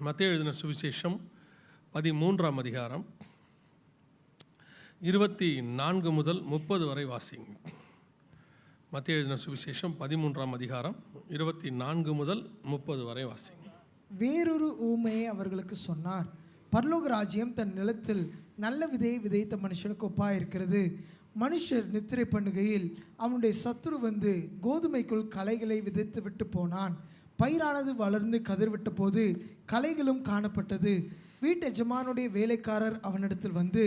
மத்தேயு எழுதின சுவிசேஷம் 13ஆம் அதிகாரம் 24 முதல் 30 வரை வாசிங்க. மத்தேயு எழுதின சுவிசேஷம் 13ஆம் அதிகாரம் 24 முதல் 30 வரை வாசிங்க. வேறொரு ஊமையை அவர்களுக்கு சொன்னார். பரலோக ராஜ்யம் தன் நிலத்தில் நல்ல விதையை விதைத்த மனுஷனுக்கு ஒப்பாயிருக்கிறது. மனுஷர் நித்திரை பண்ணுகையில் அவனுடைய சத்துரு வந்து கோதுமைக்குள் களைகளை விதைத்து விட்டு போனான். பயிரானது வளர்ந்து கதிர்விட்ட போது களைகளும் காணப்பட்டது. வீட்டு எஜமானுடைய வேலைக்காரர் அவனிடத்தில் வந்து,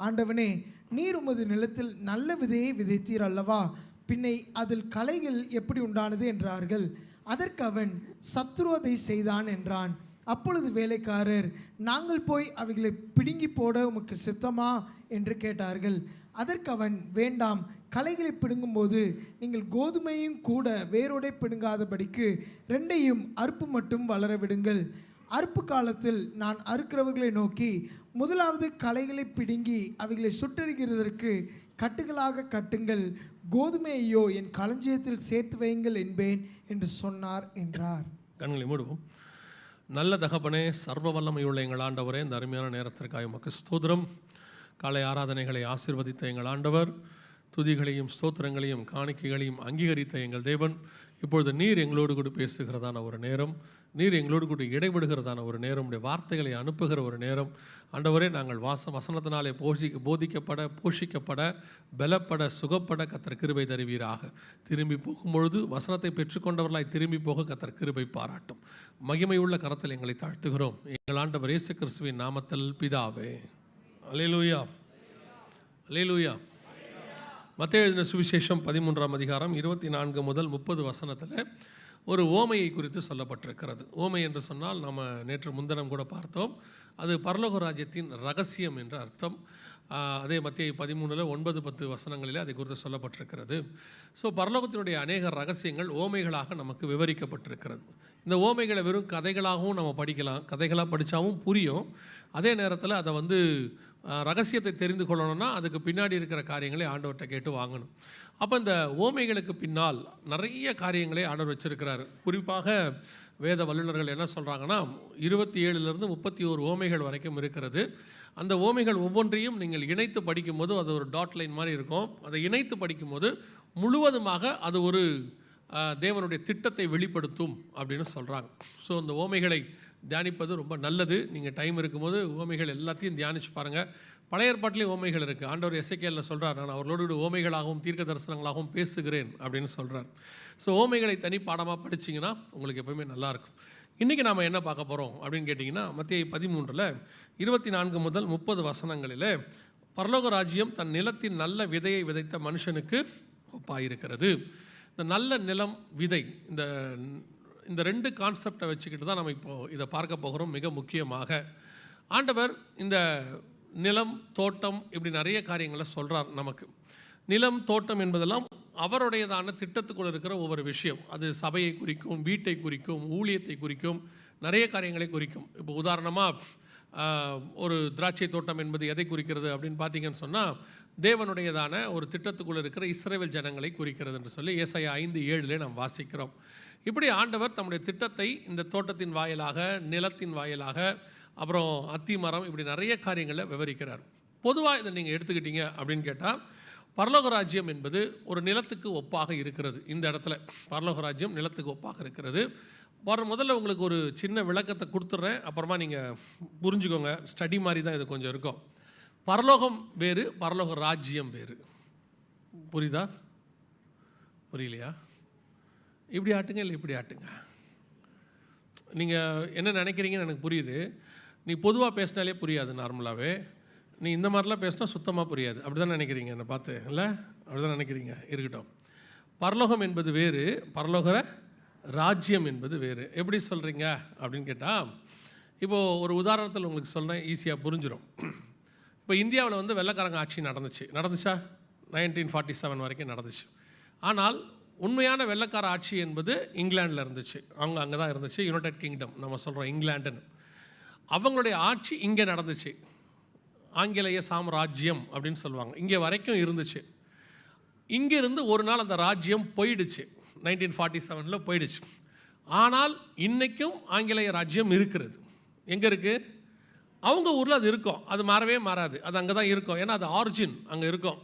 ஆண்டவனே, நீர் உமது நிலத்தில் நல்ல விதையை விதைத்தீர் அல்லவா, பின்னை அதில் களைகள் எப்படி உண்டானது என்றார்கள். அதற்கு அவன், சத்துரு அதை செய்தான் என்றான். அப்பொழுது வேலைக்காரர், நாங்கள் போய் அவைகளை பிடுங்கி போட உமக்கு சித்தமா என்று கேட்டார்கள். அதற்கு அவன், வேண்டாம், களைகளை பிடுங்கும்போது நீங்கள் கோதுமையும் கூட வேரோடை பிடுங்காதபடிக்கு ரெண்டையும் அறுப்பு மட்டும் வளர விடுங்கள். அறுப்பு காலத்தில் நான் அறுக்கிறவர்களை நோக்கி, முதலாவது களைகளை பிடுங்கி அவைகளை சுட்டெரிக்கிறதற்கு கட்டுகளாக கட்டுங்கள், கோதுமையையோ என் களஞ்சியத்தில் சேர்த்து வையுங்கள் என்பேன் என்று சொன்னார் என்றார். கண்களை மூடுவோம். நல்ல தகப்பனே, சர்வ வல்லமையுள்ள எங்கள் ஆண்டவரே, இந்த அருமையான நேரத்திற்காக உமக்கு ஸ்தோத்திரம். காலை ஆராதனைகளை ஆசீர்வதித்த எங்கள் ஆண்டவர், துதிகளையும் ஸ்தோத்திரங்களையும் காணிக்கைகளையும் அங்கீகரித்த எங்கள் தேவன், இப்பொழுது நீர் எங்களோடு கூட பேசுகிறதான ஒரு நேரம், நீர் எங்களோடு கூட இடைபடுகிறதான ஒரு நேரம், உடைய வார்த்தைகளை அனுப்புகிற ஒரு நேரம். ஆண்டவரே, நாங்கள் வசனத்தினாலே போஷிக்கப்பட பலப்பட சுகப்பட கர்த்தர் கிருபை தருவீராக. திரும்பி போகும்பொழுது வசனத்தை பெற்றுக்கொண்டவர்களாய் திரும்பி போக கர்த்தர் கிருபை பாராட்டும். மகிமையுள்ள கரத்தில் எங்களை தாழ்த்துகிறோம் எங்கள் ஆண்டவர் இயேசு கிறிஸ்துவின் நாமத்தில் பிதாவே. அல்லேலூயா, அல்லேலூயா. மத்தேயு எழுதின சுவிசேஷம் 13ஆம் அதிகாரம் 24 முதல் 30 வசனத்தில் ஒரு ஓமையை குறித்து சொல்லப்பட்டிருக்கிறது. ஓமை என்று சொன்னால் நாம் நேற்று முன்தினம் கூட பார்த்தோம், அது பரலோக ராஜ்யத்தின் ரகசியம் என்ற அர்த்தம். அதே மத்தேயு 13 9 10 வசனங்களில் அதை குறித்து சொல்லப்பட்டிருக்கிறது. ஸோ பரலோகத்தினுடைய அநேக ரகசியங்கள் ஓமைகளாக நமக்கு விவரிக்கப்பட்டிருக்கிறது. இந்த ஓமைகளை வெறும் கதைகளாகவும் நம்ம படிக்கலாம், கதைகளாக படித்தாவும் புரியும். அதே நேரத்தில் அதை ரகசியத்தை தெரிந்து கொள்ளணும்னா அதுக்கு பின்னாடி இருக்கிற காரியங்களை ஆண்டவர்கிட்ட கேட்டு வாங்கணும். அப்போ இந்த ஓமைகளுக்கு பின்னால் நிறைய காரியங்களை ஆண்டவர் வச்சிருக்கிறார். குறிப்பாக வேத வல்லுநர்கள் என்ன சொல்கிறாங்கன்னா, 27 31 ஓமைகள் வரைக்கும் இருக்கிறது. அந்த ஓமைகள் ஒவ்வொன்றையும் நீங்கள் இணைத்து படிக்கும்போது அது ஒரு டாட் லைன் மாதிரி இருக்கும். அதை இணைத்து படிக்கும்போது முழுவதுமாக அது ஒரு தேவனுடைய திட்டத்தை வெளிப்படுத்தும் அப்படின்னு சொல்கிறாங்க. ஸோ இந்த ஓமைகளை தியானிப்பது ரொம்ப நல்லது. நீங்கள் டைம் இருக்கும்போது ஓமைகள் எல்லாத்தையும் தியானித்து பாருங்கள். பழைய ஏற்பாட்டிலையும் ஓமைகள் இருக்குது. ஆண்டவர் எசேக்கியேலில் சொல்கிறார், நான் அவர்களோடு ஓமைகளாகவும் தீர்க்க தரிசனங்களாகவும் பேசுகிறேன் அப்படின்னு சொல்கிறார். ஸோ ஓமைகளை தனி பாடமாக படிச்சிங்கன்னா உங்களுக்கு எப்போவுமே நல்லாயிருக்கும். இன்றைக்கி நாம் என்ன பார்க்க போகிறோம் அப்படின்னு கேட்டிங்கன்னா, மத்தேயு 13 24 முதல் 30 வசனங்களில் பரலோக ராஜ்யம் தன் நிலத்தின் நல்ல விதையை விதைத்த மனுஷனுக்கு ஒப்பாயிருக்கிறது. இந்த நல்ல நிலம், விதை, இந்த ரெண்டு கான்செப்டை வச்சுக்கிட்டு தான் நம்ம இப்போது இதை பார்க்க போகிறோம். மிக முக்கியமாக ஆண்டவர் இந்த நிலம், தோட்டம், இப்படி நிறைய காரியங்களை சொல்கிறார் நமக்கு. நிலம், தோட்டம் என்பதெல்லாம் அவருடையதான திட்டத்துக்குள்ள இருக்கிற ஒவ்வொரு விஷயம். அது சபையை குறிக்கும், வீட்டை குறிக்கும், ஊழியத்தை குறிக்கும், நிறைய காரியங்களை குறிக்கும். இப்போ உதாரணமாக ஒரு திராட்சை தோட்டம் என்பது எதை குறிக்கிறது அப்படின்னு பார்த்தீங்கன்னு சொன்னால், தேவனுடையதான ஒரு திட்டத்துக்குள்ளே இருக்கிற இஸ்ரவேல் ஜனங்களை குறிக்கிறது என்று சொல்லி ஏசாயா 5:7 நாம் வாசிக்கிறோம். இப்படி ஆண்டவர் தம்முடைய திட்டத்தை இந்த தோட்டத்தின் வாயிலாக, நிலத்தின் வாயிலாக, அப்புறம் அத்தி மரம், இப்படி நிறைய காரியங்களை விவரிக்கிறார். பொதுவாக இதை நீங்கள் எடுத்துக்கிட்டீங்க அப்படின்னு கேட்டால், பரலோக ராஜ்யம் என்பது ஒரு நிலத்துக்கு ஒப்பாக இருக்கிறது. இந்த இடத்துல பரலோக ராஜ்யம் நிலத்துக்கு ஒப்பாக இருக்கிறது. முதல்ல உங்களுக்கு ஒரு சின்ன விளக்கத்தை கொடுத்துட்றேன், அப்புறமா நீங்கள் புரிஞ்சுக்கோங்க. ஸ்டடி மாதிரி தான் இது கொஞ்சம் இருக்கும். பரலோகம் வேறு, பரலோக ராஜ்யம் வேறு. புரியுதா? புரியலையா? இப்படி ஆட்டுங்க, இல்லை இப்படி ஆட்டுங்க. நீங்கள் என்ன நினைக்கிறீங்கன்னு எனக்கு புரியுது. நீ பொதுவாக பேசினாலே புரியாது. நார்மலாகவே நீ இந்த மாதிரிலாம் பேசினா சுத்தமாக புரியாது. அப்படி தான் நினைக்கிறீங்க என்னை பார்த்து, இல்லை? அப்படி தான் நினைக்கிறீங்க. இருக்கட்டும். பரலோகம் என்பது வேறு, பரலோக ராஜ்யம் என்பது வேறு. எப்படி சொல்கிறீங்க அப்படின்னு கேட்டால், இப்போது ஒரு உதாரணத்தில் உங்களுக்கு சொல்கிறேன், ஈஸியாக புரிஞ்சிடும். இப்போ இந்தியாவில் வெள்ளைக்காரங்க ஆட்சி நடந்துச்சா? 1947 வரைக்கும் நடந்துச்சு. ஆனால் உண்மையான வெள்ளைக்கார ஆட்சி என்பது இங்கிலாண்டில் இருந்துச்சு. அவங்க அங்கே தான் இருந்துச்சு. யுனைடெட் கிங்டம் நம்ம சொல்கிறோம், இங்கிலாண்டுன்னு. அவங்களுடைய ஆட்சி இங்கே நடந்துச்சு. ஆங்கிலேய சாம்ராஜ்யம் அப்படின்னு சொல்லுவாங்க. இங்கே வரைக்கும் இருந்துச்சு. இங்கேருந்து ஒரு நாள் அந்த ராஜ்யம் போயிடுச்சு. 1947 போயிடுச்சு. ஆனால் இன்றைக்கும் ஆங்கிலேய ராஜ்யம் இருக்கிறது. எங்கே இருக்குது? அவங்க ஊரில் அது இருக்கும். அது மாறவே மாறாது. அது அங்கே தான் இருக்கும். ஏன்னா அது ஆரிஜின் அங்கே இருக்கும்.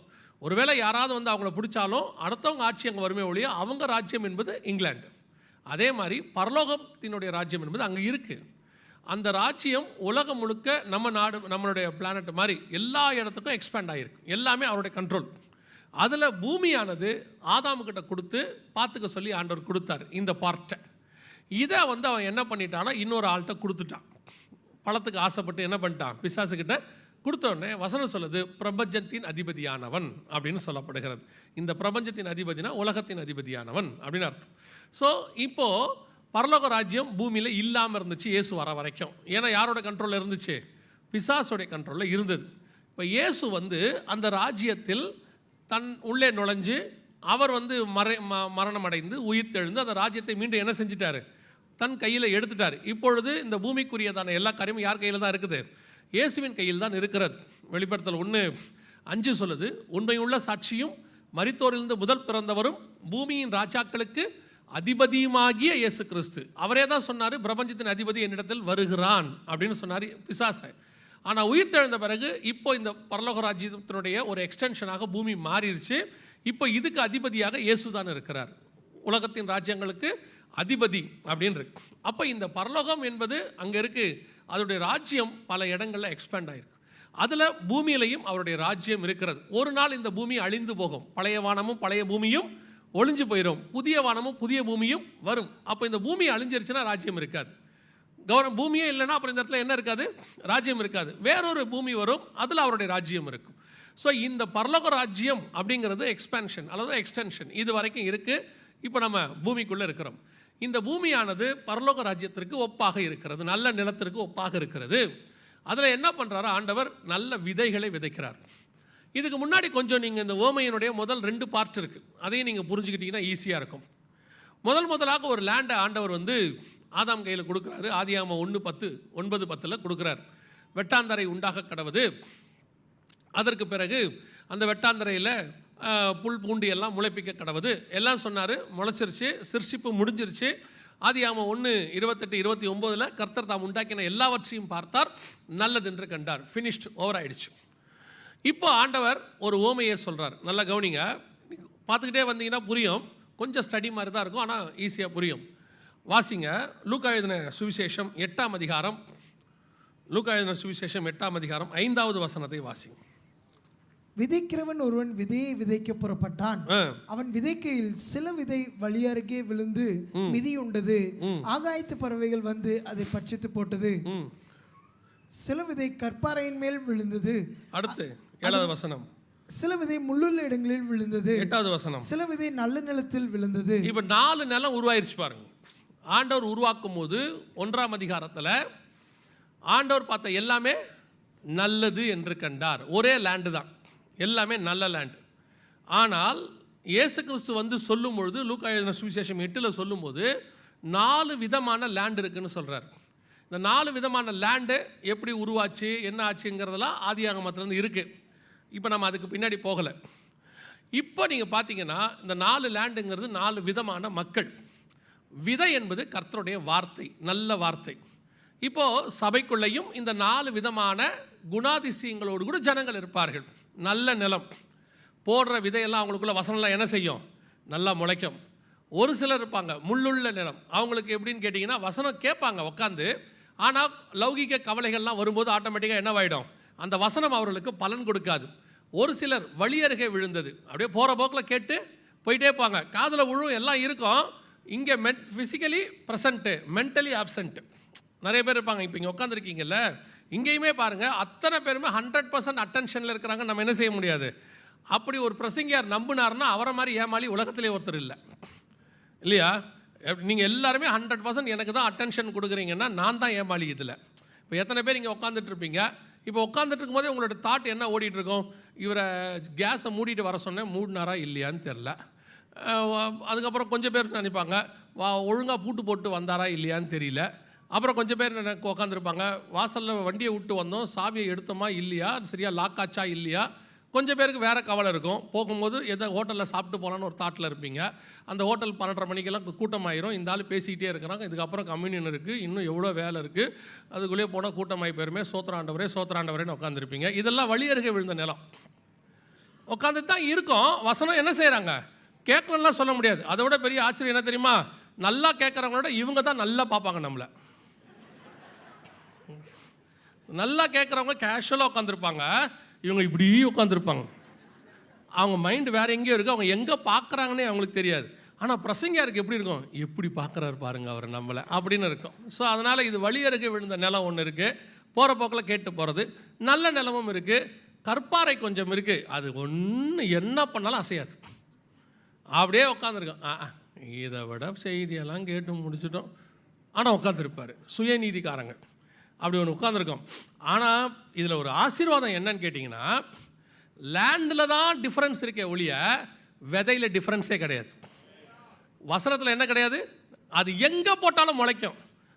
ஒருவேளை யாராவது வந்து அவங்கள பிடிச்சாலும் அடுத்தவங்க ஆட்சி அங்கே வருமே ஒழிய அவங்க ராஜ்யம் என்பது இங்கிலாந்து. அதே மாதிரி பரலோகத்தினுடைய ராஜ்யம் என்பது அங்கே இருக்குது. அந்த ராஜ்யம் உலகம் முழுக்க நம்ம நாடு, நம்மளுடைய பிளானட் மாதிரி எல்லா இடத்துக்கும் எக்ஸ்பேண்ட் ஆகிருக்கு. எல்லாமே அவருடைய கண்ட்ரோல். அதில் பூமியானது ஆதாமுக்கிட்ட கொடுத்து பார்த்துக்க சொல்லி ஆண்டவர் கொடுத்தார் இந்த பார்ட்டை. இதை வந்து அவன் என்ன பண்ணிட்டான்னா இன்னொரு ஆள்கிட்ட கொடுத்துட்டான். பழத்துக்கு ஆசைப்பட்டு என்ன பண்ணிட்டான்? பிசாசுக்கிட்ட கொடுத்தோடனே வசனம் சொல்லுது பிரபஞ்சத்தின் அதிபதியானவன் அப்படின்னு சொல்லப்படுகிறது. இந்த பிரபஞ்சத்தின் அதிபதினா உலகத்தின் அதிபதியானவன் அப்படின்னு அர்த்தம். ஸோ இப்போது பரலோக ராஜ்யம் பூமியில் இல்லாமல் இருந்துச்சு இயேசு வர வரைக்கும். ஏன்னா யாரோட கண்ட்ரோலில் இருந்துச்சு? பிசாசுடைய கண்ட்ரோலில் இருந்தது. இப்போ இயேசு வந்து அந்த ராஜ்யத்தில் தன் உள்ளே நுழைஞ்சு அவர் வந்து மரணம் அடைந்து உயிர்த்தெழுந்து அந்த ராஜ்யத்தை மீண்டும் என்ன செஞ்சிட்டாரு? தன் கையில் எடுத்துட்டார். இப்பொழுது இந்த பூமிக்குரியதான எல்லா காரியமும் யார் கையில் தான் இருக்குது? இயேசுவின் கையில் தான் இருக்கிறது. வெளிப்படுத்தல் 1:5 சொல்லுது, உண்மையுள்ள சாட்சியும் மரித்தோரிலிருந்து முதல் பிறந்தவரும் பூமியின் ராஜாக்களுக்கு அதிபதியுமாகிய இயேசு கிறிஸ்து. அவரே தான் சொன்னார், பிரபஞ்சத்தின் அதிபதி என்னிடத்தில் வருகிறான் அப்படின்னு சொன்னார் பிசாசை. ஆனால் உயிர்த்தெழுந்த பிறகு இப்போ இந்த பரலோக ராஜ்யத்தினுடைய ஒரு எக்ஸ்டென்ஷனாக பூமி மாறிடுச்சு. இப்போ இதுக்கு அதிபதியாக இயேசு தான் இருக்கிறார். உலகத்தின் ராஜ்யங்களுக்கு அதிபதி அப்படின்னு இருக்கு. அப்போ இந்த பரலோகம் என்பது அங்கே இருக்குது. அதோடைய ராஜ்யம் பல இடங்களில் எக்ஸ்பேண்ட் ஆகிருக்கு. அதில் பூமியிலையும் அவருடைய ராஜ்யம் இருக்கிறது. ஒரு நாள் இந்த பூமி அழிந்து போகும். பழைய வானமும் பழைய பூமியும் ஒளிஞ்சு போயிடும். புதிய வானமும் புதிய பூமியும் வரும். அப்போ இந்த பூமி அழிஞ்சிருச்சுன்னா ராஜ்யம் இருக்காது. பூமியே இல்லைன்னா அப்புறம் இந்த இடத்துல என்ன இருக்காது? ராஜ்யம் இருக்காது. வேறொரு பூமி வரும், அதில் அவருடைய ராஜ்யம் இருக்கும். ஸோ இந்த பரலோக ராஜ்யம் அப்படிங்கிறது எக்ஸ்பேன்ஷன் அல்லது எக்ஸ்டென்ஷன் இது வரைக்கும் இருக்குது. இப்போ நம்ம பூமிக்குள்ளே இருக்கிறோம். இந்த பூமியானது பரலோக ராஜ்யத்திற்கு ஒப்பாக இருக்கிறது, நல்ல நிலத்திற்கு ஒப்பாக இருக்கிறது. அதில் என்ன பண்ணுறாரு ஆண்டவர்? நல்ல விதைகளை விதைக்கிறார். இதுக்கு முன்னாடி கொஞ்சம் நீங்கள் இந்த ஓமையினுடைய முதல் 2 பார்ட் இருக்குது, அதையும் நீங்கள் புரிஞ்சுக்கிட்டிங்கன்னா ஈஸியாக இருக்கும். முதலாக ஒரு லேண்டை ஆண்டவர் வந்து ஆதாம் கையில் கொடுக்குறாரு. ஆதியாகமம் 9:10 கொடுக்குறார். வெட்டாந்தரை உண்டாக கடவுது. அதற்கு பிறகு அந்த வெட்டாந்தரையில் புல் பூண்டி எல்லாம் முளைப்பிக்க கடவுது எல்லாம் சொன்னார். முளைச்சிருச்சு, சிருஷ்டிப்பு முடிஞ்சிருச்சு. ஆதியாகமம் 1:28-29 கர்த்தர் தாம் உண்டாக்கின எல்லாவற்றையும் பார்த்தார், நல்லதென்று கண்டார். ஃபினிஷ்ட், ஓவர் ஆயிடுச்சு. இப்போ ஆண்டவர் ஒரு ஓமையை சொல்கிறார். நல்லா கவனிங்க, பார்த்துக்கிட்டே வந்தீங்கன்னா புரியும். கொஞ்சம் ஸ்டடி மாதிரி தான் இருக்கும், ஆனால் ஈஸியாக புரியும். வாசிங்க. லூக்கா எழுதின சுவிசேஷம் 8ஆம் அதிகாரம். லூக்கா எழுதின சுவிசேஷம் 8ஆம் அதிகாரம் 5வது வசனத்தை வாசிங்க. விதைக்கிறவன் ஒருவன் விதையை விதைக்க புறப்பட்டான். அவன் விதைக்கையில் சில விதை வழி அருகே விழுந்து மிதி உண்டது. ஆகாயத்து பறவைகள் வந்து அதை பட்சித்து போட்டது. சில விதை கற்பாறையின் மேல் விழுந்தது. அடுத்து 7வது வசனம். சில விதை முள்ளுள்ள இடங்களில் விழுந்தது. 8வது வசனம். சில விதை நல்ல நிலத்தில் விழுந்தது. இப்போ 4 நிலம் உருவாயிருச்சு பாருங்க. ஆண்டவர் உருவாக்கும் போது 1ஆம் அதிகாரத்தில் ஆண்டவர் பார்த்த எல்லாமே நல்லது என்று கண்டார். ஒரே லேண்டு தான், எல்லாமே நல்ல லேண்டு. ஆனால் இயேசு கிறிஸ்து வந்து சொல்லும் பொழுது லூக்கா எழுதின சுவிசேஷம் 8 சொல்லும்போது 4 விதமான லேண்டு இருக்குன்னு சொல்கிறார். இந்த 4 விதமான லேண்டு எப்படி உருவாச்சு, என்ன ஆச்சுங்கிறதெல்லாம் ஆதியாகமத்திலேருந்து இருக்குது. இப்போ நம்ம அதுக்கு பின்னாடி போகலை. இப்போ நீங்கள் பார்த்தீங்கன்னா இந்த 4 லேண்டுங்கிறது 4 விதமான மக்கள். விதை என்பது கர்த்தருடைய வார்த்தை, நல்ல வார்த்தை. இப்போது சபைக்குள்ளேயும் இந்த 4 விதமான குணாதிசயங்களோடு கூட ஜனங்கள் இருப்பார்கள். நல்ல நிலம், போடுற விதையெல்லாம் அவங்களுக்குள்ள வசனம்லாம் என்ன செய்யும்? நல்லா முளைக்கும். ஒரு சிலர் இருப்பாங்க முள்ளுள்ள நிலம். அவங்களுக்கு எப்படின்னு கேட்டிங்கன்னா வசனம் கேட்பாங்க உட்காந்து, ஆனால் லௌகிக கவலைகள்லாம் வரும்போது ஆட்டோமேட்டிக்காக என்னவாயிடும்? அந்த வசனம் அவர்களுக்கு பலன் கொடுக்காது. ஒரு சிலர் வழி அருகே விழுந்தது. அப்படியே போகிற போக்கில் கேட்டு போயிட்டே இருப்பாங்க. காதில் விழும், எல்லாம் இருக்கும். இங்கே ஃபிசிக்கலி ப்ரெசண்ட்டு, மென்டலி ஆப்சண்ட்டு நிறைய பேர் இருப்பாங்க. இப்போ இங்கே உட்காந்துருக்கீங்கல்ல, இங்கேயுமே பாருங்கள், அத்தனை பேருமே 100% அட்டென்ஷனில் இருக்கிறாங்க. நம்ம என்ன செய்ய முடியாது? அப்படி ஒரு பிரசங்கியார் நம்பினார்னா அவரை மாதிரி ஏமாளி உலகத்திலே ஒருத்தர் இல்லை, இல்லையா? நீங்கள் எல்லாருமே 100% எனக்கு தான் அட்டென்ஷன் கொடுக்குறீங்கன்னா நான் தான் ஏமாளி இதில். இப்போ எத்தனை பேர் இங்கே உட்காந்துட்டு இருப்பீங்க? இப்போ உட்காந்துட்டு இருக்கும்போதே உங்களோட தாட் என்ன ஓடிட்டுருக்கோம்? இவரை கேஸை மூடிட்டு வர சொன்னேன், மூடினாரா இல்லையான்னு தெரில. அதுக்கப்புறம் கொஞ்சம் பேர் நினைப்பாங்க, ஒழுங்காக பூட்டு போட்டு வந்தாரா இல்லையான்னு தெரியல. அப்புறம் கொஞ்சம் பேர் உட்காந்துருப்பாங்க, வாசலில் வண்டியை விட்டு வந்தோம், சாவியை எடுத்தோமா இல்லையா, சரியாக லாக் ஆச்சா இல்லையா, கொஞ்சம் பேருக்கு வேறு கவலை இருக்கும். போகும்போது எதை ஹோட்டலில் சாப்பிட்டு போகலான்னு ஒரு தாட்டில் இருப்பீங்க. அந்த ஹோட்டல் 12:30 மணிக்கெல்லாம் கூட்டமாயிரும். இந்த ஆள் பேசிக்கிட்டே இருக்கிறாங்க. இதுக்கப்புறம் கம்யூனியன் இருக்குது, இன்னும் எவ்வளோ வேலை இருக்குது, அதுக்குள்ளேயே போனால் கூட்டமாகி போயிருமே, சோத்திராண்டவரே சோத்திராண்டவரேன்னு உட்காந்துருப்பீங்க. இதெல்லாம் வழி அருகே விழுந்த நிலம். உட்காந்துட்டு தான் இருக்கோம். வசனம் என்ன செய்கிறாங்க? கேட்கணும்லாம் சொல்ல முடியாது. அதை விட பெரிய ஆச்சரியம் என்ன தெரியுமா? நல்லா கேட்குறவங்களோட இவங்க தான் நல்லா பார்ப்பாங்க நம்மளை. நல்லா கேட்குறவங்க கேஷுவலாக உட்காந்துருப்பாங்க, இவங்க இப்படி உட்காந்துருப்பாங்க. அவங்க மைண்டு வேறு எங்கேயோ இருக்குது, அவங்க எங்கே பார்க்குறாங்கன்னே அவங்களுக்கு தெரியாது. ஆனால் பிரசங்கியாருக்கு எப்படி இருக்கும்? எப்படி பார்க்குறாரு பாருங்க அவர் நம்மளை அப்படின்னு இருக்கும். ஸோ அதனால் இது வழி அருகே விழுந்த நிலம் ஒன்று இருக்குது, போகிற போக்கில் கேட்டு போகிறது. நல்ல நிலமும் இருக்குது, கற்பாறை கொஞ்சம் இருக்குது, அது ஒன்று என்ன பண்ணாலும் அசையாது, அப்படியே உட்காந்துருக்கோம். இதை விட செய்தியெல்லாம் கேட்டு முடிச்சிட்டோம். ஆனால் உட்காந்துருப்பார். சுயநீதிக்காரங்க அப்படி ஒன்று உட்காந்துருக்கோம். ஆனால் இதில் ஒரு ஆசீர்வாதம் என்னன்னு கேட்டிங்கன்னா, லேண்டில் தான் டிஃப்ரென்ஸ் இருக்கே ஒழிய விதையில் டிஃப்ரென்ஸே கிடையாது. வசனத்தில் என்ன கிடையாது? அது எங்கே போட்டாலும் முளைக்கும்.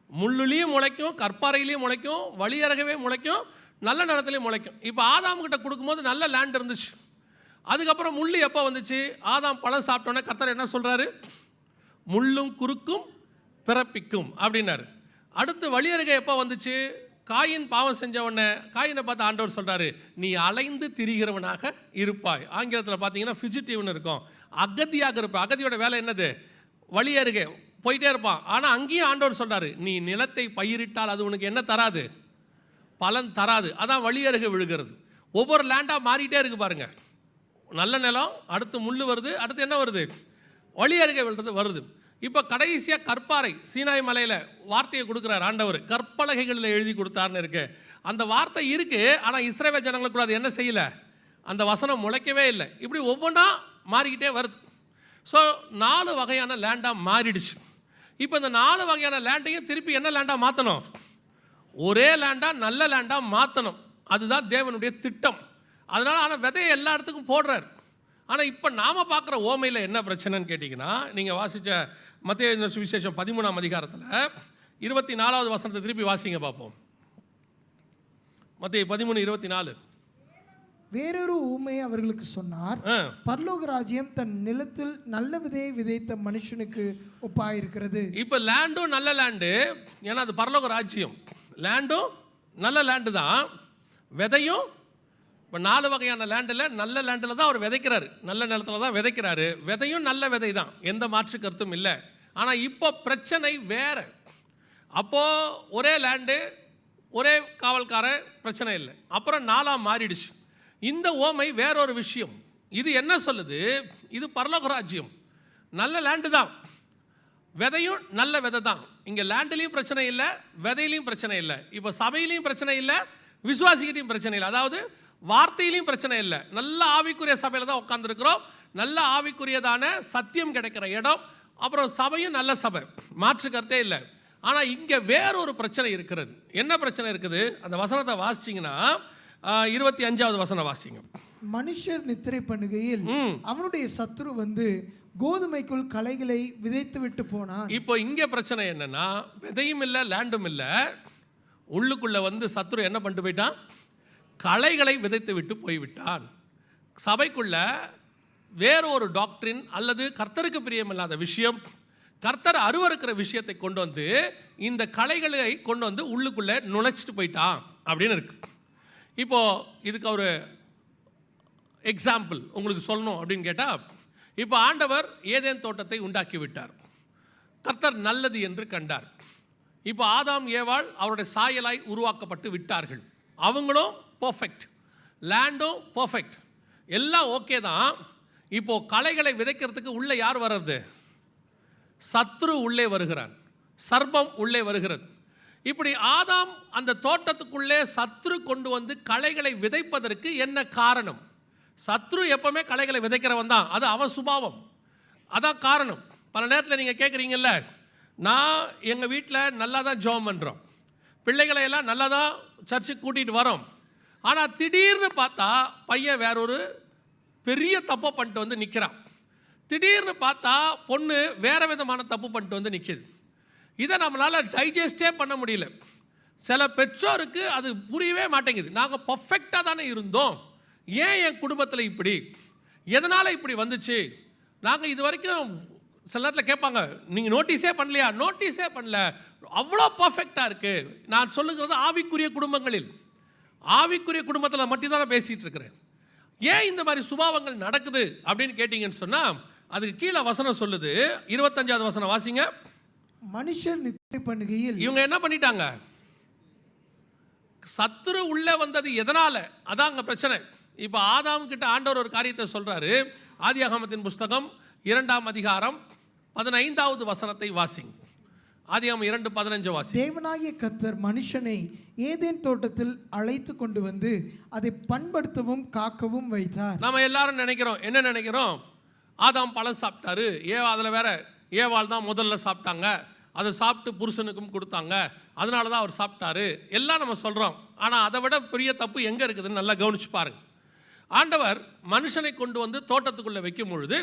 முள்ளுலேயும் முளைக்கும், கற்பாறையிலையும் முளைக்கும், வழியறகவே முளைக்கும், நல்ல நிலத்துலேயும் முளைக்கும். இப்போ ஆதாம்கிட்ட கொடுக்கும்போது நல்ல லேண்ட் இருந்துச்சு. அதுக்கப்புறம் முள் எப்போ வந்துச்சு? ஆதாம் பழம் சாப்பிட்டோன்னே கர்த்தர் என்ன சொல்கிறாரு? முள்ளும் குறுக்கும் பிறப்பிக்கும் அப்படின்னாரு. அடுத்து வழியருகே எப்போ வந்துச்சு? காயின் பாவம் செஞ்ச உடனே காயினை பார்த்து ஆண்டவர் சொல்கிறாரு, நீ அலைந்து திரிகிறவனாக இருப்பாய். ஆங்கிலத்தில் பார்த்தீங்கன்னா ஃபிஜிட்டிவ்னு இருக்கும், அகதியாக இருப்பாய். அகதியோட வேலை என்னது? வழியருகே போயிட்டே இருப்பான். ஆனால் அங்கேயும் ஆண்டவர் சொல்கிறாரு, நீ நிலத்தை பயிரிட்டால் அது உனக்கு என்ன தராது? பலன் தராது. அதான் வழியருகே விழுகிறது. ஒவ்வொரு லேண்டாக மாறிட்டே இருக்கு பாருங்க. நல்ல நிலம், அடுத்து முள் வருது, அடுத்து என்ன வருது? வழியருகே விழுறது வருது. இப்போ கடைசியாக கற்பாறை, சீனாய் மலையில் வார்த்தையை கொடுக்குறார் ஆண்டவர். கற்பலகைகளில் எழுதி கொடுத்தாருன்னு இருக்கு. அந்த வார்த்தை இருக்குது, ஆனால் இஸ்ரவேல் ஜனங்களுக்குள்ள அது என்ன செய்யலை? அந்த வசனம் முளைக்கவே இல்லை. இப்படி ஒவ்வொன்றா மாறிக்கிட்டே வருது. ஸோ 4 வகையான லேண்டாக மாறிடுச்சு. இப்போ இந்த 4 வகையான லேண்டையும் திருப்பி என்ன லேண்டாக மாற்றணும்? ஒரே லேண்டாக, நல்ல லேண்டாக மாற்றணும். அதுதான் தேவனுடைய திட்டம். அதனால் ஆனால் விதையை எல்லா இடத்துக்கும் போடுறார். ஆனால் இப்போ நாம் பார்க்குற ஓமையில் என்ன பிரச்சனைன்னு கேட்டிங்கன்னா, நீங்கள் வாசித்த மத்தேயு சுவிசேஷம் 13ஆம் அதிகாரத்தில் 24வது வசனத்தை திருப்பி வாசிங்க பார்ப்போம். மத்தேயு 13:24. வேறொரு ஊமையை அவர்களுக்கு சொன்னார். பரலோக ராஜ்யம் தன் நிலத்தில் நல்ல விதையை விதைத்த மனுஷனுக்கு ஒப்பாயிருக்கிறது. இப்போ லேண்டும் நல்ல லேண்டு, ஏன்னா அது பரலோக ராஜ்யம். லேண்டும் நல்ல லேண்டு தான், விதையும் இப்போ 4 வகையான லேண்டில் நல்ல லேண்டில் தான் அவர் விதைக்கிறாரு, நல்ல நிலத்தில் தான் விதைக்கிறாரு. விதையும் நல்ல விதை தான், எந்த மாற்று கருத்தும் இல்லை. ஆனால் இப்போ பிரச்சனை வேறு. அப்போது ஒரே லேண்டு, ஒரே காவல்காரன், பிரச்சனை இல்லை. அப்புறம் 4ஆக மாறிடுச்சு. இந்த ஓமை வேறொரு விஷயம். இது என்ன சொல்லுது? இது பரலோக ராஜ்யம், நல்ல லேண்டு தான், விதையும் நல்ல விதை தான். இங்கே லேண்டுலேயும் பிரச்சனை இல்லை, விதையிலையும் பிரச்சனை இல்லை. இப்போ சபையிலையும் பிரச்சனை இல்லை, விசுவாசிக்கிட்டையும் பிரச்சனை இல்லை. அதாவது வார்த்தையிலையும் பிரச்சனை இல்லை. நல்ல ஆவிக்குரிய சபையில் தான் உட்காந்துருக்கிறோம், நல்ல ஆவிக்குரியதான சத்தியம் கிடைக்கிற இடம். அப்புறம் சபையும் நல்ல சபை, மாற்று கருத்தே இல்லை. ஆனால் இங்கே வேறொரு பிரச்சனை இருக்கிறது. என்ன பிரச்சனை இருக்குது? அந்த வசனத்தை வாசிச்சிங்கன்னா 25வது வசனம் வாசிங்க. மனுஷர் நித்திரை பண்ணுகையில் அவனுடைய சத்துரு வந்து கோதுமைக்குள் களைகளை விதைத்து விட்டு போனான். இப்போ இங்கே பிரச்சனை என்னன்னா, விதையும் இல்லை, லேண்டும் இல்லை, உள்ளுக்குள்ளே வந்து சத்துரு என்ன பண்ணிட்டு போயிட்டான்? களைகளை விதைத்து விட்டு போய்விட்டான். சபைக்குள்ள வேறு ஒரு டாக்டரின் அல்லது கர்த்தருக்கு பிரியமில்லாத விஷயம், கர்த்தர் அருவருக்கிற விஷயத்தை கொண்டு வந்து இந்த களைகளை கொண்டு வந்து உள்ளுக்குள்ளே நுழைச்சிட்டு போயிட்டான் அப்படின்னு இருக்கு. இப்போது இதுக்கு ஒரு எக்ஸாம்பிள் உங்களுக்கு சொல்லணும் அப்படின்னு கேட்டால், இப்போ ஆண்டவர் ஏதேன் தோட்டத்தை உண்டாக்கி விட்டார், கர்த்தர் நல்லது என்று கண்டார். இப்போ ஆதாம் ஏவாள் அவருடைய சாயலாய் உருவாக்கப்பட்டு விட்டார்கள். அவங்களும் பர்ஃபெக்ட், லேண்டும் பர்ஃபெக்ட், எல்லாம் ஓகே தான். இப்போது களைகளை விதைக்கிறதுக்கு உள்ளே யார் வர்றது? சத்ரு உள்ளே வருகிறான், சர்ப்பம் உள்ளே வருகிறது. இப்படி ஆதாம் அந்த தோட்டத்துக்குள்ளே சத்ரு கொண்டு வந்து களைகளை விதைப்பதற்கு என்ன காரணம்? சத்ரு எப்பவுமே களைகளை விதைக்கிறவன் தான், அது அவன் சுபாவம், அதான் காரணம். பல நேரத்தில் நீங்கள் கேட்குறீங்கல்ல, நான் எங்கள் வீட்டில் நல்லா தான் ஜெபம் பண்ணுறோம், பிள்ளைகளை எல்லாம் நல்லா தான் சர்ச்சுக்கு கூட்டிகிட்டு வரோம், ஆனால் திடீர்னு பார்த்தா பையன் வேறொரு பெரிய தப்பை பண்ணிட்டு வந்து நிற்கிறான். திடீர்னு பார்த்தா பொண்ணு வேறு விதமான தப்பு பண்ணிட்டு வந்து நிற்கிது. இதை நம்மளால் டைஜஸ்டே பண்ண முடியல. சில பெற்றோருக்கு அது புரியவே மாட்டேங்குது. நாங்கள் பர்ஃபெக்டாக தானே இருந்தோம், ஏன் என் குடும்பத்தில் இப்படி, எதனால் இப்படி வந்துச்சு? நாங்கள் இது வரைக்கும் சில நேரத்தில் கேட்பாங்க, நீங்கள் நோட்டீஸே பண்ணலையா? நோட்டீஸே பண்ணல, அவ்வளோ பர்ஃபெக்டாக இருக்குது. நான் சொல்லுகிறது ஆவிக்குரிய குடும்பங்களில், ஆவிக்குரிய குடும்பத்தில் மட்டும்தான் நான் பேசிகிட்டு இருக்கிறேன். ஏன் இந்த மாதிரி சுபாவங்கள் நடக்குது அப்படின்னு கேட்டிங்கன்னு சொன்னால், அதுக்கு கீழே வசனம் சொல்லுது. 25வது வசனம் வாசிங்க. மனுஷர் நித்திரை பண்ணுகையில் இவங்க என்ன பண்ணிட்டாங்க? சத்துரு உள்ளே வந்தது எதனால? அதான் அங்கே பிரச்சனை. இப்போ ஆதாம் கிட்ட ஆண்டவர் ஒரு காரியத்தை சொல்றாரு. ஆதியாகமத்தின் புஸ்தகம் 2ஆம் அதிகாரம் 15வது வசனத்தை வாசிங்க. ஆதியாகமம் 2:15 வாசி. தேவனாகிய கர்த்தர் மனுஷனை ஏதேன் தோட்டத்தில் அழைத்து கொண்டு வந்து அதை பண்படுத்தவும் காக்கவும் வைத்தார். நம்ம எல்லாரும் நினைக்கிறோம், என்ன நினைக்கிறோம்? ஆதாம் பழம் சாப்பிட்டாரு, அதில் வேற ஏவாள் தான் முதல்ல சாப்பிட்டாங்க, அதை சாப்பிட்டு புருஷனுக்கும் கொடுத்தாங்க, அதனால தான் அவர் சாப்பிட்டாரு எல்லாம் நம்ம சொல்கிறோம். ஆனால் அதை விட பெரிய தப்பு எங்கே இருக்குதுன்னு நல்லா கவனிச்சு பாருங்க. ஆண்டவர் மனுஷனை கொண்டு வந்து தோட்டத்துக்குள்ளே வைக்கும் பொழுது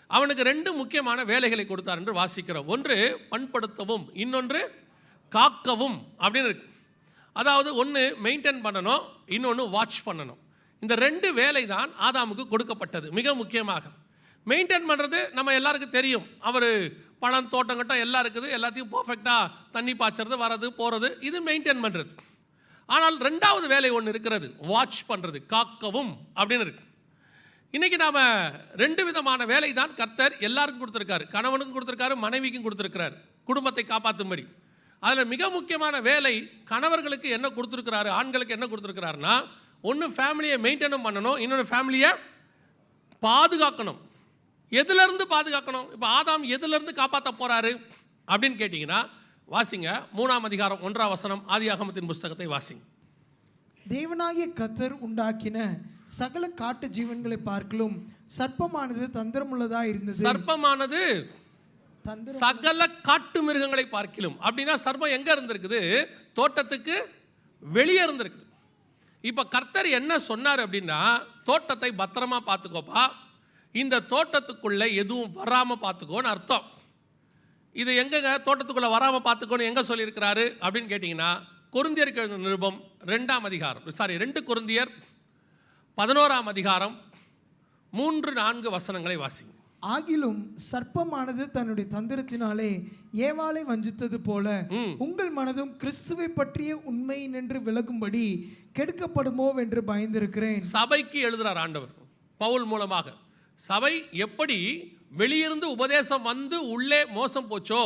அவனுக்கு 2 முக்கியமான வேலைகளை கொடுத்தார் என்று வாசிக்கிறோம். ஒன்று பண்படுத்தவும், இன்னொன்று காக்கவும் அப்படின்னு இருக்கு. அதாவது ஒன்று மெயின்டைன் பண்ணணும், இன்னொன்று வாட்ச் பண்ணணும். இந்த 2 வேலை தான் ஆதாமுக்கு கொடுக்கப்பட்டது. மிக முக்கியமாக மெயின்டைன் பண்ணுறது நம்ம எல்லாருக்கும் தெரியும். அவர் பழம் தோட்டங்கட்டம் எல்லாம் இருக்குது, எல்லாத்தையும் பர்ஃபெக்டாக தண்ணி பாய்ச்சறது, வர்றது போகிறது, இது மெயின்டைன் பண்ணுறது. ஆனால் 2வது வேலை ஒன்று இருக்கிறது, வாட்ச் பண்ணுறது, காக்கவும் அப்படின்னு இருக்கு. இன்றைக்கி நாம் 2 விதமான வேலை தான் கர்த்தர் எல்லாருக்கும் கொடுத்துருக்காரு. கணவனுக்கும் கொடுத்துருக்காரு, மனைவிக்கும் கொடுத்துருக்கிறார், குடும்பத்தை காப்பாற்றும்படி. அதில் மிக முக்கியமான வேலை கணவர்களுக்கு என்ன கொடுத்துருக்கிறாரு, ஆண்களுக்கு என்ன கொடுத்துருக்கிறாருன்னா, ஒன்று ஃபேமிலியை மெயின்டைனும் பண்ணணும், இன்னொன்று ஃபேமிலியை பாதுகாக்கணும். எதுலேருந்து பாதுகாக்கணும்? இப்போ ஆதாம் எதுலேருந்து காப்பாற்ற போகிறாரு அப்படின்னு கேட்டிங்கன்னா, வாசிங்க 3ஆம் அதிகாரம் 1ஆம் வசனம் ஆதியாகமத்தின் புஸ்தகத்தை வாசிங்க. தேவனாகிய கர்த்தர் உண்டாக்கின சகல காட்டு ஜீவன்களை பார்க்கலும் சர்ப்பமானது தந்திரமுள்ளதா இருந்தது. சர்ப்பமானது சகல காட்டு மிருகங்களை பார்க்கிலும் அப்படின்னா சர்ப்பம் எங்க இருந்திருக்குது? தோட்டத்துக்கு வெளியே இருந்திருக்குது. இப்போ கர்த்தர் என்ன சொன்னார் அப்படின்னா, தோட்டத்தை பத்திரமா பார்த்துக்கோப்பா, இந்த தோட்டத்துக்குள்ள எதுவும் வராமல் பார்த்துக்கோன்னு அர்த்தம். இது எங்கங்க தோட்டத்துக்குள்ள வராமல் பார்த்துக்கோன்னு எங்க சொல்லியிருக்கிறாரு அப்படின்னு கேட்டிங்கன்னா, கொரிந்தியருக்கு எழுதின நிருபம் 2 கொரிந்தியர் 11ஆம் அதிகாரம் 3-4 வசனங்களை வாசிங்க. ஆகிலும் சர்ப்பமானது தன்னுடைய தந்திரத்தினாலே ஏவாளை வஞ்சித்தது போல உங்கள் மனதும் கிறிஸ்துவை பற்றிய உண்மை நின்று விலகும்படி கெடுக்கப்படுமோ என்று பயந்திருக்கிறேன். சபைக்கு எழுதுறார் ஆண்டவர் பவுல் மூலமாக. சபை எப்படி வெளியிருந்து உபதேசம் வந்து உள்ளே மோசம் போச்சோ,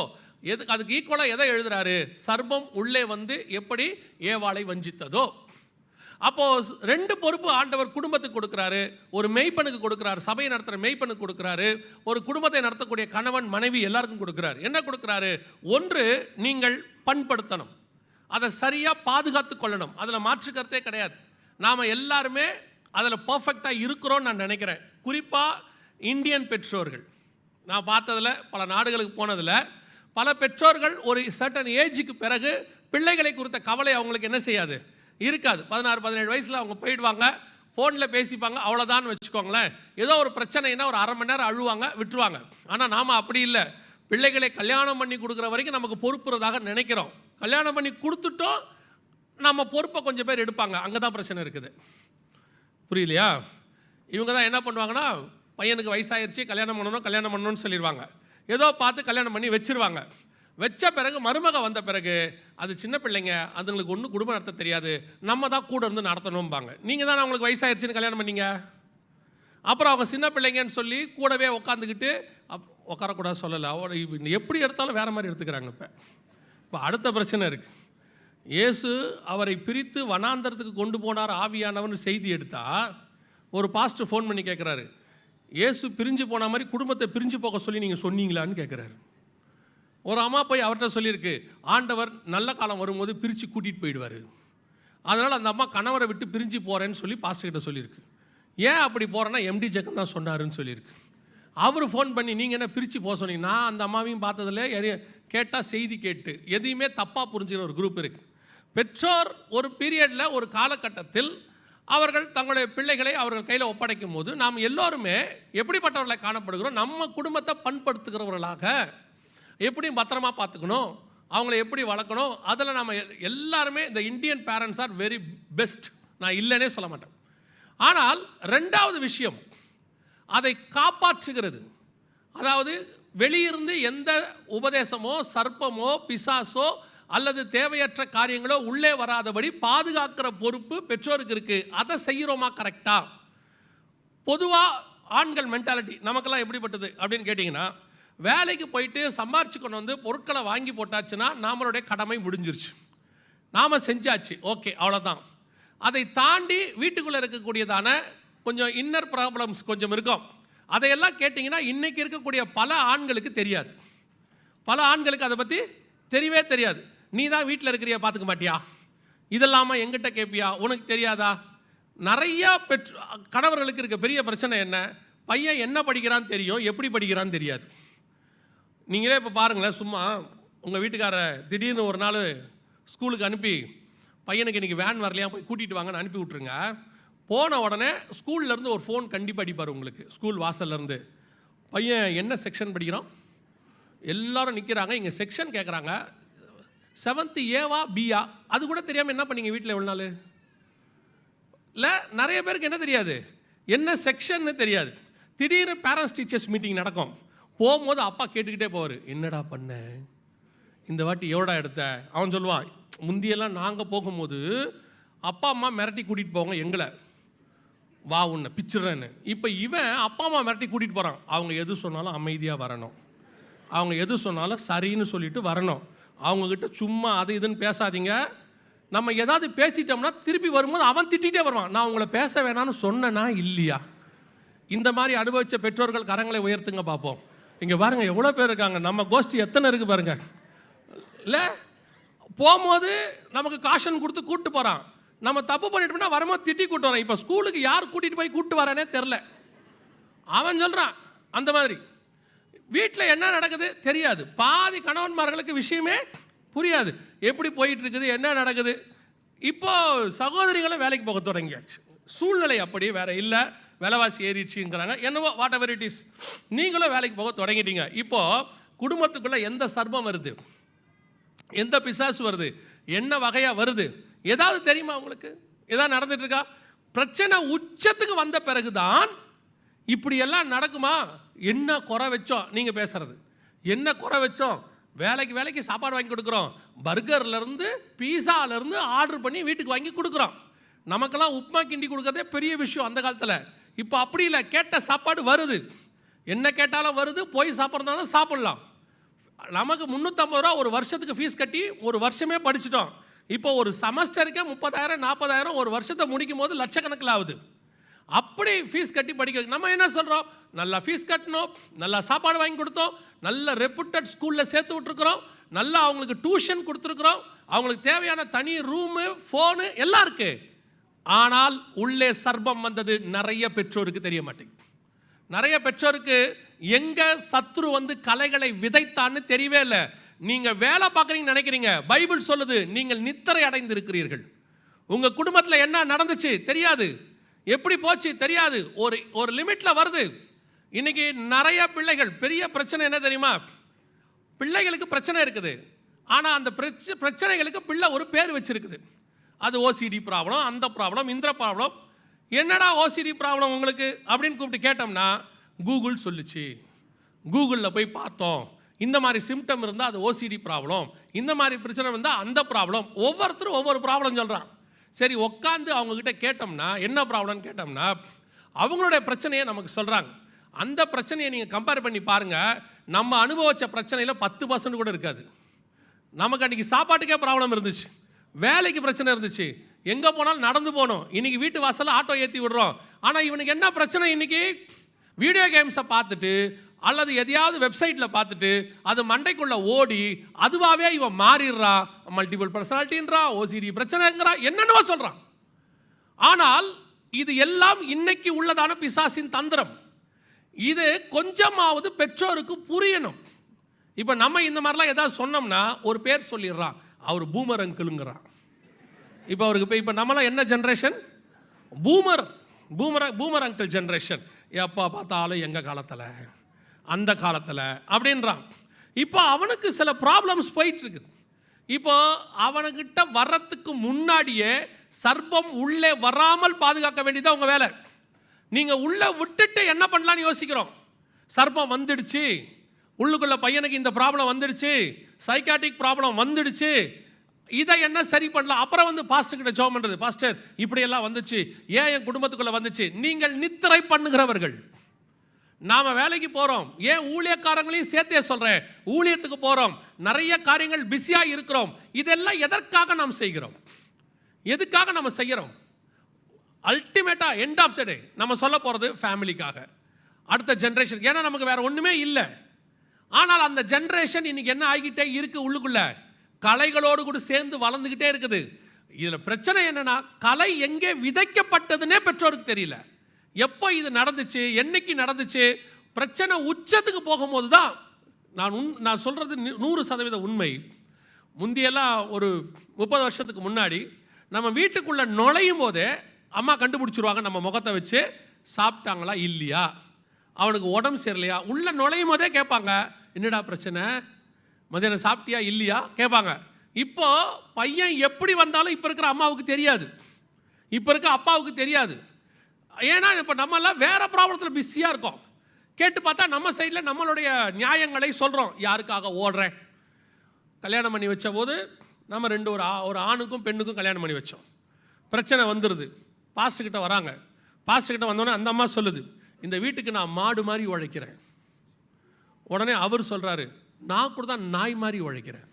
அதுக்கு ஈக்குவலாக எதை எழுதுறாரு? சர்ப்பம் உள்ளே வந்து எப்படி ஏவாளை வஞ்சித்ததோ. அப்போ 2 பொறுப்பு ஆண்டவர் குடும்பத்துக்கு கொடுக்குறாரு. ஒரு மெய்ப்பனுக்கு கொடுக்குறாரு, சபையை நடத்துகிற மெய்ப்பனுக்கு கொடுக்குறாரு, ஒரு குடும்பத்தை நடத்தக்கூடிய கணவன் மனைவி எல்லாருக்கும் கொடுக்குறாரு. என்ன கொடுக்குறாரு? ஒன்று, நீங்கள் பண்படுத்தணும், அதை சரியாக பாதுகாத்து கொள்ளணும். அதில் மாற்று கருத்தே கிடையாது. நாம் எல்லாருமே அதில் பர்ஃபெக்டாக இருக்கிறோன்னு நான் நினைக்கிறேன். குறிப்பாக இந்தியன் பெற்றோர்கள், நான் பார்த்ததில் பல நாடுகளுக்கு போனதில் பல பெற்றோர்கள் ஒரு சர்டன் ஏஜுக்கு பிறகு பிள்ளைகளை குறித்த கவலை அவங்களுக்கு என்ன செய்யாது, இருக்காது. 16-17 வயசில் அவங்க போயிடுவாங்க, ஃபோனில் பேசிப்பாங்க, அவ்வளோதான் வச்சுக்கோங்களேன். ஏதோ ஒரு பிரச்சனைனா ஒரு அரை மணி நேரம் அழுவாங்க, விட்டுருவாங்க. ஆனால் நாம் அப்படி இல்லை. பிள்ளைகளை கல்யாணம் பண்ணி கொடுக்குற வரைக்கும் நமக்கு பொறுப்புறதாக நினைக்கிறோம். கல்யாணம் பண்ணி கொடுத்துட்டோம், நம்ம பொறுப்பை கொஞ்சம் பேர் எடுப்பாங்க. அங்கே தான் பிரச்சனை இருக்குது. புரியலையா? இவங்க தான் என்ன பண்ணுவாங்கன்னா, பையனுக்கு வயசாயிருச்சு, கல்யாணம் பண்ணணும்னு சொல்லிடுவாங்க. ஏதோ பார்த்து கல்யாணம் பண்ணி வச்சிருவாங்க. வச்ச பிறகு மருமக வந்த பிறகு அது சின்ன பிள்ளைங்க, அதுங்களுக்கு ஒன்றும் குடும்பம் நடத்த தெரியாது, நம்ம தான் கூட இருந்து நடத்தணும்பாங்க. நீங்கள் தான் அவங்களுக்கு வயசாயிருச்சுன்னு கல்யாணம் பண்ணீங்க. அப்புறம் அவங்க சின்ன பிள்ளைங்கன்னு சொல்லி கூடவே உட்காந்துக்கிட்டு, உட்காரக்கூடாது சொல்லலை, அவரை எப்படி எடுத்தாலும் வேறு மாதிரி எடுத்துக்கிறாங்க. இப்போ அடுத்த பிரச்சனை இருக்குது. இயேசு அவரை பிரித்து வனாந்தரத்துக்கு கொண்டு போனார் ஆவியானவன் செய்தி எடுத்தா, ஒரு பாஸ்டர் ஃபோன் பண்ணி கேட்குறாரு, இயேசு பிரிஞ்சு போன மாதிரி குடும்பத்தை பிரிஞ்சு போக சொல்லி நீங்கள் சொன்னீங்களான்னு கேட்குறாரு. ஒரு அம்மா போய் அவர்கிட்ட சொல்லியிருக்கு, ஆண்டவர் நல்ல காலம் வரும்போது பிரித்து கூட்டிகிட்டு போயிடுவார், அதனால் அந்த அம்மா கணவரை விட்டு பிரிஞ்சு போகிறேன்னு சொல்லி பாஸ்டர்கிட்ட சொல்லியிருக்கு. ஏன் அப்படி போகிறேன்னா எம்டி ஜெகன் தான் சொன்னாருன்னு சொல்லியிருக்கு. அவர் ஃபோன் பண்ணி நீங்கள் என்ன பிரித்து போக சொன்னீங்க? நான் அந்த அம்மாவையும் பார்த்ததில்ல, கேட்டால் செய்தி கேட்டு எதையுமே தப்பாக புரிஞ்சுக்கிற ஒரு குரூப் இருக்குது. பெற்றோர் ஒரு பீரியடில் ஒரு காலகட்டத்தில் அவர்கள் தங்களுடைய பிள்ளைகளை அவர்கள் கையில் ஒப்படைக்கும் போது நாம் எல்லோருமே எப்படிப்பட்டவர்களை காணப்படுகிறோம்? நம்ம குடும்பத்தை பண்படுத்துகிறவர்களாக, எப்படி பத்திரமா பார்த்துக்கணும், அவங்கள எப்படி வளர்க்கணும், அதில் நம்ம எல்லாருமே இந்த Indian parents are very best, நான் இல்லைன்னே சொல்ல மாட்டேன். ஆனால் ரெண்டாவது விஷயம் அதை காப்பாற்றுகிறது. அதாவது வெளியிருந்து எந்த உபதேசமோ சர்ப்பமோ பிசாசோ அல்லது தேவையற்ற காரியங்களோ உள்ளே வராதபடி பாதுகாக்கிற பொறுப்பு பெற்றோருக்கு இருக்குது. அதை செய்கிறோமா கரெக்டா? பொதுவாக ஆண்கள் மென்டாலிட்டி நமக்கெல்லாம் எப்படிப்பட்டது அப்படின்னு கேட்டிங்கன்னா, வேலைக்கு போயிட்டு சம்பாரிச்சு கொண்டு வந்து பொருட்களை வாங்கி போட்டாச்சுன்னா நம்மளுடைய கடமை முடிஞ்சிருச்சு, நாம் செஞ்சாச்சு, ஓகே, அவ்வளோதான். அதை தாண்டி வீட்டுக்குள்ளே இருக்கக்கூடியதான கொஞ்சம் இன்னர் ப்ராப்ளம்ஸ் கொஞ்சம் இருக்கும். அதையெல்லாம் கேட்டிங்கன்னா இன்றைக்கி இருக்கக்கூடிய பல ஆண்களுக்கு தெரியாது. பல ஆண்களுக்கு அதை பற்றி தெரியவே தெரியாது. நீ தான் வீட்டில் இருக்கிறியா, பார்த்துக்க மாட்டியா, இதெல்லாமா எங்கிட்ட கேட்பியா, உனக்கு தெரியாதா? நிறையா கணவர்களுக்கு இருக்க பெரிய பிரச்சனை என்ன, பையன் என்ன படிக்கிறான்னு தெரியும், எப்படி படிக்கிறான்னு தெரியாது. நீங்களே இப்போ பாருங்களேன், சும்மா உங்கள் வீட்டுக்காரரை திடீர்னு ஒரு நாள் ஸ்கூலுக்கு அனுப்பி பையனுக்கு இன்றைக்கி வேன் வரலையா, போய் கூட்டிகிட்டு வாங்கன்னு அனுப்பி விட்ருங்க. போன உடனே ஸ்கூல்லேருந்து ஒரு ஃபோன் கண்டிப்பாக அடிப்பார் உங்களுக்கு, ஸ்கூல் வாசல்லேருந்து. பையன் என்ன செக்ஷன் படிக்கிறான், எல்லோரும் நிற்கிறாங்க, இங்கே செக்ஷன் கேட்குறாங்க, 7th ஏவா பியா, அது கூட தெரியாமல் என்ன பண்ணீங்க வீட்டில் எவ்வளோ நாள்? இல்லை, நிறைய பேருக்கு என்ன தெரியாது, என்ன செக்ஷன்னு தெரியாது. திடீர்னு பேரண்ட்ஸ் டீச்சர்ஸ் மீட்டிங் நடக்கும். போகும்போது அப்பா கேட்டுக்கிட்டே போவார், என்னடா பண்ண, இந்த வாட்டி எவ்வளோ எடுத்த? அவன் சொல்லுவான், முந்தியெல்லாம் நாங்கள் போகும்போது அப்பா அம்மா மிரட்டி கூட்டிகிட்டு போவாங்க எங்களை, வா உன்னை பிச்சுறேன்னு. இப்போ இவன் அப்பா அம்மா மிரட்டி கூட்டிகிட்டு போகிறான். அவங்க எது சொன்னாலும் அமைதியாக வரணும், அவங்க எது சொன்னாலும் சரின்னு சொல்லிட்டு வரணும். அவங்கக்கிட்ட சும்மா அது இதுன்னு பேசாதீங்க. நம்ம ஏதாவது பேசிட்டோம்னா திருப்பி வரும்போது அவன் திட்டிகிட்டே வருவான், நான் உங்களை பேச வேணான்னு சொன்னேனா இல்லையா? இந்த மாதிரி அனுபவித்த பெற்றோர்கள் கரங்களை உயர்த்துங்க பார்ப்போம். இங்கே பாருங்கள் எவ்வளோ பேர் இருக்காங்க, நம்ம கோஷ்டி எத்தனை இருக்குது பாருங்கள். இல்லை, போகும்போது நமக்கு காஷன் கொடுத்து கூப்பிட்டு போகிறான், நம்ம தப்பு பண்ணிட்டோம்னா வரும்போது திட்டி கூப்பிட்டு வரோம். இப்போ ஸ்கூலுக்கு யார் கூட்டிகிட்டு போய் கூப்பிட்டு வரானே தெரில, அவன் சொல்கிறான். அந்த மாதிரி வீட்டில் என்ன நடக்குது தெரியாது. பாதி கணவன்மார்களுக்கு விஷயமே புரியாது, எப்படி போயிட்டு இருக்குது, என்ன நடக்குது. இப்போ சகோதரிகளும் வேலைக்கு போக தொடங்கியாச்சு. சூழ்நிலை அப்படி வேற இல்லை, விலைவாசி ஏறிடுச்சுங்கிறாங்க, என்னவோ வாட் எவர் இட் இஸ், நீங்களும் வேலைக்கு போக தொடங்கிட்டீங்க. இப்போது குடும்பத்துக்குள்ளே எந்த சர்ப்பம் வருது, எந்த பிசாசு வருது, என்ன வகையாக வருது, ஏதாவது தெரியுமா உங்களுக்கு? ஏதாவது நடந்துட்டுருக்கா? பிரச்சனை உச்சத்துக்கு வந்த பிறகுதான் இப்படியெல்லாம் நடக்குமா? என்ன குறை வச்சோம் நீங்கள் பேசுகிறது, என்ன குறை வச்சோம், வேலைக்கு சாப்பாடு வாங்கி கொடுக்குறோம், பர்கர்லேருந்து பீஸாலேருந்து ஆர்டர் பண்ணி வீட்டுக்கு வாங்கி கொடுக்குறோம். நமக்கெல்லாம் உப்புமா கிண்டி கொடுக்குறதே பெரிய விஷயம் அந்த காலத்தில். இப்போ அப்படி இல்லை, கேட்ட சாப்பாடு வருது, என்ன கேட்டாலும் வருது, போய் சாப்பிட்றதுனாலும் சாப்பிட்லாம். நமக்கு 350 ரூபா ஒரு வருஷத்துக்கு ஃபீஸ் கட்டி ஒரு வருஷமே படிச்சிட்டோம். இப்போ ஒரு செமஸ்டருக்கே 30,000 40,000 ஒரு வருஷத்தை முடிக்கும் போது லட்சக்கணக்கில் ஆகுது. அப்படி ஃபீஸ் கட்டி படிக்க நம்ம என்ன சொல்கிறோம், நல்லா ஃபீஸ் கட்டணும், நல்லா சாப்பாடு வாங்கி கொடுத்தோம், நல்ல ரெப்யூட்டட் ஸ்கூலில் சேர்த்து விட்ருக்குறோம், நல்லா அவங்களுக்கு டியூஷன் கொடுத்துருக்குறோம், அவங்களுக்கு தேவையான தனி ரூமு ஃபோனு எல்லாம் இருக்குது. ஆனால் உள்ளே சர்ப்பம் வந்தது நிறைய பெற்றோருக்கு தெரிய மாட்டேங்குது. நிறைய பெற்றோருக்கு எங்கே சத்ரு வந்து கலைகளை விதைத்தான்னு தெரியவே இல்லை. நீங்கள் வேலை பார்க்குறீங்கன்னு நினைக்கிறீங்க, பைபிள் சொல்லுது நீங்கள் நித்திரை அடைந்து இருக்கிறீர்கள். உங்கள் குடும்பத்தில் என்ன நடந்துச்சு தெரியாது, எப்படி போச்சு தெரியாது, ஒரு லிமிட்டில் வருது. இன்றைக்கி நிறைய பிள்ளைகள், பெரிய பிரச்சனை என்ன தெரியுமா, பிள்ளைகளுக்கு பிரச்சனை இருக்குது, ஆனால் அந்த பிரச்சனைகளுக்கு பிள்ளை ஒரு பேர் வச்சுருக்குது. அது ஓசிடி ப்ராப்ளம், அந்த ப்ராப்ளம், இந்த ப்ராப்ளம். என்னடா ஓசிடி ப்ராப்ளம் உங்களுக்கு அப்படின்னு கூப்பிட்டு கேட்டோம்னா, கூகுள் சொல்லுச்சு, கூகுளில் போய் பார்த்தோம், இந்த மாதிரி சிம்டம் இருந்தால் அது ஓசிடி ப்ராப்ளம், இந்த மாதிரி பிரச்சனை இருந்தால் அந்த ப்ராப்ளம். ஒவ்வொருத்தரும் ஒவ்வொரு ப்ராப்ளம் சொல்கிறான். சரி, உட்காந்து அவங்கக்கிட்ட கேட்டோம்னா என்ன ப்ராப்ளம்னு கேட்டோம்னா அவங்களுடைய பிரச்சனையை நமக்கு சொல்கிறாங்க. அந்த பிரச்சனையை நீங்கள் கம்பேர் பண்ணி பாருங்கள், நம்ம அனுபவித்த பிரச்சனையில் 10% கூட இருக்காது. நமக்கு அன்றைக்கி சாப்பாட்டுக்கே ப்ராப்ளம் இருந்துச்சு, வேலைக்கு பிரச்சனை இருந்துச்சு, எங்கே போனாலும் நடந்து போகணும், இன்றைக்கி வீட்டு வாசலில் ஆட்டோ ஏற்றி விடுறோம். ஆனால் இவனுக்கு என்ன பிரச்சனை, இன்றைக்கி வீடியோ கேம்ஸை பார்த்துட்டு அல்லது எதையாவது வெப்சைட்டில் பார்த்துட்டு அது மண்டைக்குள்ளே ஓடி அதுவாகவே இவன் மாறிடுறான், மல்டிபிள் பர்சனாலிட்டின்றான், ஓசிடி பிரச்சனைங்கிறான், என்னென்னவோ சொல்கிறான். ஆனால் இது எல்லாம் இன்னைக்கு உள்ளதான பிசாசின் தந்திரம். இது கொஞ்சமாவது பெற்றோருக்கு புரியணும். இப்போ நம்ம இந்த மாதிரிலாம் ஏதாவது சொன்னோம்னா ஒரு பேர் சொல்லிடுறான், அவர் பூமர் அங்கிளுங்கிறான். இப்போ அவருக்கு இப்போ நம்மளாம் என்ன ஜென்ரேஷன், பூமர் அங்கிள் ஜென்ரேஷன். எப்போ பார்த்தாலும் எங்கள் காலத்தில், அந்த காலத்தில் அப்படின்றான். இப்போ அவனுக்கு சில ப்ராப்ளம்ஸ் போயிட்டுருக்குது. இப்போ அவனுக்கிட்ட வர்றதுக்கு முன்னாடியே சர்ப்பம் உள்ளே வராமல் பாதுகாக்க வேண்டியது உங்க வேலை. நீங்க உள்ள விட்டுட்டு என்ன பண்ணலாம்னு யோசிக்கிறோம். சர்ப்பம் வந்துடுச்சு, உள்ளுக்குள்ள பையனுக்கு இந்த ப்ராப்ளம் வந்துடுச்சு, சைக்காட்டிக் ப்ராப்ளம் வந்துடுச்சு, இதை என்ன சரி பண்ணலாம். அப்புறம் வந்து பாஸ்டர் கிட்ட ஜெபம் பண்றது, பாஸ்டர் இப்படியெல்லாம் வந்துச்சு, ஏன் என் குடும்பத்துக்குள்ள வந்துச்சு. நீங்கள் நித்திரை பண்ணுகிறவர்கள். நாம வேலைக்கு போறோம், ஏன் ஊழியக்காரங்களையும் சேர்த்தே சொல்றேன், ஊழியத்துக்கு போறோம், நிறைய காரியங்கள் பிஸியா இருக்கிறோம். இதெல்லாம் எதற்காக நாம் செய்கிறோம், எதுக்காக நம்ம செய்கிறோம்? அல்டிமேட்டா எண்ட் ஆஃப் த டே நம்ம சொல்ல போறது ஃபேமிலிக்காக, அடுத்த ஜெனரேஷன். ஏன்னா நமக்கு வேற ஒண்ணுமே இல்லை. ஆனால் அந்த ஜெனரேஷன் இன்னைக்கு என்ன ஆகிட்டே இருக்கு, உள்ளுக்குள்ள கலைகளோடு கூட சேர்ந்து வளர்ந்துகிட்டே இருக்குது. இதுல பிரச்சனை என்னன்னா, கலை எங்கே விதைக்கப்பட்டதுன்னே பெற்றோருக்கு தெரியல. எப்போ இது நடந்துச்சு, என்னைக்கு நடந்துச்சு, பிரச்சனை உச்சத்துக்கு போகும்போது தான் நான் சொல்றது 100% உண்மை. முந்தியெல்லாம் ஒரு 30 வருஷத்துக்கு முன்னாடி நம்ம வீட்டுக்குள்ள நுழையும் போதே அம்மா கண்டுபிடிச்சிருவாங்க நம்ம முகத்தை வச்சு, சாப்பிட்டாங்களா இல்லையா, அவனுக்கு உடம்பு சரியில்லையா. உள்ள நுழையும் போதே கேட்பாங்க, என்னடா பிரச்சனை, மதியானம் சாப்பிட்டியா இல்லையா கேட்பாங்க. இப்போ பையன் எப்படி வந்தாலும் இப்போ இருக்கிற அம்மாவுக்கு தெரியாது, இப்போ இருக்க அப்பாவுக்கு தெரியாது. ஏன்னா இப்போ நம்மெல்லாம் வேற ப்ராப்ளத்தில் பிஸியாக இருக்கோம். கேட்டு பார்த்தா நம்ம சைடில் நம்மளுடைய நியாயங்களை சொல்கிறோம். யாருக்காக ஓடுறேன், கல்யாணம் பண்ணி வச்ச போது நம்ம ஒரு ஆணுக்கும் பெண்ணுக்கும் கல்யாணம் பண்ணி வச்சோம். பிரச்சனை வந்துடுது, பாஸ்டர்கிட்ட வராங்க. பாஸ்டர்கிட்ட வந்தோடனே அந்த அம்மா சொல்லுது, இந்த வீட்டுக்கு நான் மாடு மாதிரி உழைக்கிறேன். உடனே அவர் சொல்கிறாரு, நான் கூட தான் நாய் மாதிரி உழைக்கிறேன்.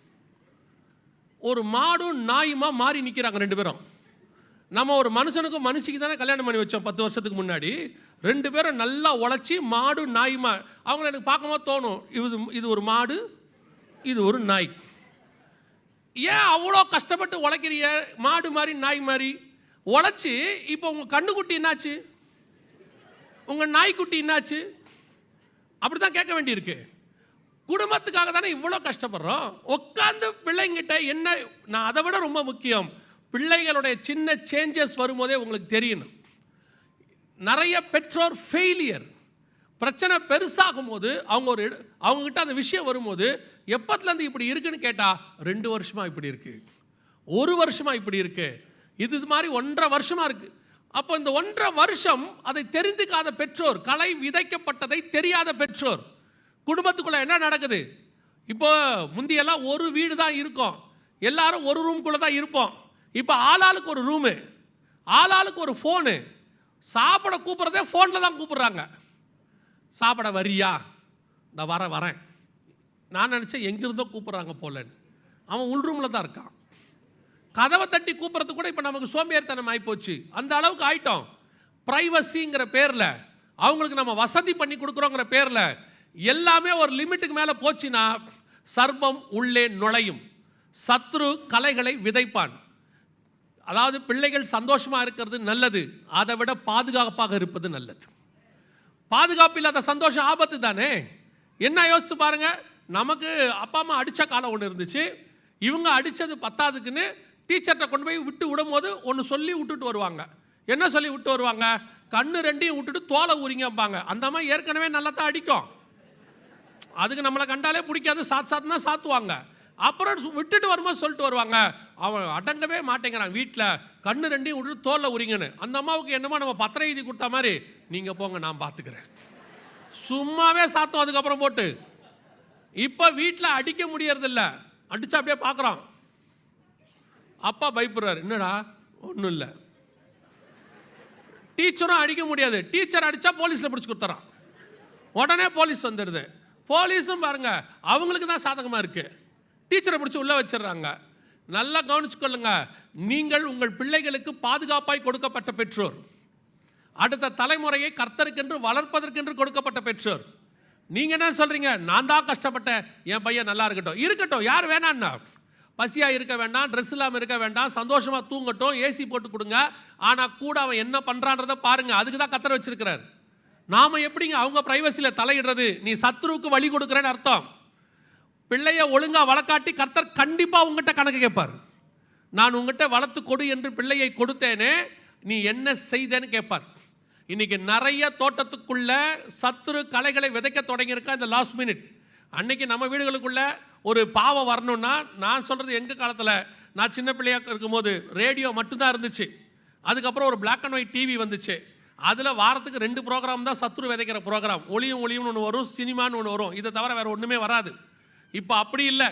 ஒரு மாடும் நாயுமா மாறி நிற்கிறாங்க ரெண்டு பேரும். நம்ம ஒரு மனுஷனுக்கும் மனுஷிக்கு தானே கல்யாணம் பண்ணி வச்சோம் 10 வருஷத்துக்கு முன்னாடி. ரெண்டு பேரும் நல்லா உழைச்சி மாடு நாயுமா. அவங்கள எனக்கு பார்க்கும்போது தோணும், இது ஒரு மாடு, இது ஒரு நாய். ஏன் அவ்வளோ கஷ்டப்பட்டு உழைக்கிறிய, மாடு மாதிரி நாய் மாதிரி உழைச்சி, இப்போ உங்கள் கண்ணுக்குட்டி என்னாச்சு, உங்கள் நாய்க்குட்டி என்னாச்சு, அப்படி தான் கேட்க வேண்டியிருக்கு. குடும்பத்துக்காக தானே இவ்வளோ கஷ்டப்படுறோம். உட்காந்து பிள்ளைங்கிட்ட என்ன, நான் அதை விட ரொம்ப முக்கியம், பிள்ளைகளுடைய சின்ன சேஞ்சஸ் வரும்போதே உங்களுக்கு தெரியணும். நிறைய பெற்றோர் ஃபெயிலியர், பிரச்சனை பெருசாகும் போது அவங்ககிட்ட அந்த விஷயம் வரும்போது, எப்பத்துலேருந்து இப்படி இருக்குன்னு கேட்டால் 2 வருஷமா இப்படி இருக்கு, 1 வருஷமா இப்படி இருக்கு, இது மாதிரி 1.5 வருஷமா இருக்கு. அப்போ இந்த 1.5 வருஷம் அதை தெரிந்துக்காத பெற்றோர், கலை விதைக்கப்பட்டதை தெரியாத பெற்றோர், குடும்பத்துக்குள்ள என்ன நடக்குது. இப்போ முந்தியெல்லாம் ஒரு வீடு தான் இருக்கும், எல்லாரும் ஒரு ரூம்குள்ள தான் இருப்போம். இப்போ ஆளாளுக்கு ஒரு ரூமு, ஆளாளுக்கு ஒரு ஃபோனு, சாப்பிட கூப்பிட்றதே ஃபோனில் தான் கூப்பிட்றாங்க. சாப்பிட வரியா, இந்த வரேன். நான் நினச்சேன் எங்கிருந்தோ கூப்பிட்றாங்க போலன்னு. அவன் உள் ரூமில் தான் இருக்கான். கதவை தட்டி கூப்பிட்றது கூட இப்போ நமக்கு சோம்பேறித்தனம் ஆகிப்போச்சு. அந்த அளவுக்கு ஆயிட்டோம். ப்ரைவசிங்கிற பேரில், அவங்களுக்கு நம்ம வசதி பண்ணி கொடுக்குறோங்கிற பேரில் எல்லாமே ஒரு லிமிட்டுக்கு மேலே போச்சுன்னா சர்ப்பம் உள்ளே நுழையும், சத்ரு கலைகளை விதைப்பான். அதாவது பிள்ளைகள் சந்தோஷமாக இருக்கிறது நல்லது, அதை விட பாதுகாப்பாக இருப்பது நல்லது. பாதுகாப்பு இல்லாத சந்தோஷம் ஆபத்து தானே. என்ன யோசிச்சு பாருங்க, நமக்கு அப்பா அம்மா அடித்த காலம் ஒன்று இருந்துச்சு. இவங்க அடித்தது பத்தாதுக்குன்னு டீச்சர்கிட்ட கொண்டு போய் விட்டு விடும்போது ஒன்று சொல்லி விட்டுட்டு வருவாங்க. என்ன சொல்லி விட்டு வருவாங்க, கண்ணு ரெண்டையும் விட்டுட்டு தோலை உரிங்கப்பாங்க. அந்த அம்மா ஏற்கனவே நல்லா தான் அடிக்கும், அதுக்கு நம்மளை கண்டாலே பிடிக்காது, சாத்துனா சாத்துவாங்க. அப்புறம் விட்டுட்டு வரும்போது சொல்லிட்டு வருவாங்க, அவன் அடங்கவே மாட்டேங்கிறான் வீட்டில், கண்ணு ரெண்டையும் விட்டுட்டு தோலை உரிங்கன்னு. அந்த அம்மாவுக்கு என்னமோ நம்ம பத்திரம் எழுதி கொடுத்த மாதிரி, நீங்கள் போங்க நான் பார்த்துக்கிறேன், சும்மாவே சாத்தோம். அதுக்கப்புறம் போட்டு இப்போ வீட்டில் அடிக்க முடியறதில்ல, அடிச்சா அப்படியே பார்க்குறான். அப்பா பயப்படுறாரு, என்னடா ஒன்றும் இல்லை. டீச்சரும் அடிக்க முடியாது, டீச்சர் அடித்தா போலீஸில் பிடிச்சி கொடுத்துறான். உடனே போலீஸ் வந்துடுது. போலீஸும் பாருங்க அவங்களுக்கு தான் சாதகமாக இருக்குது, டீச்சரை பிடிச்சி உள்ளே வச்சிடுறாங்க. நல்லா கவனிச்சுக்கொள்ளுங்க, நீங்கள் உங்கள் பிள்ளைகளுக்கு பாதுகாப்பாய் கொடுக்கப்பட்ட பெற்றோர், அடுத்த தலைமுறையை கர்த்தருக்கென்று வளர்ப்பதற்கென்று கொடுக்கப்பட்ட பெற்றோர். நீங்கள் என்ன சொல்கிறீங்க, நான் தான் கஷ்டப்பட்டேன், என் பையன் நல்லா இருக்கட்டும், யார் வேணான்னா, பசியாக இருக்க வேண்டாம், ட்ரெஸ் இல்லாமல் இருக்க வேண்டாம், சந்தோஷமாக தூங்கட்டும், ஏசி போட்டு கொடுங்க. ஆனால் கூட அவன் என்ன பண்ணுறான்றதை பாருங்கள், அதுக்கு தான் கர்த்தர் வச்சிருக்கிறார். நாம் எப்படிங்க அவங்க ப்ரைவசியில் தலையிடுறது, நீ சத்ருவுக்கு வழி கொடுக்குறேன்னு அர்த்தம். பிள்ளைய ஒழுங்காக வளர்க்காட்டி கர்த்தர் கண்டிப்பாக உங்ககிட்ட கணக்கு கேட்பார். நான் உங்ககிட்ட வளர்த்து கொடு என்று பிள்ளையை கொடுத்தேனே, நீ என்ன செய்தேன்னு கேட்பார். இன்னைக்கு நிறைய தோட்டத்துக்குள்ள சத்துரு கலைகளை விதைக்க தொடங்கியிருக்கா இந்த லாஸ்ட் மினிட். அன்னைக்கு நம்ம வீடுகளுக்குள்ள ஒரு பாவம் வரணும்னா, நான் சொல்கிறது எங்கள் காலத்தில் நான் சின்ன பிள்ளையாக இருக்கும்போது ரேடியோ மட்டும்தான் இருந்துச்சு. அதுக்கப்புறம் ஒரு பிளாக் அண்ட் ஒயிட் டிவி வந்துச்சு. அதில் வாரத்துக்கு 2 ப்ரோக்ராம் தான் சத்துரு விதைக்கிற ப்ரோக்ராம். ஒளியும் ஒளியும்னு ஒன்று வரும், சினிமான்னு ஒன்று வரும். இதை தவிர வேறு ஒன்றுமே வராது. இப்போ அப்படி இல்லை,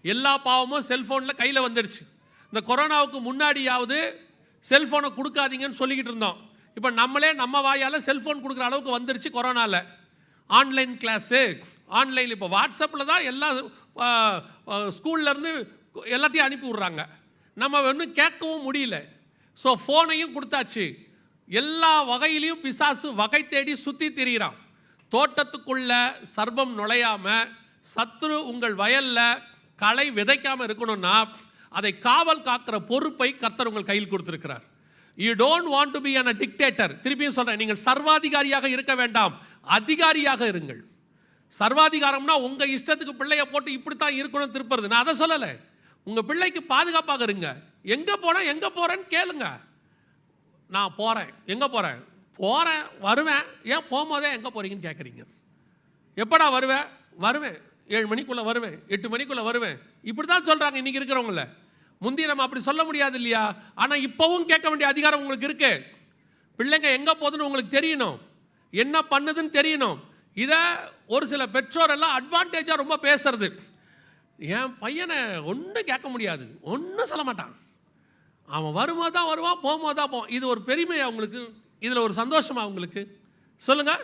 எல்லா பாவமும் செல்ஃபோனில் கையில் வந்துடுச்சு. இந்த கொரோனாவுக்கு முன்னாடியாவது செல்ஃபோனை கொடுக்காதீங்கன்னு சொல்லிக்கிட்டு இருந்தோம். இப்போ நம்மளே நம்ம வாயால் செல்ஃபோன் கொடுக்குற அளவுக்கு வந்துடுச்சு கொரோனாவில். ஆன்லைன் கிளாஸு, ஆன்லைன் இப்போ வாட்ஸ்அப்பில் தான் எல்லா ஸ்கூல்லேருந்து எல்லாத்தையும் அனுப்பி விட்றாங்க. நம்ம ஒன்றும் கேட்கவும் முடியல. ஸோ ஃபோனையும் கொடுத்தாச்சு. எல்லா வகையிலையும் பிசாசு வகை தேடி சுற்றி திரிகிறான். தோட்டத்துக்குள்ள சர்ப்பம் நுழையாமல், சத்துரு உங்கள் வயலில் களை விதைக்காமல் இருக்கணும்னா அதை காவல் காக்கிற பொறுப்பை கர்த்தர் உங்கள் கையில் கொடுத்திருக்கிறார். You don't want to be a dictator. திருப்பியும் சொல்கிறேன், நீங்கள் சர்வாதிகாரியாக இருக்க வேண்டாம், அதிகாரியாக இருங்கள். சர்வாதிகாரம்னா உங்கள் இஷ்டத்துக்கு பிள்ளைய போட்டு இப்படித்தான் இருக்கணும் திருப்புறது. நான் அதை சொல்லலை. உங்கள் பிள்ளைக்கு பாதுகாப்பாக இருங்க. எங்கே போனேன் எங்கே போகிறேன்னு கேளுங்க. நான் போகிறேன், எங்கே போகிறேன், வருவேன். ஏன் போகும்போதே எங்கே போகிறீங்கன்னு கேட்குறீங்க. எப்படா வருவேன்? 7 மணிக்குள்ளே வருவேன், 8 மணிக்குள்ளே வருவேன். இப்படி தான் சொல்கிறாங்க இன்றைக்கி இருக்கிறவங்கள. முந்தைய நம்ம அப்படி சொல்ல முடியாது இல்லையா? ஆனால் இப்போவும் கேட்க வேண்டிய அதிகாரம் உங்களுக்கு இருக்கு. பிள்ளைங்க எங்கே போகுதுன்னு உங்களுக்கு தெரியணும், என்ன பண்ணுதுன்னு தெரியணும். இதை ஒரு சில பெற்றோர் எல்லாம் அட்வான்டேஜாக ரொம்ப பேசுறது. என் பையனை ஒன்றும் கேட்க முடியாது, ஒன்றும் சொல்ல மாட்டான், அவன் வரும்போது தான் வருவான், போகும்போது தான் போவான். இது ஒரு பெருமை அவங்களுக்கு, இதில் ஒரு சந்தோஷமா அவங்களுக்கு? சொல்லுங்கள்.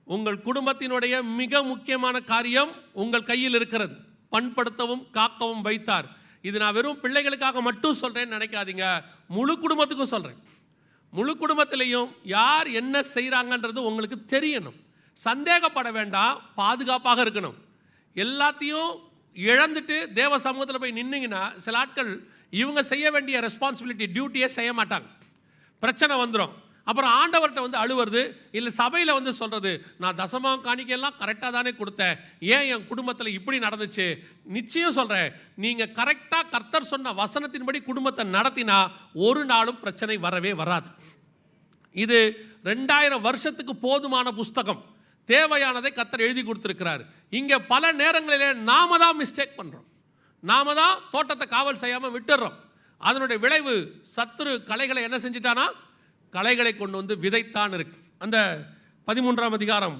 உங்கள் குடும்பத்தினுடைய மிக முக்கியமான காரியம் உங்கள் கையில் இருக்கிறது. பண்படுத்தவும் காக்கவும் வைத்தார். இது நான் வெறும் பிள்ளைகளுக்காக மட்டும் சொல்கிறேன்னு நினைக்காதீங்க, முழு குடும்பத்துக்கும் சொல்கிறேன். முழு குடும்பத்திலையும் யார் என்ன செய்கிறாங்கன்றது உங்களுக்கு தெரியணும். சந்தேகப்பட வேண்டாம், பாதுகாப்பாக இருக்கணும். எல்லாத்தையும் இழந்துட்டு தேவ சமூகத்தில் போய் நின்னீங்கன்னா சில ஆட்கள் இவங்க செய்ய வேண்டிய ரெஸ்பான்சிபிலிட்டி, டியூட்டியே செய்ய மாட்டாங்க. பிரச்சனை வந்துடும். அப்புறம் ஆண்டவர்கிட்ட வந்து அழுவுறது, இல்லை சபையில் வந்து சொல்கிறது, நான் தசமம் காணிக்கையெல்லாம் கரெக்டாக தானே கொடுத்தேன், ஏன் என் குடும்பத்தில் இப்படி நடந்துச்சு? நிச்சயம் சொல்கிறேன், நீங்கள் கரெக்டாக கர்த்தர் சொன்ன வசனத்தின்படி குடும்பத்தை நடத்தினா ஒரு நாளும் பிரச்சனை வரவே வராது. இது 2000 வருஷத்துக்கு போதுமான புஸ்தகம். தேவையானதை கர்த்தர் எழுதி கொடுத்துருக்கிறார். இங்கே பல நேரங்களிலே நாம தான் மிஸ்டேக் பண்ணுறோம். நாம தான் தோட்டத்தை காவல் செய்யாமல் விட்டுடுறோம். அதனுடைய விளைவு சத்துரு களைகளை என்ன செஞ்சிட்டானா, களைகளை கொண்டு வந்து விதைத்தான் இருக்கு. அந்த 13ஆம் அதிகாரம்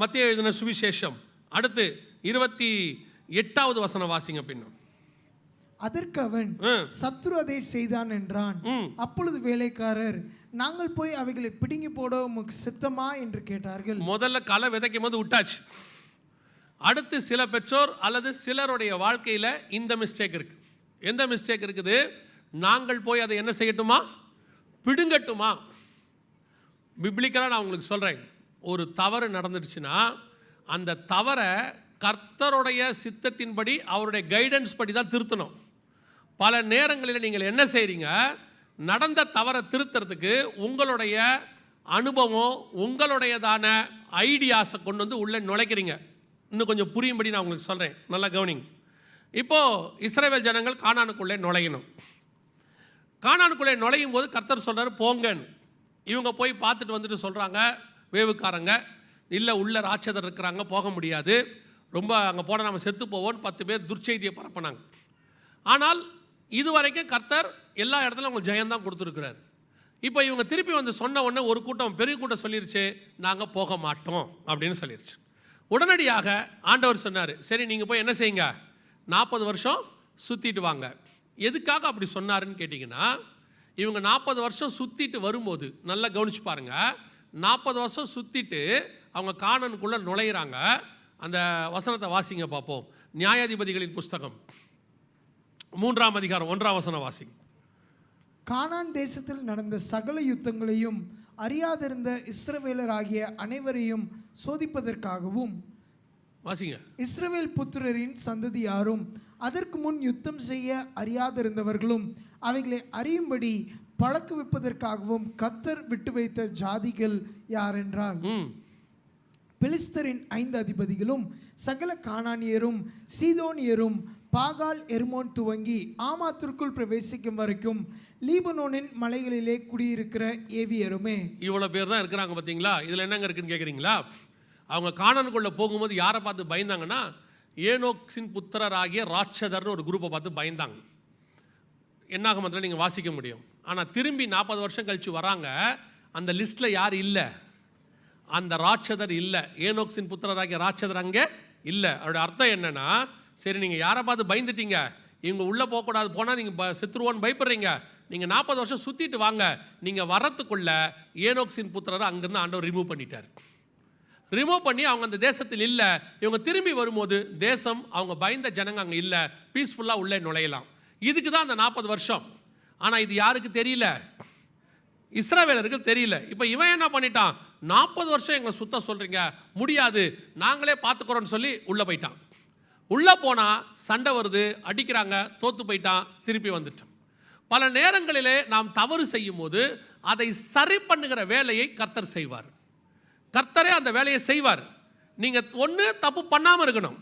மத்தேயு எழுதின சுவிசேஷம், அடுத்து 28வது வசனம் வாசிங்க. பின்னும் அதற்கு அவன், சத்துரு அதை செய்தான் என்றான். அப்பொழுது வேலைக்காரர், நாங்கள் போய் அவைகளை பிடுங்கி போட உமக்கு சித்தமா என்று கேட்டார்கள். முதல்ல களை விதைக்கும் போது விட்டாச்சு. அடுத்து சில பெற்றோர் அல்லது சிலருடைய வாழ்க்கையில் இந்த மிஸ்டேக் இருக்கு. எந்த மிஸ்டேக் இருக்குது? நாங்கள் போய் அதை என்ன செய்யட்டுமா, பிடுங்கட்டுமா. பிப்ளிக்கலாக நான் உங்களுக்கு சொல்கிறேன், ஒரு தவறு நடந்துடுச்சுன்னா அந்த தவறை கர்த்தருடைய சித்தத்தின்படி அவருடைய கைடன்ஸ் படி தான் திருத்தணும். பல நேரங்களில் நீங்கள் என்ன செய்கிறீங்க, நடந்த தவறை திருத்துறதுக்கு உங்களுடைய அனுபவம், உங்களுடையதான ஐடியாஸை கொண்டு வந்து உள்ளே நுழைக்கிறீங்க. இன்னும் கொஞ்சம் புரியும்படி நான் உங்களுக்கு சொல்கிறேன், நல்லா கவனிங்க. இப்போது இஸ்ரவேல் ஜனங்கள் கானானுக்குள்ளே நுழையணும். கானானுக்குள்ளே நுழையும் போது கர்த்தர் சொல்கிறார் போங்கன்னு. இவங்க போய் பார்த்துட்டு வந்துட்டு சொல்கிறாங்க, வேவுக்காரங்க, இல்லை உள்ள ராட்சதர் இருக்கிறாங்க, போக முடியாது, ரொம்ப அங்கே போனால் நம்ம செத்து போவோன்னு 10 பேர் துர்ச்செய்தியை பரப்பினாங்க. ஆனால் இதுவரைக்கும் கர்த்தர் எல்லா இடத்துலையும் அவங்க ஜெயந்தான் கொடுத்துருக்கிறார். இப்போ இவங்க திருப்பி வந்து சொன்ன உடனே ஒரு கூட்டம், பெரிய கூட்டம் சொல்லிருச்சு, நாங்கள் போக மாட்டோம் அப்படின்னு சொல்லிருச்சு. உடனடியாக ஆண்டவர் சொன்னார், சரி நீங்கள் போய் என்ன செய்யுங்க, 40 வருஷம் சுற்றிட்டு வாங்க. எதுக்காக அப்படி சொன்னாருன்னு கேட்டிங்கன்னா, இவங்க 40 வருஷம் சுற்றிட்டு வரும்போது நல்லா கவனிச்சு பாருங்கள். 40 வருஷம் சுற்றிட்டு அவங்க கானானுக்குள்ளே நுழையிறாங்க. அந்த வசனத்தை வாசிங்க பார்ப்போம். நியாயாதிபதிகளின் புஸ்தகம் 3ஆம் அதிகாரம் 1ஆம் வசனம் வாசிங்க. கானான் தேசத்தில் நடந்த சகல யுத்தங்களையும் அறியாதிருந்த இஸ்ரவேலர் ஆகிய அனைவரையும் சோதிப்பதற்காகவும் வாசிங்க. இஸ்ரவேல் புத்திரரின் சந்ததியாரும் அதற்கு முன் யுத்தம் செய்ய அறியாதிருந்தவர்களும் அவைகளை அறியும்படி பழக்குவிப்பதற்காகவும் கர்த்தர் விட்டு வைத்த ஜாதிகள் யாரென்றால், பெலிஸ்தரின் 5 அதிபதிகளும் சகல கானானியரும் சீதோனியரும் பாகால் எர்மோன் துவங்கி ஆமாத்திற்குள் பிரவேசிக்கும் வரைக்கும் லீபனோனின் மலைகளிலே குடியிருக்கிற ஏவியருமே. இவ்வளோ பேர் தான் இருக்கிறாங்க பார்த்தீங்களா? இதில் என்னங்க இருக்குன்னு கேட்குறீங்களா? அவங்க கானானுக்குள்ளே போகும்போது யாரை பார்த்து பயந்தாங்கன்னா, ஏனோக்ஸின் புத்திரராகிய ராட்சதர்னு ஒரு குரூப்பை பார்த்து பயந்தாங்க. என்னாகமத்தில் நீங்கள் வாசிக்க முடியும். ஆனால் திரும்பி 40 வருஷம் கழித்து வராங்க, அந்த லிஸ்ட்டில் யார் இல்லை? அந்த ராட்சதர் இல்லை. ஏனோக்ஸின் புத்திரராகிய ராட்சதர் அங்கே இல்லை. அவருடைய அர்த்தம் என்னென்னா, சரி நீங்கள் யாரை பார்த்து பயந்துட்டீங்க, இவங்க உள்ளே போகக்கூடாது, போனால் நீங்கள் செத்துருவோன்னு பயப்படுறீங்க, நீங்கள் 40 வருஷம் சுற்றிட்டு வாங்க. நீங்கள் வரத்துக்குள்ள ஏனோக்ஸின் புத்திரரை அங்கேருந்து ஆண்டவர் ரிமூவ் பண்ணிட்டார். ரிமூவ் பண்ணி அவங்க அந்த தேசத்தில் இல்லை. இவங்க திரும்பி வரும்போது தேசம் அவங்க பயந்த ஜனங்க அங்கே இல்லை, பீஸ்ஃபுல்லாக உள்ளே நுழையலாம். இதுக்கு தான் அந்த 40 வருஷம். ஆனால் இது யாருக்கு தெரியல? இஸ்ரவேலருக்கு தெரியல. இப்போ இவன் என்ன பண்ணிட்டான், 40 வருஷம் எங்களை சுத்த சொல்கிறீங்க, முடியாது, நாங்களே பார்த்துக்கிறோன்னு சொல்லி உள்ளே போயிட்டான். உள்ளே போனால் சண்டை வருது, அடிக்கிறாங்க, தோற்று போயிட்டான், திருப்பி வந்துட்டான். பல நேரங்களிலே நாம் தவறு செய்யும் போது அதை சரி பண்ணுகிற வேலையை கர்த்தர் செய்வார். கர்த்தரே அந்த வேலையை செய்வார். நீங்கள் ஒன்று தப்பு பண்ணாமல் இருக்கணும்,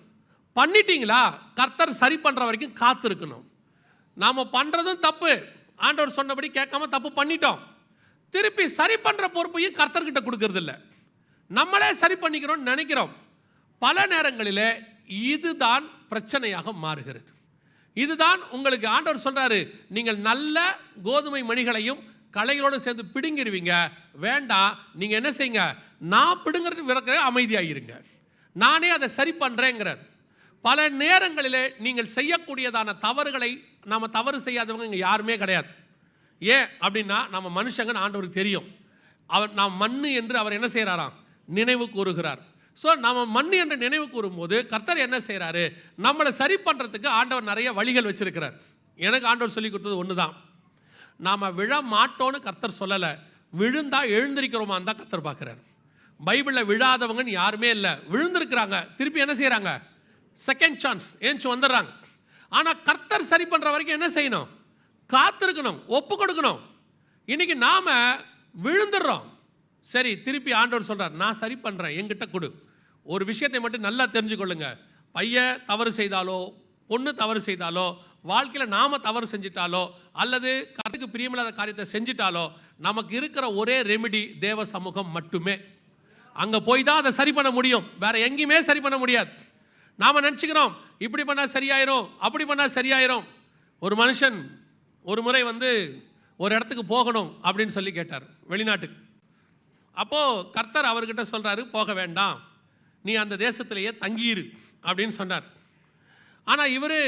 பண்ணிட்டீங்களா கர்த்தர் சரி பண்ணுற வரைக்கும் காத்திருக்கணும். நாம் பண்ணுறதும் தப்பு, ஆண்டவர் சொன்னபடி கேட்காம தப்பு பண்ணிட்டோம், திருப்பி சரி பண்ணுற பொறுப்பையும் கர்த்தர்கிட்ட கொடுக்கறதில்ல, நம்மளே சரி பண்ணிக்கிறோம்னு நினைக்கிறோம். பல நேரங்களிலே இதுதான் பிரச்சனையாக மாறுகிறது. இதுதான் உங்களுக்கு ஆண்டவர் சொல்கிறாரு, நீங்கள் நல்ல கோதுமை மணிகளையும் களைகளோடு சேர்ந்து பிடுங்கிடுவீங்க, வேண்டாம், நீங்கள் என்ன செய்யுங்க, நான் பிடுங்கிறது விறக்கிற அமைதியாகிருங்க, நானே அதை சரி பண்ணுறேங்கிறார். பல நேரங்களிலே நீங்கள் செய்யக்கூடியதான தவறுகளை, நாம் தவறு செய்யாதவங்க இங்கே யாருமே கிடையாது. ஏன் அப்படின்னா நம்ம மனுஷங்கன்னு ஆண்டவருக்கு தெரியும். அவர் நாம் மண்ணு என்று அவர் என்ன செய்கிறாராம், நினைவு கூறுகிறார். ஸோ நம்ம மண் என்று நினைவு கூறும்போது கர்த்தர் என்ன செய்கிறாரு, நம்மளை சரி பண்ணுறதுக்கு ஆண்டவர் நிறைய வழிகள் வச்சிருக்கிறார். எனக்கு ஆண்டவர் சொல்லி கொடுத்தது ஒன்று தான், நாம் விழ மாட்டோன்னு கர்த்தர் சொல்லலை, விழுந்தா எழுந்திருக்கிறோமான்னு தான் கர்த்தர் பார்க்குறாரு. பைபிளில் விழாதவங்கன்னு யாருமே இல்லை, விழுந்திருக்கிறாங்க, திருப்பி என்ன செய்கிறாங்க, செகண்ட் சான்ஸ் ஏஞ்சி வந்துடுறாங்க. ஆனால் கர்த்தர் சரி பண்ணுற வரைக்கும் என்ன செய்யணும், காத்திருக்கணும், ஒப்பு கொடுக்கணும். இன்னைக்கு நாம் விழுந்துடுறோம், சரி திருப்பி ஆண்டவர் சொல்கிறார், நான் சரி பண்ணுறேன், என்கிட்ட கொடு. ஒரு விஷயத்தை மட்டும் நல்லா தெரிஞ்சுக்கொள்ளுங்க, பையன் தவறு செய்தாலோ பொண்ணு தவறு செய்தாலோ, வாழ்க்கையில் நாம் தவறு செஞ்சிட்டாலோ அல்லது கர்த்தருக்கு பிரியமில்லாத காரியத்தை செஞ்சிட்டாலோ, நமக்கு இருக்கிற ஒரே ரெமிடி தேவ சமூகம் மட்டுமே. அங்கே போய் தான் அதை சரி பண்ண முடியும், வேற எங்கேயுமே சரி பண்ண முடியாது. நாம் நினச்சிக்கிறோம் இப்படி பண்ணால் சரியாயிரும், அப்படி பண்ணால் சரியாயிரும். ஒரு மனுஷன் ஒரு முறை ஒரு இடத்துக்கு போகணும் அப்படின்னு சொல்லி கேட்டார், வெளிநாட்டுக்கு. அப்போது கர்த்தர் அவர்கிட்ட சொல்கிறாரு, போக வேண்டாம், நீ அந்த தேசத்திலேயே தங்கியிரு அப்படின்னு சொன்னார். ஆனால் இவர்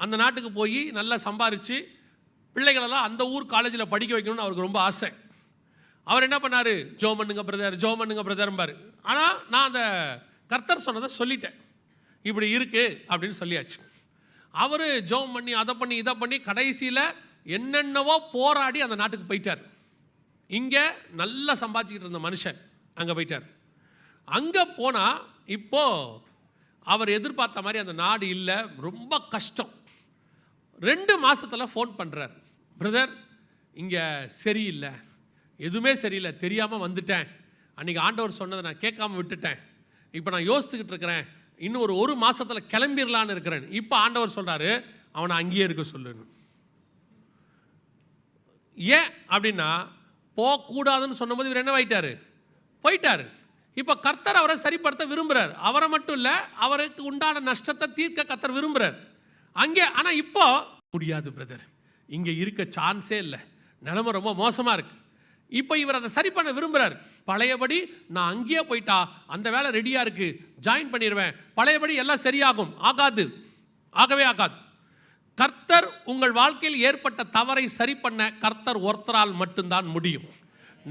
அந்த நாட்டுக்கு போய் நல்லா சம்பாரித்து பிள்ளைகளெல்லாம் அந்த ஊர் காலேஜில் படிக்க வைக்கணும்னு அவருக்கு ரொம்ப ஆசை. அவர் என்ன பண்ணார், ஜோ பண்ணுங்க பிரதர், ஜோ பண்ணுங்க பிரதர்ம்பார். ஆனால் நான் அந்த கர்த்தர் சொன்னதை சொல்லிட்டேன், இப்படி இருக்குது அப்படின்னு சொல்லியாச்சு. அவர் ஜோம் பண்ணி அதை பண்ணி இதை பண்ணி கடைசியில் என்னென்னவோ போராடி அந்த நாட்டுக்கு போயிட்டார். இங்கே நல்லா சம்பாதிச்சுக்கிட்டு இருந்த மனுஷன் அங்கே போயிட்டார். அங்கே போனால் இப்போது அவர் எதிர்பார்த்த மாதிரி அந்த நாடு இல்லை, ரொம்ப கஷ்டம். 2 மாதத்தில் ஃபோன் பண்ணுறார், பிரதர் இங்கே சரியில்லை, எதுவுமே சரியில்லை, தெரியாமல் வந்துட்டேன், அன்றைக்கி ஆண்டவர் சொன்னதை நான் கேட்காம விட்டுட்டேன், இப்போ நான் யோசிச்சுக்கிட்டு இருக்கிறேன், இன்னும் ஒரு மாதத்தில் கிளம்பிடலான்னு இருக்கிறேன். இப்போ ஆண்டவர் சொல்கிறாரு, அவனை அங்கேயே இருக்க சொல்லணும். ஏன் அப்படின்னா, போகக்கூடாதுன்னு சொன்னபோது இவர் என்னவாயிட்டார், போயிட்டார். இப்போ கர்த்தர் அவரை சரிப்படுத்த விரும்புகிறார். அவரை மட்டும் இல்லை, அவருக்கு உண்டான நஷ்டத்தை தீர்க்க கர்த்தர் விரும்புகிறார் அங்கே. ஆனால் இப்போ முடியாது பிரதர், இங்கே இருக்க சான்ஸே இல்லை, நிலைமை ரொம்ப மோசமாக இருக்குது. இப்போ இவர் அதை சரி பண்ண விரும்புகிறார். பழையபடி நான் அங்கேயே போயிட்டா அந்த வேலை ரெடியாக இருக்குது, ஜாயின் பண்ணிடுவேன், பழையபடி எல்லாம் சரியாகும். ஆகாது, ஆகவே ஆகாது. கர்த்தர் உங்கள் வாழ்க்கையில் ஏற்பட்ட தவறை சரி பண்ண கர்த்தர் ஒருத்தரால் மட்டும்தான் முடியும்.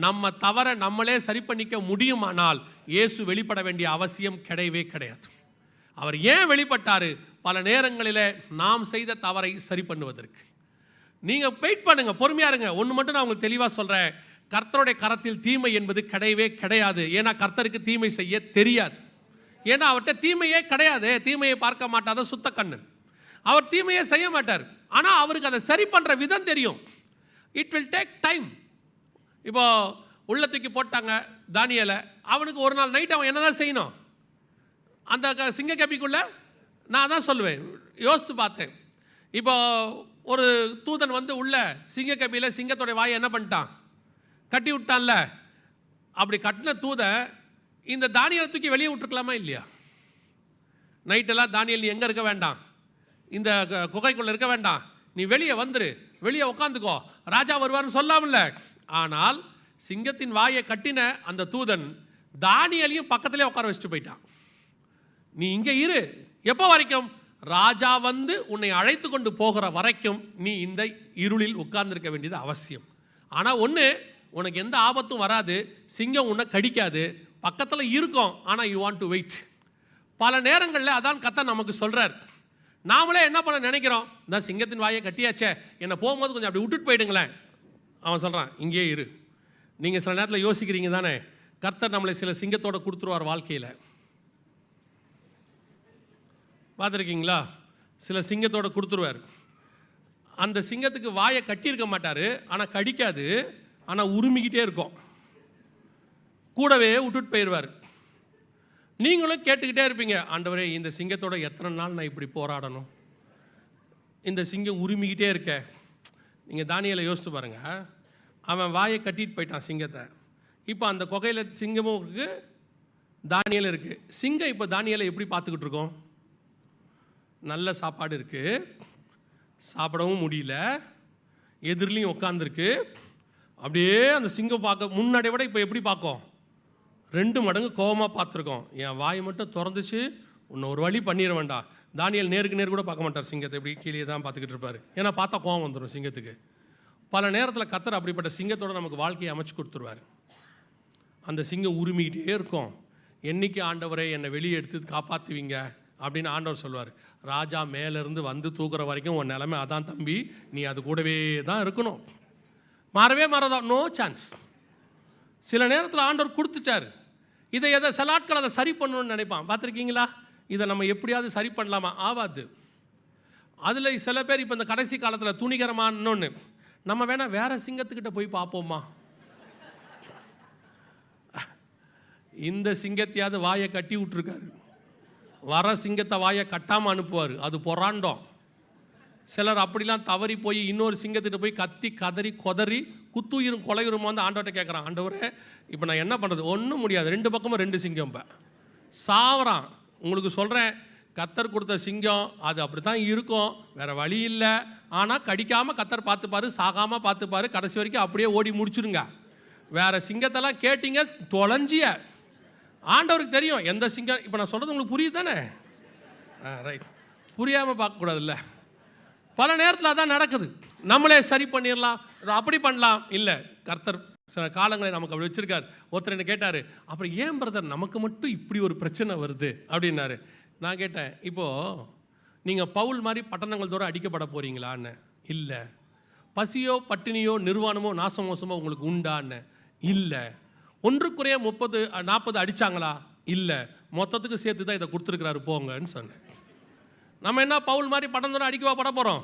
நம்ம தவறை நம்மளே சரி பண்ணிக்க முடியுமானால் இயேசு வெளிப்பட வேண்டிய அவசியம் கிடையவே கிடையாது. அவர் ஏன் வெளிப்பட்டார், பல நேரங்களில் நாம் செய்த தவறை சரி பண்ணுவதற்கு. நீங்கள் வெயிட் பண்ணுங்கள், பொறுமையாக இருங்க. ஒன்று மட்டும் நான் உங்களுக்கு தெளிவாக சொல்கிறேன், கர்த்தருடைய கரத்தில் தீமை என்பது கிடையவே கிடையாது. ஏன்னா கர்த்தருக்கு தீமை செய்ய தெரியாது. ஏன்னா அவர்கிட்ட தீமையே கிடையாது, தீமையை பார்க்க மாட்டாத சுத்த கண்ணன். அவர் தீமையை செய்ய மாட்டார், ஆனால் அவருக்கு அதை சரி பண்ணுற விதம் தெரியும். It will take time. இப்போ உள்ள தூக்கி போட்டாங்க தானியேலை, அவனுக்கு ஒரு நாள் நைட் அவன் என்ன தான் செய்யணும், அந்த சிங்க கபிக்குள்ளே. நான் தான் சொல்லுவேன், யோசித்து பார்த்தேன். இப்போ ஒரு தூதன் உள்ள சிங்க கபியில் சிங்கத்தோடைய வாயை என்ன பண்ணிட்டான், கட்டி விட்டான்ல. அப்படி கட்டின தூதன் இந்த தானியலை தூக்கி வெளியே விட்டுருக்கலாமா இல்லையா? நைட்டெல்லாம் தானியல் நீ எங்கே இருக்க வேண்டாம், இந்த குகைக்குள்ளே இருக்க வேண்டாம், நீ வெளியே வந்துரு, வெளியே உட்காந்துக்கோ, ராஜா வருவார்னு சொல்லாமல்ல. ஆனால் சிங்கத்தின் வாயை கட்டின அந்த தூதன் தானியேலையும் பக்கத்திலே உட்கார வச்சுட்டு போயிட்டான். நீ இங்கே இரு, எப்போ வரைக்கும்? ராஜா வந்து உன்னை அழைத்து கொண்டு போகிற வரைக்கும் நீ இந்த இருளில் உட்கார்ந்துருக்க வேண்டியது அவசியம். ஆனால் ஒன்று, உனக்கு எந்த ஆபத்தும் வராது, சிங்கம் உன்னை கடிக்காது, பக்கத்தில் இருக்கும். ஆனால் யூ வாண்ட் டு வெயிட். பல நேரங்களில் அதான் கர்த்தர் நமக்கு சொல்கிறார். நாமளே என்ன பண்ண நினைக்கிறோம், இந்த சிங்கத்தின் வாயை கட்டியாச்சே, என்னை போகும்போது கொஞ்சம் அப்படி விட்டுட்டு போயிடுங்களேன். அவன் சொல்கிறான், இங்கே இரு. நீங்கள் சில நேரத்தில் யோசிக்கிறீங்க தானே, கர்த்தர் நம்மளை சில சிங்கத்தோடு கொடுத்துருவார் வாழ்க்கையில். பார்த்துருக்கீங்களா? சில சிங்கத்தோடு கொடுத்துருவார். அந்த சிங்கத்துக்கு வாயை கட்டியிருக்க மாட்டார், ஆனால் கடிக்காது, ஆனால் உரிமிக்கிட்டே இருக்கும், கூடவே விட்டுட்டு போயிடுவார். நீங்களும் கேட்டுக்கிட்டே இருப்பீங்க, ஆண்டவரே இந்த சிங்கத்தோட எத்தனை நாள் நான் இப்படி போராடணும், இந்த சிங்கம் உரிமிக்கிட்டே இருக்க. நீங்கள் தானியேலை யோசித்து பாருங்கள். அவன் வாயை கட்டிட்டு போயிட்டான் சிங்கத்தை. இப்போ அந்த குகையில் சிங்கமும் இருக்குது, தானியேல் இருக்குது. சிங்கம் இப்போ தானியேலை எப்படி பார்த்துக்கிட்டு இருக்கோம்? நல்ல சாப்பாடு இருக்குது, சாப்பிடவும் முடியல, எதிரிலையும் உட்காந்துருக்கு. அப்படியே அந்த சிங்கம் பார்க்க முன்னாடி விட இப்போ எப்படி பார்க்கும்? 2 மடங்கு கோபமாக பார்த்துருக்கோம். என் வாய் மட்டும் திறந்துச்சு, உன்னை ஒரு வழி பண்ணிட வேண்டாம். தானியேல் நேருக்கு நேர் கூட பார்க்க மாட்டார் சிங்கத்தை, எப்படி கீழே தான் பார்த்துக்கிட்டு இருப்பார். ஏன்னா பார்த்தா கோபம் வந்துடும் சிங்கத்துக்கு. பல நேரத்தில் கர்த்தர் அப்படிப்பட்ட சிங்கத்தோடு நமக்கு வாழ்க்கையை அமைச்சு கொடுத்துருவார். அந்த சிங்கம் உரிமிக்கிட்டே இருக்கும். என்னைக்கு ஆண்டவரே என்னை வெளியே எடுத்து காப்பாற்றுவீங்க அப்படின்னு ஆண்டவர் சொல்வார். ராஜா மேலேருந்து வந்து தூக்குற வரைக்கும் உன் நிலைமை அதான் தம்பி, நீ அது கூடவே தான் இருக்கணும், மாறவே மாறதான், நோ சான்ஸ். சில நேரத்தில் ஆண்டவர் கொடுத்துட்டார். இதை சில ஆட்கள் அதை சரி பண்ணணும்னு நினைப்பான். பார்த்துருக்கீங்களா? இதை நம்ம எப்படியாவது சரி பண்ணலாமா? ஆவாது. அதில் சில பேர் இப்போ இந்த கடைசி காலத்தில் துணிகரமானோன்னு, நம்ம வேணால் வேற சிங்கத்துக்கிட்ட போய் பார்ப்போமா, இந்த சிங்கத்தையாவது வாயை கட்டி விட்டுருக்காரு, வர சிங்கத்தை வாயை கட்டாமல் அனுப்புவார், அது பொறாண்டோம். சிலர் அப்படிலாம் தவறி போய் இன்னொரு சிங்கத்திட்ட போய் கத்தி கதறி கொதறி குத்துயிரும் கொலையுருமா வந்து ஆண்டவர்கிட்ட கேட்குறான், ஆண்டவரே இப்போ நான் என்ன பண்ணுறது? ஒன்றும் முடியாது, 2 பக்கமும் 2 சிங்கம். இப்போ சாவறான். உங்களுக்கு சொல்கிறேன், கத்தர் கொடுத்த சிங்கம் அது அப்படி தான் இருக்கும், வேறு வழி இல்லை. ஆனால் கடிக்காமல் கத்தர் பார்த்துப்பாரு, சாகாமல் பார்த்துப்பாரு, கடைசி வரைக்கும் அப்படியே ஓடி முடிச்சுருங்க. வேறு சிங்கத்தெல்லாம் கேட்டிங்க தொலைஞ்சிய. ஆண்டவருக்கு தெரியும் எந்த சிங்கம். இப்போ நான் சொல்கிறது உங்களுக்கு புரியுது தானே? ரைட். புரியாமல் பார்க்கக்கூடாதுல்ல. பல நேரத்தில் அதான் நடக்குது. நம்மளே சரி பண்ணிடலாம், அப்படி பண்ணலாம். இல்லை, கர்த்தர் சில காலங்களை நமக்கு அப்படி வச்சுருக்கார். ஒருத்தர் என்ன கேட்டார், அப்புறம் ஏன் பிரதர் நமக்கு மட்டும் இப்படி ஒரு பிரச்சனை வருது அப்படின்னாரு. நான் கேட்டேன், இப்போது நீங்கள் பவுல் மாதிரி பட்டணங்கள் தோறும் அடிக்கப்பட போகிறீங்களான்னு? இல்லை. பசியோ பட்டினியோ நிர்வாணமோ நாசமோசமோ உங்களுக்கு உண்டான்னு? இல்லை. 1 குறைய 30-40 அடித்தாங்களா? இல்லை. மொத்தத்துக்கு சேர்த்து தான் இதை கொடுத்துருக்குறாரு போங்கன்னு சொன்னேன். நம்ம என்ன பவுல் மாதிரி பட்டம் தோறும் அடிக்கவா பட போகிறோம்?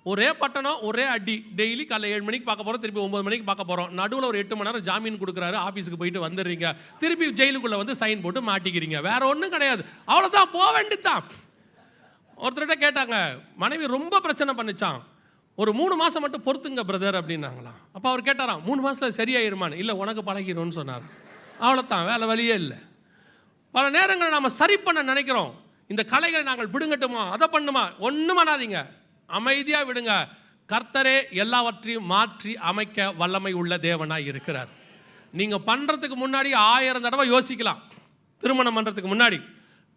ஒரே பட்டணம் ஒரே அடி, டெய்லி காலைல 7 மணிக்கு பார்க்க போகிறோம், திருப்பி 9 மணிக்கு பார்க்க போகிறோம். நடுவில் ஒரு 8 மணி நேரம் ஜாமீன் கொடுக்குறாரு, ஆஃபீஸுக்கு போயிட்டு வந்துடுறீங்க, திருப்பி ஜெயிலுக்குள்ளே வந்து சைன் போட்டு மாட்டிக்கிறீங்க. வேறு ஒன்றும் கிடையாது, அவ்வளோதான், போக வேண்டியதுதான். ஒருத்தர்கிட்ட கேட்டாங்க, மனைவி ரொம்ப பிரச்சனை பண்ணிச்சான், ஒரு 3 மாதம் மட்டும் பொறுத்துங்க பிரதர் அப்படின்னாங்களாம். அப்போ அவர் கேட்டாராம், 3 மாதத்தில் சரியாயிருமான்னு? இல்லை, உனக்கு பழகிடும்னு சொன்னார். அவ்வளோதான், வேலை வழியே இல்லை. பல நேரங்கள் நாம் சரி பண்ண நினைக்கிறோம். இந்த கலைகளை நாங்கள் பிடுங்கட்டுமா, அதை பண்ணுமா? ஒன்றும் பண்ணாதீங்க, அமைதியாக விடுங்க. கர்த்தரே எல்லாவற்றையும் மாற்றி அமைக்க வல்லமை உள்ள தேவனாக இருக்கிறார். நீங்கள் பண்ணுறதுக்கு முன்னாடி 1000 தடவை யோசிக்கலாம். திருமணம் பண்ணுறதுக்கு முன்னாடி,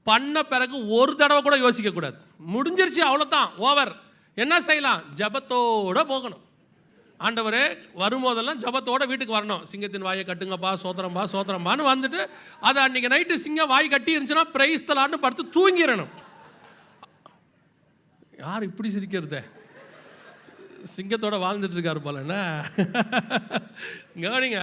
பண்ண பிறகு ஒரு தடவை கூட யோசிக்கக்கூடாது. முடிஞ்சிருச்சு, அவ்வளோதான், ஓவர். என்ன செய்யலாம்? ஜபத்தோடு போகணும். ஆண்டவரே வரும்போதெல்லாம் ஜபத்தோடு வீட்டுக்கு வரணும். சிங்கத்தின் வாயை கட்டுங்கப்பா, சோத்திரம்பா சோத்திரம்பான்னு வந்துட்டு, அதை அன்றைக்கி நைட்டு சிங்கம் வாய் கட்டி இருந்துச்சுன்னா பிரைஸ் தலான்னு படுத்து தூங்கிடணும். யார் இப்படி சிரிக்கிறத? சிங்கத்தோட வாழ்ந்துட்டு இருக்காரு போல என்ன? கவனிங்க,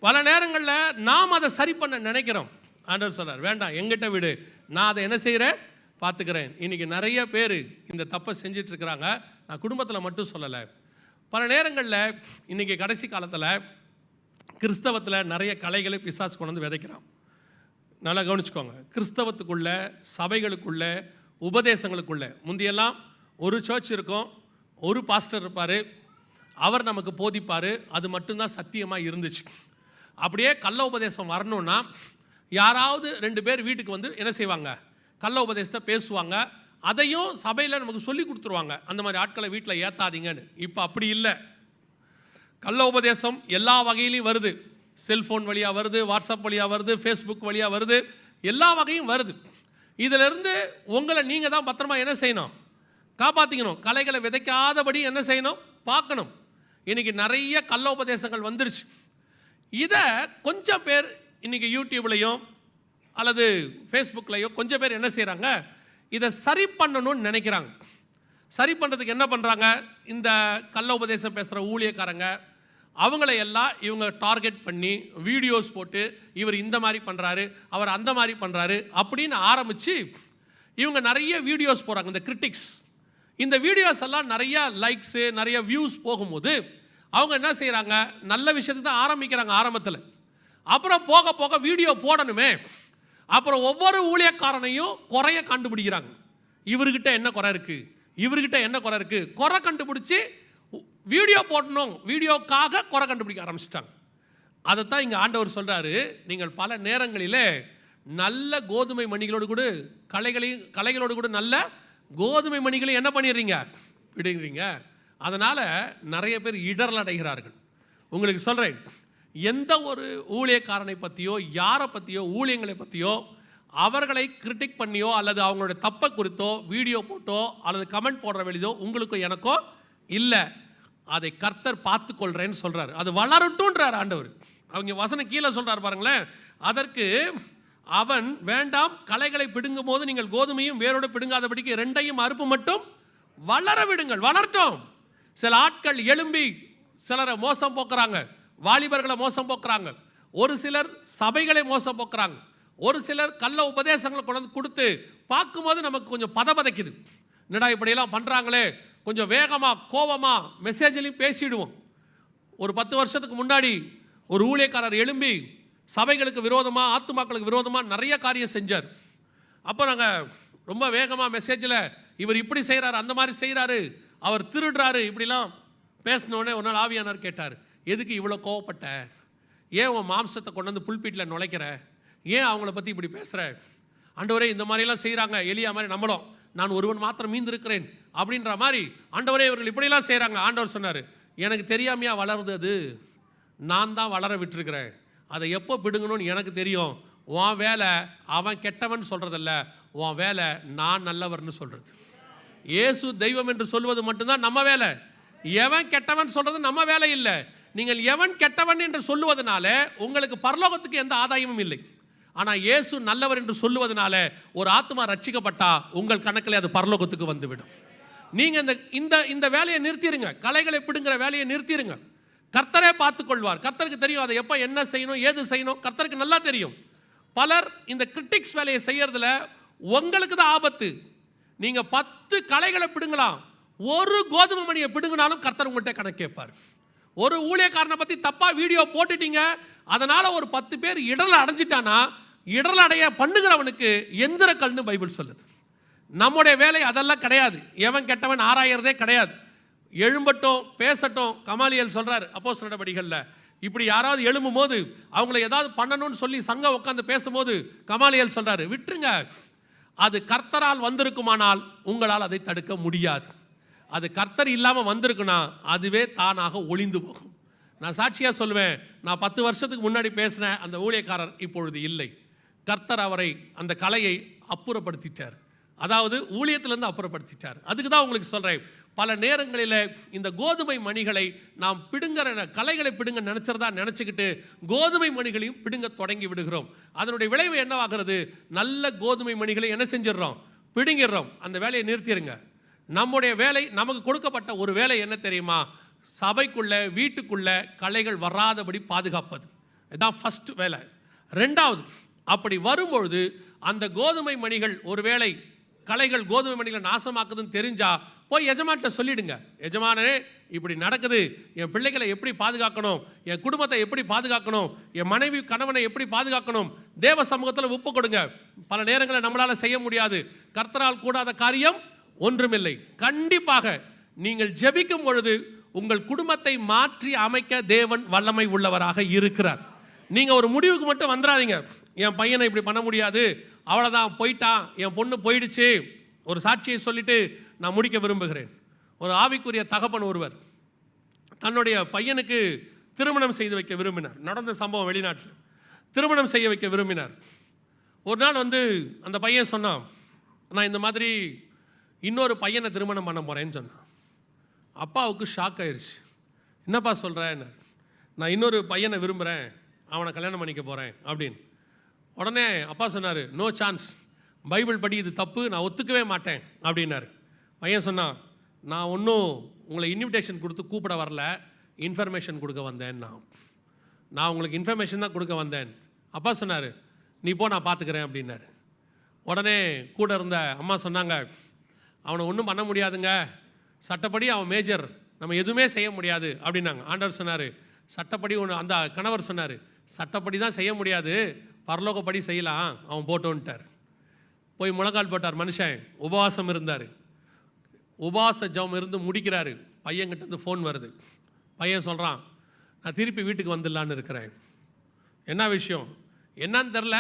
பல நேரங்களில் நாம் அதை சரி பண்ண நினைக்கிறோம். ஆண்டவர் சொல்றார், வேண்டாம், எங்கிட்ட விடு, நான் அதை என்ன செய்கிறேன், பார்த்துக்கிறேன். இன்றைக்கி நிறைய பேர் இந்த தப்பை செஞ்சிட்ருக்கிறாங்க. நான் குடும்பத்தில் மட்டும் சொல்லலை, பல நேரங்களில் இன்றைக்கி கடைசி காலத்தில் கிறிஸ்தவத்தில் நிறைய கலைகளை பிசாசு கொண்டு வந்து விதைக்கிறான். நல்லா கவனிச்சுக்கோங்க. கிறிஸ்தவத்துக்குள்ள, சபைகளுக்குள்ள, உபதேசங்களுக்குள்ள முந்தியெல்லாம் ஒரு சர்ச் இருக்கும், ஒரு பாஸ்டர் இருப்பார், அவர் நமக்கு போதிப்பார், அது மட்டும்தான் சத்தியமாக இருந்துச்சு. அப்படியே கள்ள உபதேசம் வரணும்னா யாராவது 2 பேர் வீட்டுக்கு வந்து என்ன செய்வாங்க, கள்ள உபதேசத்தை பேசுவாங்க. அதையும் சபையில் நமக்கு சொல்லி கொடுத்துருவாங்க, அந்த மாதிரி ஆட்களை வீட்டில் ஏற்றாதீங்கன்னு. இப்போ அப்படி இல்லை. கள்ள உபதேசம் எல்லா வகையிலையும் வருது. செல்ஃபோன் வழியாக வருது, வாட்ஸ்அப் வழியாக வருது, ஃபேஸ்புக் வழியாக வருது, எல்லா வகையும் வருது. இதிலிருந்து உங்களை நீங்கள் தான் பத்திரமா என்ன செய்யணும்? காப்பாற்றிக்கணும். கலைகளை விதைக்காதபடி என்ன செய்யணும்? பார்க்கணும். இன்றைக்கி நிறைய கள்ள உபதேசங்கள் வந்துருச்சு. இதை கொஞ்சம் பேர் இன்றைக்கி யூடியூப்லேயும் அல்லது ஃபேஸ்புக்லேயும் கொஞ்சம் பேர் என்ன செய்கிறாங்க? இதை சரி பண்ணணும்னு நினைக்கிறாங்க. சரி பண்ணுறதுக்கு என்ன பண்ணுறாங்க? இந்த கள்ள உபதேசம் பேசுகிற ஊழியக்காரங்க அவங்கள எல்லாம் இவங்க டார்கெட் பண்ணி வீடியோஸ் போட்டு, இவர் இந்த மாதிரி பண்ணுறாரு, அவர் அந்த மாதிரி பண்ணுறாரு அப்படின்னு ஆரம்பித்து இவங்க நிறைய வீடியோஸ் போடுறாங்க. இந்த கிரிட்டிக்ஸ், இந்த வீடியோஸ் எல்லாம் நிறைய லைக்ஸு, நிறைய வியூஸ் போகும்போது அவங்க என்ன செய்கிறாங்க? நல்ல விஷயத்தை தான் ஆரம்பிக்கிறாங்க ஆரம்பத்தில். அப்புறம் போக போக வீடியோ போடணுமே, அப்புறம் ஒவ்வொரு ஊழியக்காரனையும் குறைய கண்டுபிடிக்கிறாங்க. இவர்கிட்ட என்ன குறை இருக்குது, இவர்கிட்ட என்ன குறை இருக்குது, குறை கண்டுபிடிச்சி வீடியோ போடணும், வீடியோக்காக குறை கண்டுபிடிக்க ஆரம்பிச்சிட்டாங்க. அதைத்தான் இங்கே ஆண்டவர் சொல்கிறாரு, நீங்கள் பல நேரங்களில் நல்ல கோதுமை மணிகளோடு கூட களைகளோடு கூட நல்ல கோதுமை மணிகளை என்ன பண்ணிடுறீங்க? விடுகிறீங்க. அதனால் நிறைய பேர் இடரல் அடைகிறார்கள். உங்களுக்கு சொல்கிறேன், எந்த ஒரு ஊழியக்காரனை பற்றியோ யாரை பற்றியோ ஊழியங்களை பற்றியோ அவர்களை கிரிட்டிக் பண்ணியோ அல்லது அவங்களோட தப்பை குறித்தோ வீடியோ போட்டோ அல்லது கமெண்ட் போடுற வெளியோ உங்களுக்கோ எனக்கோ இல்லை. அதை கர்த்தர் பார்த்து கொள்றேன்னு சொல்கிறார். அது வளரட்டும்ன்றார் ஆண்டவர். அவங்க வசனம் கீழே சொல்கிறார் பாருங்களேன். அதற்கு அவன் வேண்டாம், களைகளை பிடுங்கும் போது நீங்கள் கோதுமையும் வேரோடு பிடுங்காதபடிக்கு ரெண்டையும் அறுப்பு மட்டும் வளர விடுங்கள். வளரட்டும். சில ஆட்கள் எழும்பி சிலரை மோசம் போக்குறாங்க, வாலிபர்களை மோசம் போக்குறாங்க, ஒரு சிலர் சபைகளை மோசம் போக்குறாங்க, ஒரு சிலர் கள்ள உபதேசங்களை கொண்டு வந்து கொடுத்து பார்க்கும்போது நமக்கு கொஞ்சம் பதபதைக்குது. என்னடா இப்படியெல்லாம் பண்ணுறாங்களே, கொஞ்சம் வேகமாக கோபமாக மெசேஜ்லையும் பேசிடுவோம். ஒரு 10 வருஷத்துக்கு முன்னாடி ஒரு ஊழியக்காரர் எழும்பி சபைகளுக்கு விரோதமாக, ஆத்துமாக்களுக்கு விரோதமாக நிறைய காரியம் செஞ்சார். அப்போ நாங்கள் ரொம்ப வேகமாக மெசேஜில் இவர் இப்படி செய்கிறாரு, அந்த மாதிரி செய்கிறாரு, அவர் திருடுறாரு, இப்படிலாம் பேசினோடனே ஒரு நாள் ஆவியானவர் கேட்டார், எதுக்கு இவ்வளோ கோவப்பட்ட? ஏன் உன் மாம்சத்தை கொண்டு வந்து புல்பீட்டில் நுழைக்கிற? ஏன் அவங்கள பற்றி இப்படி பேசுகிற? ஆண்டவரே இந்த மாதிரிலாம் செய்கிறாங்க, எலியா மாதிரி நம்மளும், நான் ஒருவன் மாத்திரம் மீந்திருக்கிறேன் அப்படின்ற மாதிரி, ஆண்டவரே இவர்கள் இப்படிலாம் செய்கிறாங்க. ஆண்டவர் சொன்னார், எனக்கு தெரியாமையா வளருது, அது நான் தான் வளர விட்டுருக்கிறேன், அதை எப்போ பிடுங்கணும்னு எனக்கு தெரியும். உன் வேலை அவன் கெட்டவன் சொல்கிறதில்ல, உன் வேலை நான் நல்லவர்னு சொல்கிறது. இயேசு தெய்வம் என்று சொல்வது மட்டும்தான் நம்ம வேலை. எவன் கெட்டவன் சொல்கிறது நம்ம வேலை இல்லை. நீங்கள் எவன் கெட்டவன் என்று சொல்லுவதனால உங்களுக்கு பரலோகத்துக்கு எந்த ஆதாயமும் இல்லை. ஆனால் இயேசு நல்லவர் என்று சொல்லுவதனால ஒரு ஆத்மா ரட்சிக்கப்பட்டா உங்கள் கணக்கில் அது பரலோகத்துக்கு வந்துவிடும். நீங்கள் இந்த வேலையை நிறுத்திடுங்க, களைகளை பிடுங்கிற வேலையை நிறுத்திடுங்க. கர்த்தரே பார்த்துக்கொள்வார். கர்த்தருக்கு தெரியும் அதை எப்போ என்ன செய்யணும், ஏது செய்யணும், கர்த்தருக்கு நல்லா தெரியும். பலர் இந்த கிரிட்டிக்ஸ் வேலையை செய்யறதுல உங்களுக்கு தான் ஆபத்து. நீங்கள் 10 களைகளை பிடுங்கலாம், ஒரு கோதுமை மணியை பிடுங்கினாலும் கர்த்தர் உங்கள்கிட்ட கணக்கு கேட்பார். ஒரு ஊழியக்காரனை பற்றி தப்பாக வீடியோ போட்டுட்டீங்க, அதனால் ஒரு 10 பேர் இடரல் அடைஞ்சிட்டானா, இடரல் அடைய பண்ணுகிறவனுக்கு எந்திர கல்னு பைபிள் சொல்லுது. நம்முடைய வேலை அதெல்லாம் கிடையாது. எவன் கெட்டவன் ஆராயறதே கிடையாது. எழும்பட்டும், பேசட்டும். கமாலியல் சொல்கிறார் அப்போஸ்தலர் நடவடிக்கைகளில், இப்படி யாராவது எழும்பும் போது அவங்கள ஏதாவது பண்ணணும்னு சொல்லி சங்கம் உட்காந்து பேசும்போது கமாலியல் சொல்கிறாரு, விட்டுருங்க, அது கர்த்தரால் வந்திருக்குமானால் உங்களால் அதை தடுக்க முடியாது. அது கர்த்தர் இல்லாமல் வந்திருக்குன்னா அதுவே தானாக ஒளிந்து போகும். நான் சாட்சியாக சொல்லுவேன், நான் 10 வருஷத்துக்கு முன்னாடி பேசின அந்த ஊழியக்காரர் இப்பொழுது இல்லை. கர்த்தர் அவரை அந்த கலையை அப்புறப்படுத்திட்டார், அதாவது ஊழியத்திலேருந்து அப்புறப்படுத்திட்டார். அதுக்கு தான் உங்களுக்கு சொல்கிறேன், பல நேரங்களில் இந்த கோதுமை மணிகளை நாம் பிடுங்கிற கலைகளை பிடுங்க நினச்சிக்கிட்டு கோதுமை மணிகளையும் பிடுங்க தொடங்கி விடுகிறோம். அதனுடைய விளைவு என்னவாகிறது? நல்ல கோதுமை மணிகளை என்ன செஞ்சிடறோம்? பிடுங்கிடுறோம். அந்த வேலையை நிறுத்திடுங்க. நம்முடைய வேலை, நமக்கு கொடுக்கப்பட்ட ஒரு வேலை என்ன தெரியுமா? சபைக்குள்ள, வீட்டுக்குள்ள களைகள் வராதபடி பாதுகாப்பது. இதுதான் ஃபர்ஸ்ட் வேலை. ரெண்டாவது, அப்படி வரும்பொழுது அந்த கோதுமை மணிகள், ஒருவேளை களைகள் கோதுமை மணிகளை நாசமாக்குதுன்னு தெரிஞ்சா போய் எஜமான்கிட்ட சொல்லிடுங்க, எஜமானே இப்படி நடக்குது, என் பிள்ளைகளை எப்படி பாதுகாக்கணும், என் குடும்பத்தை எப்படி பாதுகாக்கணும், என் மனைவி கணவனை எப்படி பாதுகாக்கணும், தேவ சமூகத்தில் ஒப்பு கொடுங்க. பல நேரங்களில் நம்மளால் செய்ய முடியாது, கர்த்தரால் கூடாத காரியம் ஒன்றுமில்லை. கண்டிப்பாக நீங்கள் ஜெபிக்கும் பொழுது உங்கள் குடும்பத்தை மாற்றி அமைக்க தேவன் வல்லமை உள்ளவராக இருக்கிறார். நீங்கள் ஒரு முடிவுக்கு மட்டும் வந்துடாதீங்க, என் பையனை இப்படி பண்ண முடியாது, அவ்வளோதான், போயிட்டான், என் பொண்ணு போயிடுச்சு, ஒரு சாட்சியை சொல்லிட்டு நான் முடிக்க விரும்புகிறேன். ஒரு ஆவிக்குரிய தகப்பன் ஒருவர் தன்னுடைய பையனுக்கு திருமணம் செய்து வைக்க விரும்பினார். நடந்த சம்பவம், வெளிநாட்டில் திருமணம் செய்ய வைக்க விரும்பினார். ஒரு நாள் அந்த பையன் சொன்னான், நான் இந்த மாதிரி இன்னொரு பையனை திருமணம் பண்ண போகிறேன்னு சொன்னான். அப்பாவுக்கு ஷாக் ஆயிடுச்சு. என்னப்பா சொல்கிறேன்? நான் இன்னொரு பையனை விரும்புகிறேன், அவனை கல்யாணம் பண்ணிக்க போகிறேன் அப்படின்னு. உடனே அப்பா சொன்னார், நோ சான்ஸ், பைபிள் படி இது தப்பு, நான் ஒத்துக்கவே மாட்டேன் அப்படின்னாரு. பையன் சொன்னான், நான் ஒன்றும் உங்களை இன்விடேஷன் கொடுத்து கூப்பிட வரல, இன்ஃபர்மேஷன் கொடுக்க வந்தேன். நான் உங்களுக்கு இன்ஃபர்மேஷன் தான் கொடுக்க வந்தேன். அப்பா சொன்னார், நீ போ, நான் பார்த்துக்கிறேன் அப்படின்னாரு. உடனே கூட இருந்த அம்மா சொன்னாங்க, அவனை ஒன்றும் பண்ண முடியாதுங்க, சட்டப்படி அவன் மேஜர், நம்ம எதுவுமே செய்ய முடியாது அப்படின்னாங்க. ஆண்டவர் சொன்னார், சட்டப்படி அந்த கணவர் சொன்னார், சட்டப்படி தான் செய்ய முடியாது, பரலோகப்படி செய்யலாம், அவன் போட்டோன்ட்டார். போய் முழங்கால் போட்டார். மனுஷன் உபவாசம் இருந்தார். உபவாச ஜெபம் இருந்து முடிக்கிறாரு. பையன்கிட்ட ஃபோன் வருது. பையன் சொல்கிறான், நான் திருப்பி வீட்டுக்கு வந்துடலான்னு இருக்கிறேன். என்ன விஷயம்? என்னன்னு தெரில,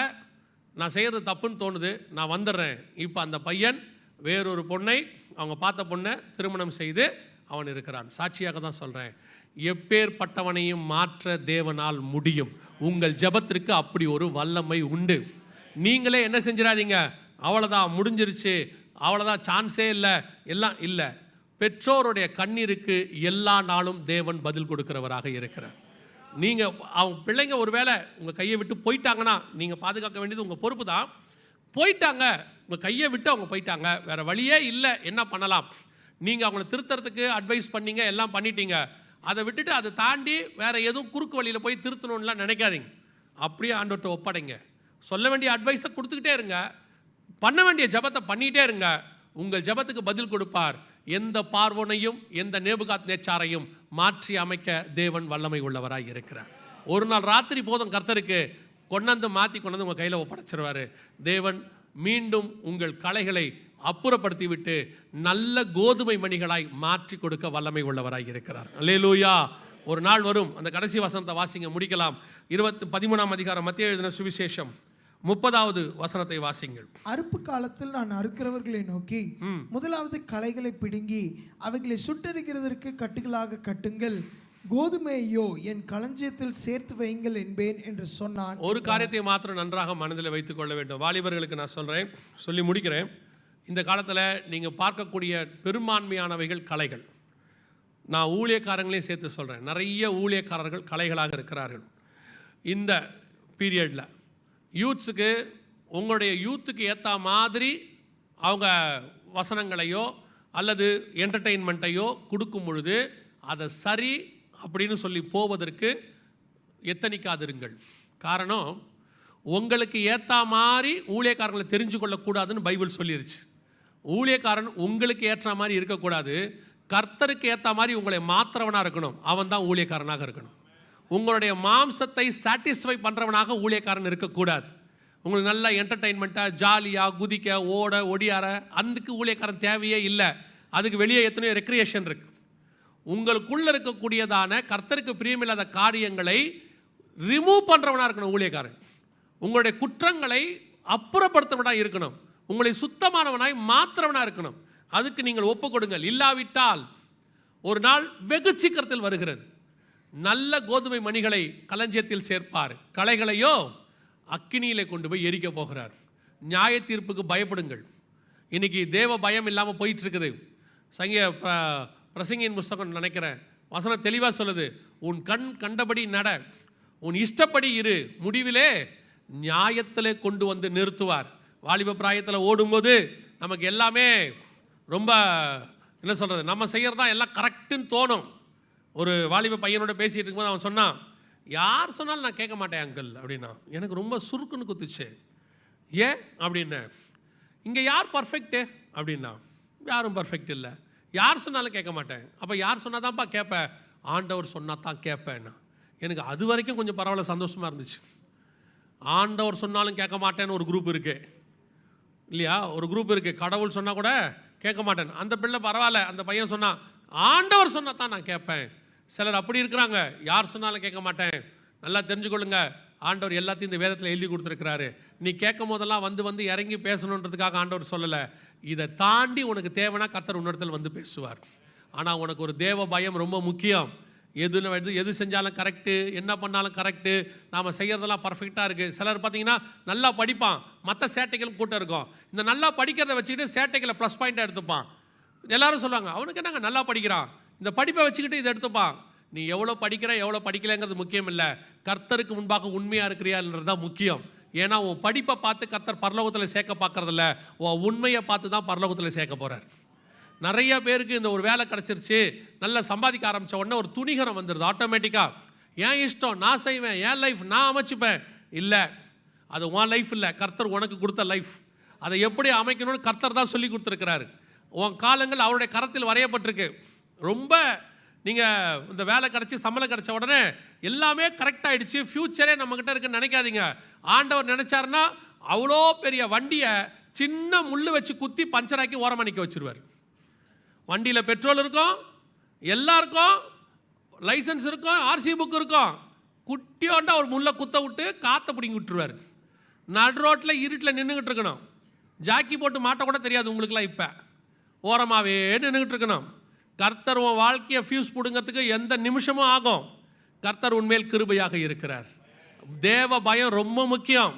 நான் செய்கிறது தப்புன்னு தோணுது, நான் வந்துடுறேன். இப்போ அந்த பையன் வேறொரு பொண்ணை, அவங்க பார்த்த பொண்ணை திருமணம் செய்து அவன் இருக்கிறான். சாட்சியாக தான் சொல்கிறேன், எப்பேற்பட்டவனையும் மாற்ற தேவனால் முடியும். உங்கள் ஜெபத்திற்கு அப்படி ஒரு வல்லமை உண்டு. நீங்களே என்ன செஞ்சிடாதீங்க, அவ்வளோதான் முடிஞ்சிருச்சு, அவ்வளோதான் சான்ஸே இல்லை, எல்லாம் இல்லை. பெற்றோருடைய கண்ணீருக்கு எல்லா நாளும் தேவன் பதில் கொடுக்கிறவராக இருக்கிறார். நீங்கள் அவங்க பிள்ளைங்க ஒரு வேளை உங்கள் கையை விட்டு போயிட்டாங்கன்னா நீங்கள் பாதுகாக்க வேண்டியது உங்கள் பொறுப்பு தான். போயிட்டாங்க, உங்கள் கையை விட்டு அவங்க போயிட்டாங்க, வேறு வழியே இல்லை, என்ன பண்ணலாம்? நீங்கள் அவங்கள திருத்துறதுக்கு அட்வைஸ் பண்ணீங்க, எல்லாம் பண்ணிட்டீங்க. அதை விட்டுட்டு அதை தாண்டி வேறு எதுவும் குறுக்கு வழியில் போய் திருத்தணும்லாம் நினைக்காதீங்க. அப்படியே ஆண்டவர்கிட்ட ஒப்படைங்க. சொல்ல வேண்டிய அட்வைஸை கொடுத்துக்கிட்டே இருங்க, பண்ண வேண்டிய ஜெபத்தை பண்ணிகிட்டே இருங்க. உங்கள் ஜெபத்துக்கு பதில் கொடுப்பார். எந்த பார்வோனையும் எந்த நேபுகாத் நேச்சாரையும் மாற்றி அமைக்க தேவன் வல்லமை உள்ளவராக இருக்கிறார். ஒரு நாள் ராத்திரி போதும் கர்த்தருக்கு, கொண்டாந்து மாற்றி கொண்டாந்து உங்கள் கையில் ஒப்படைச்சிருவார். தேவன் மீண்டும் உங்கள் களைகளை அப்புறப்படுத்தி விட்டு நல்ல கோதுமை மணிகளாய் மாற்றி கொடுக்க வல்லமை உள்ளவராக இருக்கிறார். அல்லேலூயா. ஒரு நாள் வரும், அந்த கடைசி வசனத்தை வாசிங்க, முடிக்கலாம். 13ஆம் அதிகாரம் மத்தேயு எழுதின சுவிசேஷம் 30வது வசனத்தை வாசிங்கள். அறுப்பு காலத்தில் நான் அறுக்கிறவர்களை நோக்கி, முதலாவது களைகளை பிடுங்கி அவைகளை சுட்டெரிக்கிறதற்கு கட்டுகளாக கட்டுங்கள், கோதுமையோ என் களஞ்சியத்தில் சேர்த்து வையுங்கள் என்பேன் என்று சொன்னான். ஒரு காரியத்தை மாத்திரம் நன்றாக மனதில் வைத்துக் கொள்ள வேண்டும். வாலிபர்களுக்கு நான் சொல்கிறேன், சொல்லி முடிக்கிறேன். இந்த காலத்தில் நீங்கள் பார்க்கக்கூடிய பெரும்பான்மையானவைகள் கலைகள். நான் ஊழியக்காரங்களையும் சேர்த்து சொல்கிறேன், நிறைய ஊழியக்காரர்கள் கலைகளாக இருக்கிறார்கள். இந்த பீரியடில் யூத்ஸுக்கு, உங்களுடைய யூத்துக்கு ஏற்ற மாதிரி அவங்க வசனங்களையோ அல்லது என்டர்டெயின்மெண்ட்டையோ கொடுக்கும் பொழுது அதை சரி அப்படின்னு சொல்லி போவதற்கு எத்தனிக்காதிருங்கள். காரணம், உங்களுக்கு ஏற்ற மாதிரி ஊழியக்காரங்களை தெரிஞ்சு கொள்ளக்கூடாதுன்னு பைபிள் சொல்லிருச்சு. ஊழியக்காரன் உங்களுக்கு ஏற்ற மாதிரி இருக்கக்கூடாது, கர்த்தருக்கு ஏற்ற மாதிரி உங்களை மாத்திரவனாக இருக்கணும், அவன் தான் ஊழியக்காரனாக இருக்கணும். உங்களுடைய மாம்சத்தை சாட்டிஸ்ஃபை பண்ணுறவனாக ஊழியக்காரன் இருக்கக்கூடாது. உங்களுக்கு நல்ல என்டர்டெயின்மெண்ட்டாக ஜாலியாக குதிக்க ஓட ஒடியார அதுக்கு ஊழியக்காரன் தேவையே இல்லை. அதுக்கு வெளியே எத்தனையோ ரெக்ரியேஷன் இருக்குது. உங்களுக்குள்ளே இருக்கக்கூடியதான கர்த்தருக்கு பிரியமில்லாத காரியங்களை ரிமூவ் பண்ணுறவனாக இருக்கணும் ஊழியக்காரன். உங்களுடைய குற்றங்களை அப்புறப்படுத்துறவனாக இருக்கணும், உங்களை சுத்தமானவனாய் மாத்திரவனாக இருக்கணும். அதுக்கு நீங்கள் ஒப்பு கொடுங்கள். இல்லாவிட்டால் ஒரு நாள் வெகு சீக்கிரத்தில் வருகிறது, நல்ல கோதுமை மணிகளை களஞ்சியத்தில் சேர்ப்பார், களைகளையோ அக்கினியிலே கொண்டு போய் எரிக்க போகிறார். நியாய தீர்ப்புக்கு பயப்படுங்கள். இன்னைக்கு தேவ பயம் இல்லாமல் போயிட்டு இருக்குது. பிரசங்கியின் புஸ்தகம் நினைக்கிறேன் வசனம் தெளிவாக சொல்லுது, உன் கண் கண்டபடி நட, உன் இஷ்டப்படி இரு, முடிவிலே நியாயத்திலே கொண்டு வந்து நிறுத்துவார். வாலிப பிராயத்தில் ஓடும்போது நமக்கு எல்லாமே ரொம்ப என்ன சொல்கிறது, நம்ம செய்கிறது தான் எல்லாம் கரெக்டுன்னு தோணும். ஒரு வாலிப பையனோட பேசிகிட்டு இருக்கும்போது அவன் சொன்னான், யார் சொன்னாலும் நான் கேட்க மாட்டேன் அங்கிள் அப்படின்னா. எனக்கு ரொம்ப சுருக்குன்னு குத்துச்சு. ஏன் அப்படின்னா, இங்கே யார் பர்ஃபெக்ட்டு அப்படின்னா, யாரும் பர்ஃபெக்ட் இல்லை, யார் சொன்னாலும் கேட்க மாட்டேன். அப்போ யார் சொன்னால் தான்ப்பா கேட்பேன், ஆண்டவர் சொன்னால் தான் கேட்பேன்னா. எனக்கு அது வரைக்கும் கொஞ்சம் பரவாயில்ல, சந்தோஷமாக இருந்துச்சு. ஆண்டவர் சொன்னாலும் கேட்க மாட்டேன்னு ஒரு குரூப் இருக்குது இல்லையா, ஒரு குரூப் இருக்குது. கடவுள் சொன்னால் கூட கேட்க மாட்டேன். அந்த பிள்ளை பரவாயில்ல, அந்த பையன் சொன்னான் ஆண்டவர் சொன்னால் தான் நான் கேட்பேன். சிலர் அப்படி இருக்கிறாங்க, யார் சொன்னாலும் கேட்க மாட்டேன். நல்லா தெரிஞ்சுக்கொள்ளுங்க, ஆண்டவர் எல்லாத்தையும் இந்த வேதத்தில் எழுதி கொடுத்துருக்கிறாரு. நீ கேட்கும் போதெல்லாம் வந்து இறங்கி பேசணுன்றதுக்காக ஆண்டவர் சொல்லலை. இதை தாண்டி உனக்கு தேவைன்னா கர்த்தர் உன்னிடத்தில் வந்து பேசுவார். ஆனால் உனக்கு ஒரு தேவ பயம் ரொம்ப முக்கியம். எது செஞ்சாலும் கரெக்டு, என்ன பண்ணாலும் கரெக்டு, நாம் செய்கிறதெல்லாம் பர்ஃபெக்டாக இருக்குது. சிலர் பார்த்தீங்கன்னா நல்லா படிப்பான், மற்ற சேட்டைகளும் கூட்டம் இருக்கும். இந்த நல்லா படிக்கிறத வச்சுக்கிட்டு சேட்டைகளை ப்ளஸ் பாயிண்ட்டாக எடுத்துப்பான். எல்லாரும் சொல்லுவாங்க, அவனுக்கு என்னங்க நல்லா படிக்கிறான், இந்த படிப்பை வச்சுக்கிட்டு இதை எடுத்துப்பான். நீ எவ்வளோ படிக்கிற எவ்வளோ படிக்கலைங்கிறது முக்கியம் இல்லை, கர்த்தருக்கு முன்பாக உண்மையாக இருக்கிறியான்றது தான் முக்கியம். ஏன்னா உன் படிப்பை பார்த்து கர்த்தர் பரலோகத்தில் சேர்க்க பார்க்கறதில்ல, உன் உண்மையை பார்த்து தான் பரலோகத்தில் சேர்க்க போகிறார். நிறைய பேருக்கு இந்த ஒரு வேலை கிடச்சிருச்சு, நல்லா சம்பாதிக்க ஆரம்பித்த உடனே ஒரு துணிகரம் வந்துடுது ஆட்டோமேட்டிக்காக. ஏன் இஷ்டம், நான் செய்வேன், என் லைஃப் நான் அமைச்சுப்பேன். இல்லை, அது உன் லைஃப் இல்லை, கர்த்தர் உனக்கு கொடுத்த லைஃப். அதை எப்படி அமைக்கணும்னு கர்த்தர் தான் சொல்லி கொடுத்துருக்கிறாரு. உன் காலங்கள் அவருடைய கரத்தில் வரையப்பட்டிருக்கு. ரொம்ப நீங்கள் இந்த வேலை கிடச்சி சம்பளம் கிடச்ச உடனே எல்லாமே கரெக்டாகிடுச்சு, ஃப்யூச்சரே நம்மக்கிட்ட இருக்குன்னு நினைக்காதீங்க. ஆண்டவர் நினச்சாருன்னா அவ்வளோ பெரிய வண்டியை சின்ன முள் வச்சு குத்தி பஞ்சராக்கி ஓரமாக நிற்க வச்சுருவார். வண்டியில் பெட்ரோல் இருக்கும், எல்லாருக்கும் லைசன்ஸ் இருக்கும், ஆர்சி புக் இருக்கும், குட்டியோண்டா ஒரு முள்ளை குத்த விட்டு காற்றை பிடிங்கி விட்டுருவார். நடு ரோட்டில் இருட்டில் நின்றுக்கிட்டு இருக்கணும், ஜாக்கி போட்டு மாட்டக்கூட தெரியாது உங்களுக்குலாம். இப்போ ஓரமாகவே நின்றுக்கிட்டு இருக்கணும். கர்த்தர் உன் வாழ்க்கையை ஃபியூஸ் பிடுங்கிறதுக்கு எந்த நிமிஷமும் ஆகும். கர்த்தர் உண்மையில் கிருபையாக இருக்கிறார். தேவ பயம் ரொம்ப முக்கியம்.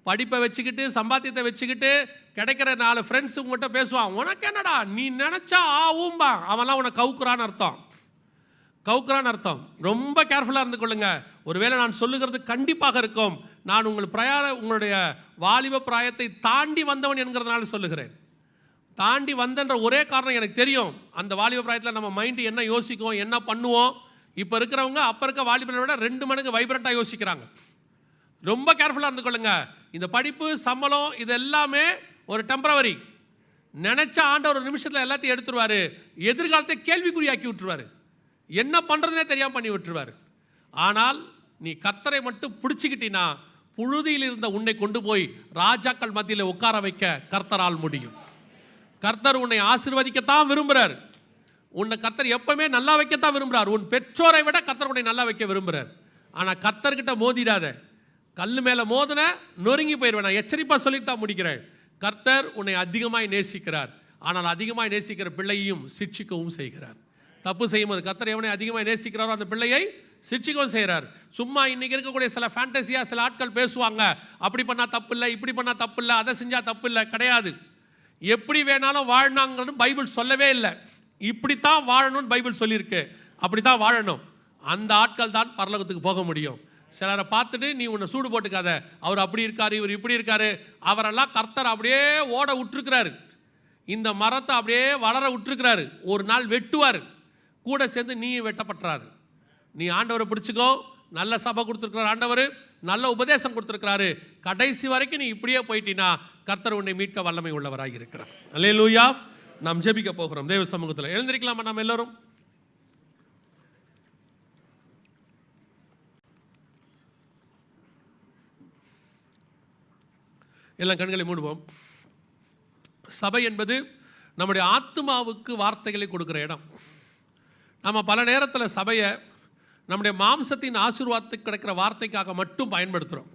படிப்பை வச்சுக்கிட்டு சம்பாத்தியத்தை வச்சுக்கிட்டு கிடைக்கிற 4 ஃப்ரெண்ட்ஸ் உங்கள்கிட்ட பேசுவான், உனக்கு என்னடா நீ நினச்சா ஆவும்பா, அவன்லாம் உனக்கு கவுக்குறான்னு அர்த்தம். கவுக்குறான்னு அர்த்தம். ரொம்ப கேர்ஃபுல்லாக இருந்து கொள்ளுங்க. ஒருவேளை நான் சொல்லுகிறது கண்டிப்பாக இருக்கும். நான் உங்களுடைய வாலிப பிராயத்தை தாண்டி வந்தவன் என்கிறதுனால சொல்லுகிறேன். தாண்டி வந்தன்ற ஒரே காரணம் எனக்கு தெரியும். அந்த வாலிப பிராயத்தில் நம்ம மைண்டு என்ன யோசிக்கும், என்ன பண்ணுவோம். இப்போ இருக்கிறவங்க அப்போ இருக்க வாலிபரை விட 2 மடங்கு வைப்ரண்ட்டாக யோசிக்கிறாங்க. ரொம்ப கேர்ஃபுல்லாக இருந்து கொள்ளுங்க. இந்த படிப்பு சம்பளம் இது எல்லாமே ஒரு டெம்பரவரி. நினச்ச ஆண்டவர் ஒரு நிமிஷத்தில் எல்லாத்தையும் எடுத்துருவார். எதிர்காலத்தை கேள்விக்குறியாக்கி விட்டுருவார். என்ன பண்ணுறதுனே தெரியாமல் பண்ணி விட்டுருவார். ஆனால் நீ கர்த்தரை மட்டும் பிடிச்சிக்கிட்டினா புழுதியில் இருந்த உன்னை கொண்டு போய் ராஜாக்கள் மத்தியில் உட்கார வைக்க கர்த்தரால் முடியும். கர்த்தர் உன்னை ஆசீர்வதிக்கத்தான் விரும்புகிறார். உன்னை கர்த்தர் எப்பவுமே நல்லா வைக்கத்தான் விரும்புகிறார். உன் பெற்றோரை விட கர்த்தர் உன்னை நல்லா வைக்க விரும்புகிறார். ஆனால் கர்த்தர்கிட்ட மோதிடாத. கல் மேலே மோதின நொறுங்கி போயிடுவேன். நான் எச்சரிப்பாக சொல்லிட்டு தான் முடிக்கிறேன். கர்த்தர் உன்னை அதிகமாய் நேசிக்கிறார். ஆனால் அதிகமாய் நேசிக்கிற பிள்ளையையும் சிட்சிக்கவும் செய்கிறார். தப்பு செய்யும்போது கர்த்தர் எவனை அதிகமாக நேசிக்கிறாரோ அந்த பிள்ளையை சிட்சிக்கவும் செய்கிறார். சும்மா இன்றைக்கி இருக்கக்கூடிய சில ஃபேண்டசியாக சில ஆட்கள் பேசுவாங்க, அப்படி பண்ணால் தப்பு இல்லை, இப்படி பண்ணால் தப்பு இல்லை, அதை செஞ்சால் தப்பு இல்லை. கிடையாது. எப்படி வேணாலும் வாழ்னாங்கன்னு பைபிள் சொல்லவே இல்லை. இப்படித்தான் வாழணும்னு பைபிள் சொல்லியிருக்கு. அப்படி தான் வாழணும். அந்த ஆட்கள் தான் பரலோகத்துக்கு போக முடியும். சிலரை பார்த்துட்டு நீ உன்னை சூடு போட்டுக்காத, அவர் அப்படி இருக்காரு, இவர் இப்படி இருக்காரு. அவரெல்லாம் கர்த்தர் அப்படியே ஓட விட்டுருக்கிறாரு. இந்த மரத்தை அப்படியே வளர விட்டுருக்கிறாரு. ஒரு நாள் வெட்டுவார். கூட சேர்ந்து நீ வெட்டப்பட்டுறாரு. நீ ஆண்டவரை பிடிச்சிக்கோ. நல்ல சபை கொடுத்துருக்கிறார் ஆண்டவர், நல்ல உபதேசம் கொடுத்துருக்கிறாரு. கடைசி வரைக்கும் நீ இப்படியே போயிட்டினா கர்த்தர் உன்னை மீட்க வல்லமை உள்ளவராக இருக்கிறார். அல்லேலூயா. நாம் ஜெபிக்க போகிறோம் தேவ சமூகத்தில். எழுந்திருக்கலாமா நாம் எல்லோரும்? எல்லாம் கண்களை மூடுவோம். சபை என்பது நம்முடைய ஆத்மாவுக்கு வார்த்தைகளை கொடுக்குற இடம். நம்ம பல நேரத்தில் சபையை நம்முடைய மாம்சத்தின் ஆசீர்வாதத்துக்கு கிடைக்கிற வார்த்தைக்காக மட்டும் பயன்படுத்துகிறோம்.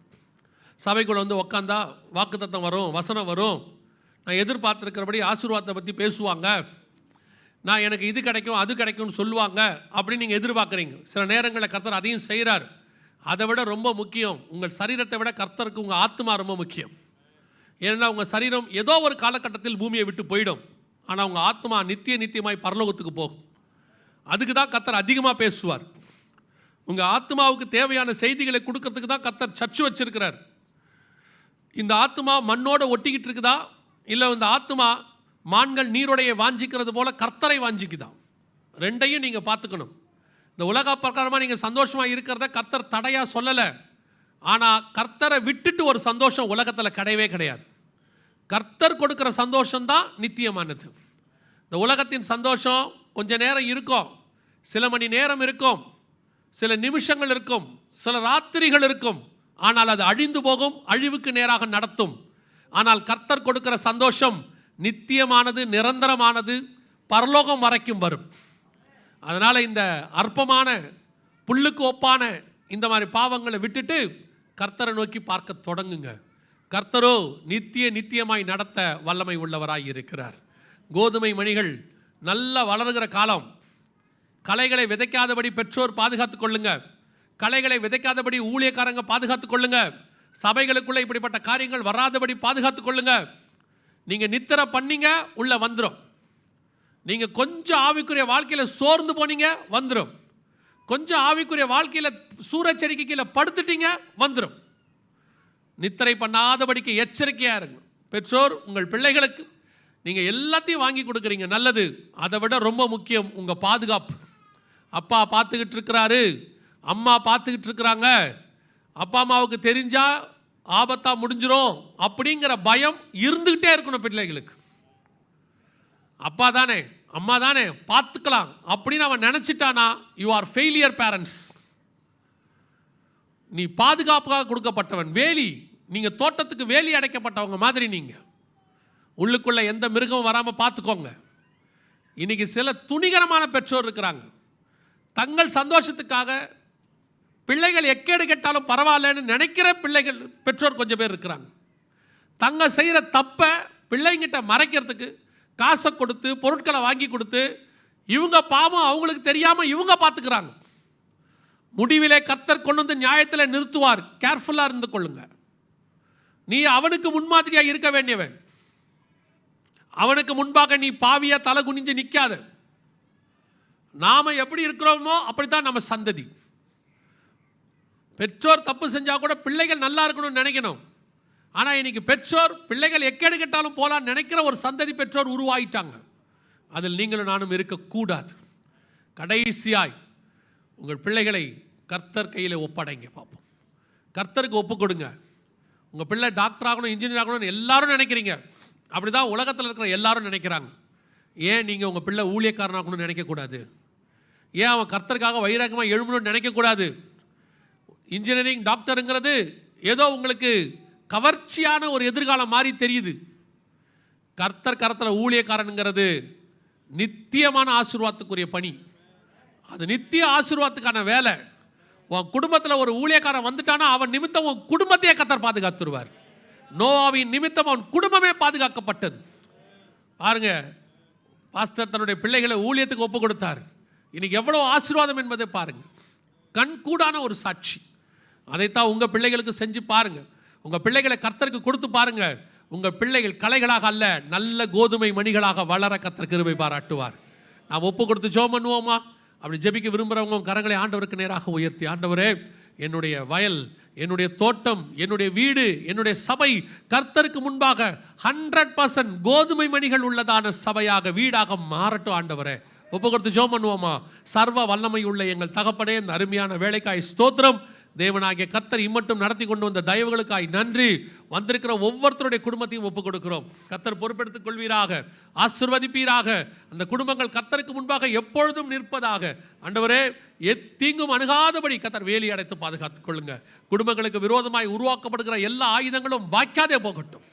சபைக்குள்ள வந்து உக்காந்தா வாக்குத்தத்தம் வரும், வசனம் வரும், நான் எதிர்பார்த்துருக்கிறபடி ஆசீர்வாதத்தை பற்றி பேசுவாங்க, நான் எனக்கு இது கிடைக்கும் அது கிடைக்கும்னு சொல்லுவாங்க அப்படின்னு நீங்கள் எதிர்பார்க்குறீங்க. சில நேரங்களில் கர்த்தர் அதையும் செய்கிறார். அதை விட ரொம்ப முக்கியம், உங்கள் சரீரத்தை விட கர்த்தருக்கு உங்கள் ஆத்மா ரொம்ப முக்கியம். ஏன்னா உங்கள் சரீரம் ஏதோ ஒரு காலகட்டத்தில் பூமியை விட்டு போயிடும். ஆனால் உங்கள் ஆத்மா நித்தியமாய் பரலோகத்துக்கு போகும். அதுக்கு தான் கர்த்தர் அதிகமாக பேசுவார். உங்கள் ஆத்மாவுக்கு தேவையான செய்திகளை கொடுக்கறதுக்கு தான் கர்த்தர் சர்ச்சு வச்சிருக்கிறார். இந்த ஆத்மா மண்ணோட ஒட்டிக்கிட்டு இருக்குதா, இல்லை இந்த ஆத்மா மான்கள் நீரோடையை வாஞ்சிக்கிறது போல கர்த்தரை வாஞ்சிக்குதா? ரெண்டையும் நீங்கள் பார்த்துக்கணும். இந்த உலக பிரகாரமாக நீங்கள் சந்தோஷமாக இருக்கிறத கர்த்தர் தடையாக சொல்லலை. ஆனால் கர்த்தரை விட்டுட்டு ஒரு சந்தோஷம் உலகத்தில் கிடையவே கிடையாது. கர்த்தர் கொடுக்குற சந்தோஷம்தான் நித்தியமானது. இந்த உலகத்தின் சந்தோஷம் கொஞ்ச நேரம் இருக்கும், சில மணி நேரம் இருக்கும், சில நிமிஷங்கள் இருக்கும், சில ராத்திரிகள் இருக்கும். ஆனால் அது அழிந்து போகும், அழிவுக்கு நேராக நடத்தும். ஆனால் கர்த்தர் கொடுக்கிற சந்தோஷம் நித்தியமானது, நிரந்தரமானது, பரலோகம் வரைக்கும் வரும். அதனால் இந்த அற்பமான புல்லுக்கு ஒப்பான இந்த மாதிரி பாவங்களை விட்டுட்டு கர்த்தரை நோக்கி பார்க்க தொடங்குங்க. கர்த்தரோ நித்தியமாய் நடத்த வல்லமை உள்ளவராய் இருக்கிறார். கோதுமை மணிகள் நல்லா வளருகிற காலம். களைகளை விதைக்காதபடி பெற்றோர் பாதுகாத்து கொள்ளுங்க. களைகளை விதைக்காதபடி ஊழியக்காரங்க பாதுகாத்து கொள்ளுங்க. சபைகளுக்குள்ள இப்படிப்பட்ட காரியங்கள் வராதபடி பாதுகாத்து கொள்ளுங்க. நீங்க நித்திரை பண்ணீங்க, உள்ள வந்துடும். நீங்க கொஞ்சம் ஆவிக்குரிய வாழ்க்கையில் சோர்ந்து போனீங்க, வந்துடும். கொஞ்சம் ஆவிக்குரிய வாழ்க்கையில் சூரச்செடிக்கு கீழே படுத்துட்டீங்க, வந்துடும். நித்திரை பண்ணாதபடிக்கு எச்சரிக்கையாக இருங்க. பெற்றோர் உங்கள் பிள்ளைகளுக்கு நீங்கள் எல்லாத்தையும் வாங்கி கொடுக்குறீங்க, நல்லது. அதை விட ரொம்ப முக்கியம் உங்கள் பாதுகாப்பு. அப்பா பார்த்துக்கிட்டு இருக்கிறாரு, அம்மா பார்த்துக்கிட்டு இருக்கிறாங்க, அப்பா அம்மாவுக்கு தெரிஞ்சால் ஆபத்தாக முடிஞ்சிடும் அப்படிங்கிற பயம் இருந்துக்கிட்டே இருக்கணும் பிள்ளைகளுக்கு. அப்பா தானே அம்மா தானே பார்த்துக்கலாம் அப்படின்னு அவன் நினச்சிட்டானா, யூ ஆர் ஃபெயிலியர் பேரண்ட்ஸ். நீ பாதுகாப்பாக கொடுக்கப்பட்டவன். வேலி, நீங்கள் தோட்டத்துக்கு வேலி அடைக்கப்பட்டவங்க மாதிரி. நீங்கள் உள்ளுக்குள்ளே எந்த மிருகமும் வராமல் பார்த்துக்கோங்க. இன்றைக்கி சில துணிகரமான பெற்றோர் இருக்கிறாங்க. தங்கள் சந்தோஷத்துக்காக பிள்ளைகள் எக்கேடு கெட்டாலும் பரவாயில்லன்னு நினைக்கிற பெற்றோர் கொஞ்சம் பேர் இருக்கிறாங்க. தங்க செய்கிற தப்பை பிள்ளைங்கிட்ட மறைக்கிறதுக்கு காசை கொடுத்து பொருட்களை வாங்கி கொடுத்து இவங்க பாவம் அவங்களுக்கு தெரியாமல் இவங்க பார்த்துக்கிறாங்க. முடிவிலே கர்த்தர் கொண்டு வந்து நியாயத்தில் நிறுத்துவார். கேர்ஃபுல்லாக இருந்து கொள்ளுங்க. நீ அவனுக்கு முன்மாதிரியாக இருக்க வேண்டியவன். அவனுக்கு முன்பாக நீ பாவியா தலை குனிஞ்சு நிற்காத. நாம எப்படி இருக்கிறோமோ அப்படித்தான் நம்ம சந்ததி. பெற்றோர் தப்பு செஞ்சால் கூட பிள்ளைகள் நல்லா இருக்கணும்னு நினைக்கணும். ஆனால் இன்னைக்கு பெற்றோர் பிள்ளைகள் எக்கேடு கெட்டாலும் போகலான்னு நினைக்கிற ஒரு சந்ததி பெற்றோர் உருவாயிட்டாங்க. அதில் நீங்களும் நானும் இருக்கக்கூடாது. கடைசியாய் உங்கள் பிள்ளைகளை கர்த்தர் கையில் ஒப்படைங்க பார்ப்போம். கர்த்தருக்கு ஒப்பு கொடுங்க. உங்கள் பிள்ளை டாக்டர் ஆகணும், இன்ஜினியர் ஆகணும்னு எல்லாரும் நினைக்கிறீங்க. அப்படி தான் உலகத்தில் இருக்கிற எல்லாரும் நினைக்கிறாங்க. ஏன் நீங்கள் உங்கள் பிள்ளை ஊழியக்காரனாகணும்னு நினைக்கக்கூடாது? ஏன் அவன் கர்த்தருக்காக வைராகமாக எழுமணும்னு நினைக்கக்கூடாது? இன்ஜினியரிங் டாக்டருங்கிறது ஏதோ உங்களுக்கு கவர்ச்சியான ஒரு எதிர்காலம் மாதிரி தெரியுது. கர்த்தர் கரத்தில் ஊழியக்காரனுங்கிறது நித்தியமான ஆசீர்வாதத்துக்குரிய பணி. அது நித்திய ஆசீர்வாதத்துக்கான வேலை. உன் குடும்பத்தில் ஒரு ஊழியக்காரன் வந்துட்டானா அவன் நிமித்தம் உன் குடும்பத்தையே கர்த்தர் பாதுகாத்துருவார். நோவாவின் நிமித்தம் அவன் குடும்பமே பாதுகாக்கப்பட்டது. பாருங்க, பாஸ்டர் தன்னுடைய பிள்ளைகளை ஊழியத்துக்கு ஒப்பு கொடுத்தார். இன்னைக்கு எவ்வளோ ஆசீர்வாதம் என்பதை பாருங்க. கண்கூடான ஒரு சாட்சி. அதைத்தான் உங்கள் பிள்ளைகளுக்கு செஞ்சு பாருங்க. உங்கள் பிள்ளைகளை கர்த்தருக்கு கொடுத்து பாருங்க. உங்கள் பிள்ளைகள் கலைகளாக அல்ல, நல்ல கோதுமை மணிகளாக வளர கர்த்தர் கிருபை பாராட்டுவார். நாம் ஒப்பு கொடுத்து ஜெபம் பண்ணுவோமா? அப்படி ஜெபிக்க விரும்புகிறவங்க கரங்களை ஆண்டவருக்கு நேராக உயர்த்தி, ஆண்டவரே, என்னுடைய வயல், என்னுடைய தோட்டம், என்னுடைய வீடு, என்னுடைய சபை கர்த்தருக்கு முன்பாக 100% கோதுமை மணிகள் உள்ளதான சபையாக, வீடாக மாறட்டும். ஆண்டவரே, ஒப்பு கொடுத்து ஜெபம் பண்ணுவோமா? சர்வ வல்லமை உள்ள எங்கள் தகப்பனே, இந்த அருமையான வேலைக்காய் ஸ்தோத்திரம். தேவனாகிய கர்த்தர் இம்மட்டும் நடத்தி கொண்டு வந்த தயவுகளுக்காய் நன்றி. வந்திருக்கிற ஒவ்வொருத்தருடைய குடும்பத்தையும் ஒப்புக் கொடுக்கிறோம். கர்த்தர் பொறுப்பெடுத்துக் கொள்வீராக, ஆசீர்வதிப்பீராக. அந்த குடும்பங்கள் கர்த்தருக்கு முன்பாக எப்பொழுதும் நிற்பதாக. ஆண்டவரே, தீங்கும் அணுகாதபடி கர்த்தர் வேலி அடைத்து பாதுகாத்துக் கொள்ளுங்க. குடும்பங்களுக்கு விரோதமாய் உருவாக்கப்படுகிற எல்லா ஆயுதங்களும் வாய்க்காதே போகட்டும்.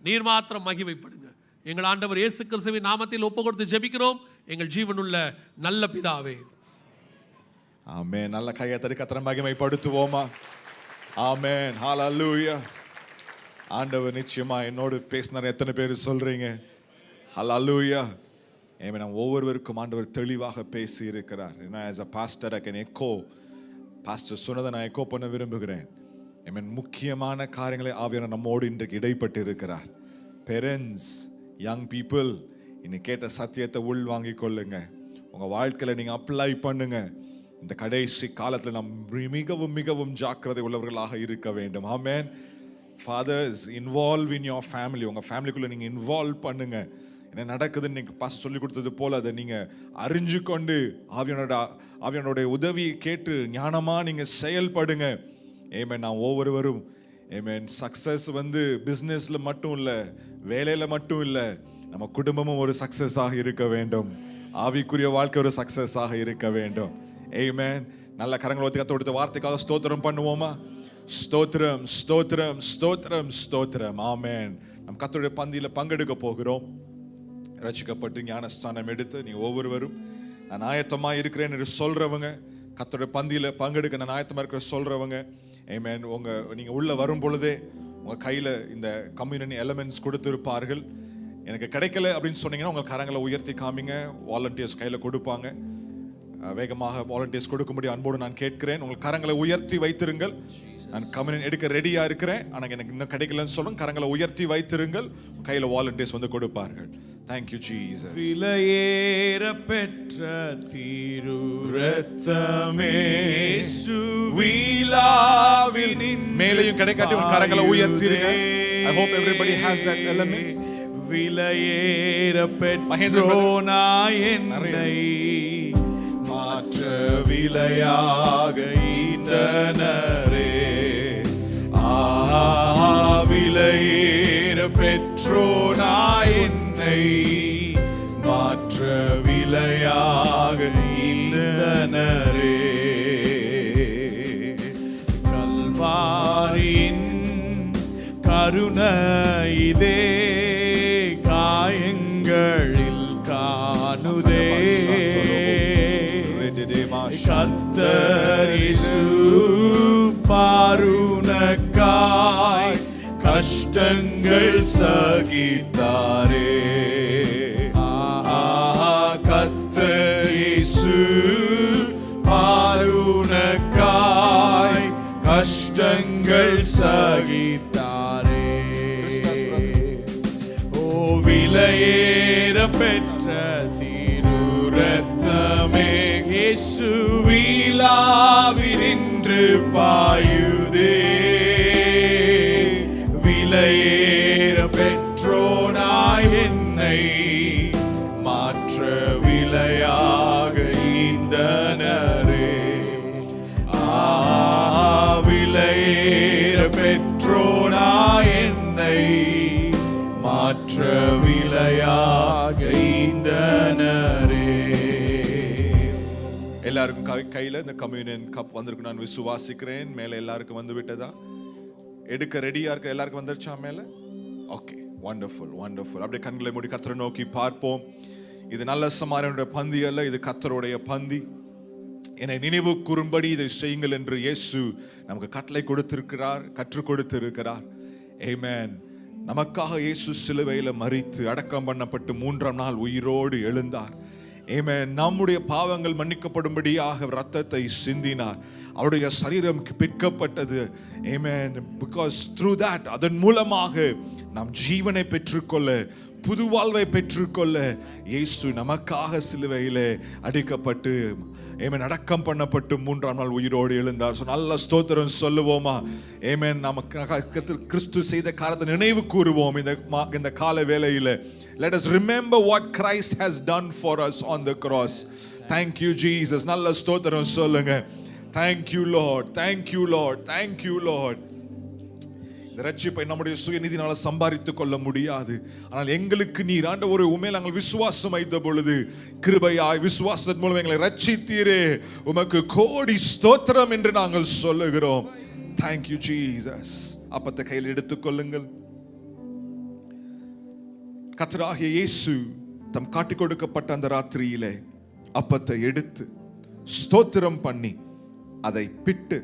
நீர் மாத்திரம் மகிமைப்படுங்க. எங்கள் ஆண்டவர் இயேசு கிறிஸ்துவின் நாமத்தில் ஒப்பு கொடுத்து ஜெபிக்கிறோம் எங்கள் ஜீவனுள்ள நல்ல பிதாவே. ஆமென். நல்ல கையை தட்டி கர்த்தரை மகிமைப்படுத்துவோமா? ஆமென். ஹல்லேலூயா. ஆண்டவர் நிச்சயமா என்னோடு பேசினார். எத்தனை பேர் சொல்றீங்க ஹல்லேலூயா? ஆமென். நாம் ஒவ்வொருவருக்கும் ஆண்டவர் தெளிவாக பேசி இருக்கிறார். as a pastor I can echo pastor சொன்னதை நான் எக்கோ பண்ண விரும்புகிறேன். ஆமென். முக்கியமான காரியங்களை ஆவியானவர் நம்மோடு இன்றைக்கு இடைப்பட்டு இருக்கிறார். பேரண்ட்ஸ், யங் பீப்புள், இன்னைக்கு கேட்ட சத்தியத்தை உள் வாங்கி கொள்ளுங்க. உங்க வாழ்க்கையில நீங்க அப்ளை பண்ணுங்க. இந்த கடைசி காலத்தில் நாம் மிகவும் மிகவும் ஜாக்கிரதை உள்ளவர்களாக இருக்க வேண்டும். Amen. Fathers, involve in your family. உங்கள் ஃபேமிலிக்குள்ளே நீங்கள் இன்வால்வ் பண்ணுங்க. என்ன நடக்குதுன்னு நீங்கள் பாஸ் சொல்லி கொடுத்தது போல் அதை நீங்கள் அறிஞ்சு கொண்டு ஆவியானோட உதவியை கேட்டு ஞானமாக நீங்கள் செயல்படுங்க. ஏமேன். நான் ஒவ்வொருவரும் ஏமேன் சக்ஸஸ் பிஸ்னஸில் மட்டும் இல்லை, வேலையில் மட்டும் இல்லை, நம்ம குடும்பமும் ஒரு சக்ஸஸாக இருக்க வேண்டும். ஆவிக்குரிய வாழ்க்கை ஒரு சக்ஸஸாக இருக்க வேண்டும். ஆமென். நல்ல கரங்களை ஒத்தி கர்த்தர் கொடுத்த வார்த்தைக்காக ஸ்தோத்திரம் பண்ணுவோமா? ஸ்தோத்திரம், ஸ்தோத்திரம், ஸ்தோத்திரம், ஸ்தோத்திரம். ஆமென். நம் கர்த்தருடைய பந்தியில் பங்கெடுக்க போகிறோம். ரட்சிக்கப்பட்டு ஞானஸ்தானம் எடுத்து நீ ஒவ்வொருவரும் நான் ஆயத்தமாக இருக்கிறேன் என்று சொல்றவங்க, கர்த்தருடைய பந்தியில் பங்கெடுக்க நான் ஆயத்தமாக இருக்கிற சொல்றவங்க, ஆமென். நீங்க உள்ள வரும் பொழுதே உங்க கையில இந்த கம்யூனியன் எலிமெண்ட்ஸ் கொடுத்திருப்பார்கள். எனக்கு கிடைக்கல அப்படின்னு சொன்னீங்கன்னா உங்க கரங்களை உயர்த்தி காமிங்க. வாலண்டியர்ஸ் கையில கொடுப்பாங்க. வேகமாக வாலண்டியர்ஸ் கொடுக்கும்படி அன்போடு நான் கேட்கிறேன். உங்கள் கரங்களை உயர்த்தி வைத்திருங்கள். நான் கம்யூனியன் எடுக்க ரெடியா இருக்கிறேன், ஆனால் எனக்கு இன்னும் கிடைக்கலன்னு சொல்லுங்க. கரங்களை உயர்த்தி வைத்திருங்கள். கையில வாலண்டியர்ஸ் வந்து கொடுப்பார்கள். Thank you Jesus. விலையேற பெற்ற திரு இரத்தமே சுவிலாவில் மேலையும் கிடைக்காட்டி உங்க கரங்களை உயர்த்திருங்க. I hope everybody has that element. விலையேற பெற்றோனா என்னை மாற்ற விலையாக ஈந்தனரே. விலையேற பெற்றோனா என்னை மாற்ற விலையாக ஈந்தனரே. கல்வாரியின் கருணை இதே காயங்களில் காணுதே. கர்த்தர் இயேசு பாருனக்காய் கஷ்டங்கள் சகித்தாரே. கர்த்தர் இயேசு பாருனக்காய் கஷ்டங்கள் சகித்தாரே. ஓ விலையேற பெற்ற திரு இரத்தமே இயேசுவிலாவினின்று பாயுதே. விலையேற பெற்றோனாய் என்னை மாற்ற விலையாக ஈந்தனரே. விலையேற பெற்றோனாய் என்னை மாற்ற விலையாக ஈந்தனரே. எல்லாருக்கும் கையில இந்த கம்யூனியன் கப் வந்திருக்கு நான் விசுவாசிக்கிறேன். மேல எல்லாருக்கும் வந்து விட்டதா? எடுக்க ரெடியா இருக்க எல்லாருக்கும் வந்துருச்சா மேல? Okay, wonderful wonderful. அப்படியே கண்களை மூடி கர்த்தரை நோக்கி பார்ப்போம். இது நல்ல சமாரியனுடைய பந்தி அல்ல, இது கர்த்தருடைய பந்தி. என்னை நினைவு கூறும்படி இதை செய்யுங்கள் என்று இயேசு நமக்கு கட்டளை கொடுத்திருக்கிறார், கற்றுக் கொடுத்திருக்கிறார். ஆமென். நமக்காக இயேசு சிலுவையில மரித்து அடக்கம் பண்ணப்பட்டு 3ஆம் நாள் உயிரோடு எழுந்தார். ஆமென். நம்முடைய பாவங்கள் மன்னிக்கப்படும்படியாக இரத்தத்தை சிந்தினார். அவருடைய சரீரம் பிற்கப்பட்டது. ஆமென். because through that அதன் மூலமாக நாம் ஜீவனை பெற்றுக்கொள்ள, புது வாழ்வை பெற்றுக்கொள்ள இயேசு நமக்காக சிலுவையிலே அடிக்கப்பட்டு ஆமென் அடக்கம் பண்ணப்பட்டு 3ஆம் நாள் உயிரோடு எழுந்தார். நல்ல ஸ்தோத்திரம் சொல்லுவோமா? ஆமென். நமக்கு கிறிஸ்து செய்த காரியத்தை நினைவு கூறுவோம் இந்த கால வேளையில. Let us remember what Christ has done for us on the cross. Thank you Jesus. நல்ல ஸ்தோத்திரம் சொல்லுங்க. Thank you Lord. Thank you Lord. Thank you Lord. இந்த ரட்சிப்பை நம்முடைய சுயநிதினால சம்பாதித்துக் கொள்ள முடியாது. ஆனால் எங்களுக்கு நீர் ஆண்டவரே உம்மையில் நாங்கள் விசுவாசம் வைத்த பொழுது கிருபையாய் விசுவாசத்தின் மூலம் எங்களை ரட்சித்தீரே. உமக்கு கோடி ஸ்தோத்திரம் என்று நாங்கள் சொல்லுகிறோம். Thank you Jesus. அப்பத்தை கையில் எடுத்துக்கொள்ளுங்கள். கர்த்தராகிய இயேசு தம் காட்டிக் கொடுக்கப்பட்ட அந்த ராத்திரியிலே அப்பத்தை எடுத்து ஸ்தோத்திரம் பண்ணி அதை பிட்டு,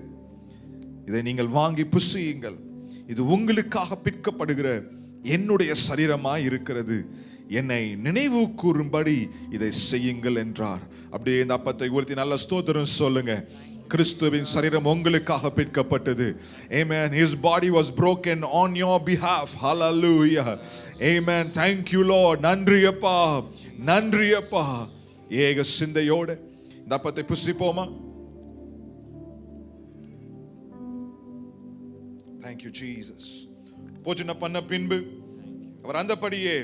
இதை நீங்கள் வாங்கி புசியுங்கள், இது உங்களுக்காக பிற்கப்படுகிற என்னுடைய சரீரமாய் இருக்கிறது, என்னை நினைவு கூறும்படி இதை செய்யுங்கள் என்றார். அப்படியே இந்த அப்பத்தை உயர்த்தி நல்ல ஸ்தோத்திரம் சொல்லுங்க. கிறிஸ்துவின் சரீரம் உங்களுக்காக பிற்கப்பட்டது. Amen. His body was broken on your behalf. Hallelujah. Amen. Thank you Lord. நன்றி அப்பா, நன்றி அப்பா. ஏக சிந்தையோடு இந்த அப்பத்தை புசிப்போமா? Thank you Jesus. போஜன பண்ண பின்பு அவர் அந்தபடியே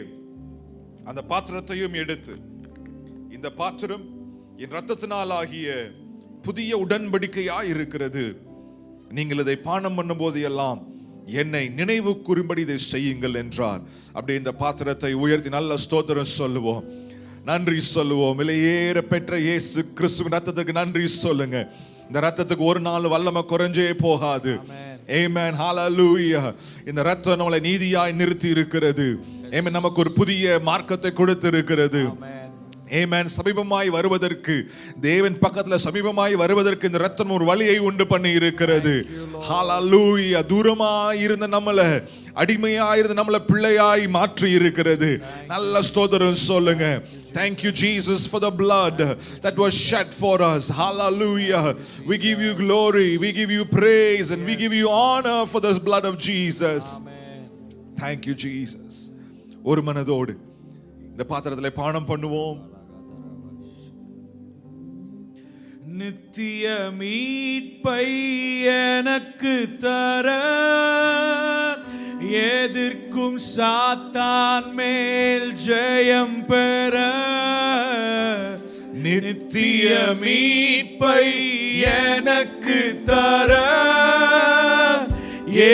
அந்த பாத்திரத்தையும் எடுத்து, இந்த பாத்திரம் என் இரத்தத்தினால் ஆகிய புதிய உடன்படிக்கையாய் இருக்கிறது, நீங்கள் இதை பானம் பண்ணும் போது எல்லாம் என்னை நினைவு கூறும்படி இதை செய்யுங்கள் என்றார். அப்படியே இந்த பாத்திரத்தை உயர்த்தி நல்ல ஸ்தோத்திரம் சொல்லுவோம், நன்றி சொல்லுவோம். விலையேற பெற்ற இயேசு கிறிஸ்துவின் ரத்தத்துக்கு நன்றி சொல்லுங்க. இந்த ரத்தத்துக்கு ஒரு நாள் வல்லமை குறைஞ்சே போகாது. Amen. Hallelujah. இந்த ரத்தம் நம்மளை நீதியாய் நிறுத்தி இருக்கிறது. Amen. நமக்கு ஒரு புதிய மார்க்கத்தை கொடுத்து இருக்கிறது. ஆமென். சமீபமாய் வருவதற்கு, தேவன் பக்கத்துல சமீபமாய் வருவதற்கு இந்த ரத்தம் ஒரு வழியை உண்டு பண்ணி இருக்கிறது. ஹalleluya. தூரமாய் இருந்த நம்மள, அடிமையாய் இருந்த நம்மள பிள்ளையாய் மாற்றி இருக்கிறது. நல்ல ஸ்தோத்திரம் சொல்லுங்க. Thank you Jesus for the blood that was shed for us. Hallelujah. We give you glory, we give you praise, and we give you honor for this blood of Jesus. Thank you Jesus. ஒரு மனதோடு இந்த பாத்திரத்திலே பானம் பண்ணுவோம். நித்திய மீட்பை எனக்கு தர, எதிர்க்கும் சாத்தான் மேல் ஜெயம் பெற. நித்திய மீட்பை எனக்கு தர,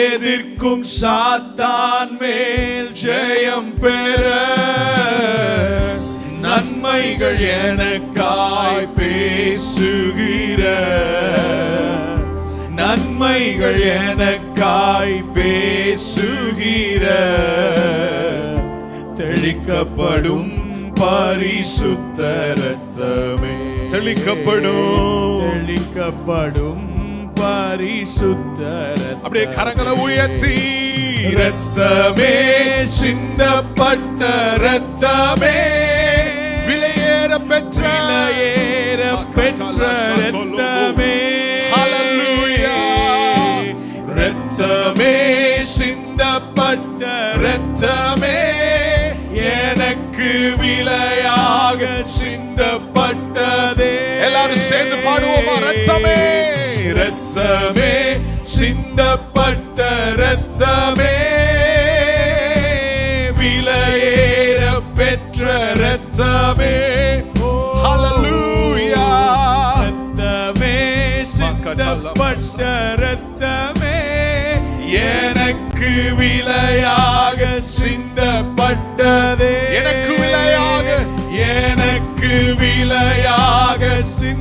எதிர்க்கும் சாத்தான் மேல் ஜெயம் பெற. நன்மைகள் எனக்காய் பேசுகிற, நன்மைகள் எனக்காய் பேசுகிற, தெளிக்கப்படும் பரிசுத்த இரத்தமே, தெளிக்கப்படும் பரிசுத்த இரத்தமே. அப்படியே கரங்களை உயர்த்தி, இரத்தமே, சிந்தப்பட்ட இரத்தமே, விலையேற பெற்ற இரத்தமே. ஹalleluya. இரத்தமே, சிந்தப்பட்ட இரத்தமே, எனக்கு விலையாக சிந்தப்பட்டதே. எல்லாரும் சேர்ந்து பாடுவோமா? இரத்தமே, இரத்தமே, சிந்தப்பட்ட இரத்தமே, விலையேற பெற்ற இரத்தமே. ஹalleluya. இரத்தமே, சிந்தப்பட்ட இரத்தமே, எனக்கு விலையாக சிந்தப்பட்டதே. எனக்கு விலையாக, எனக்கு விலையாக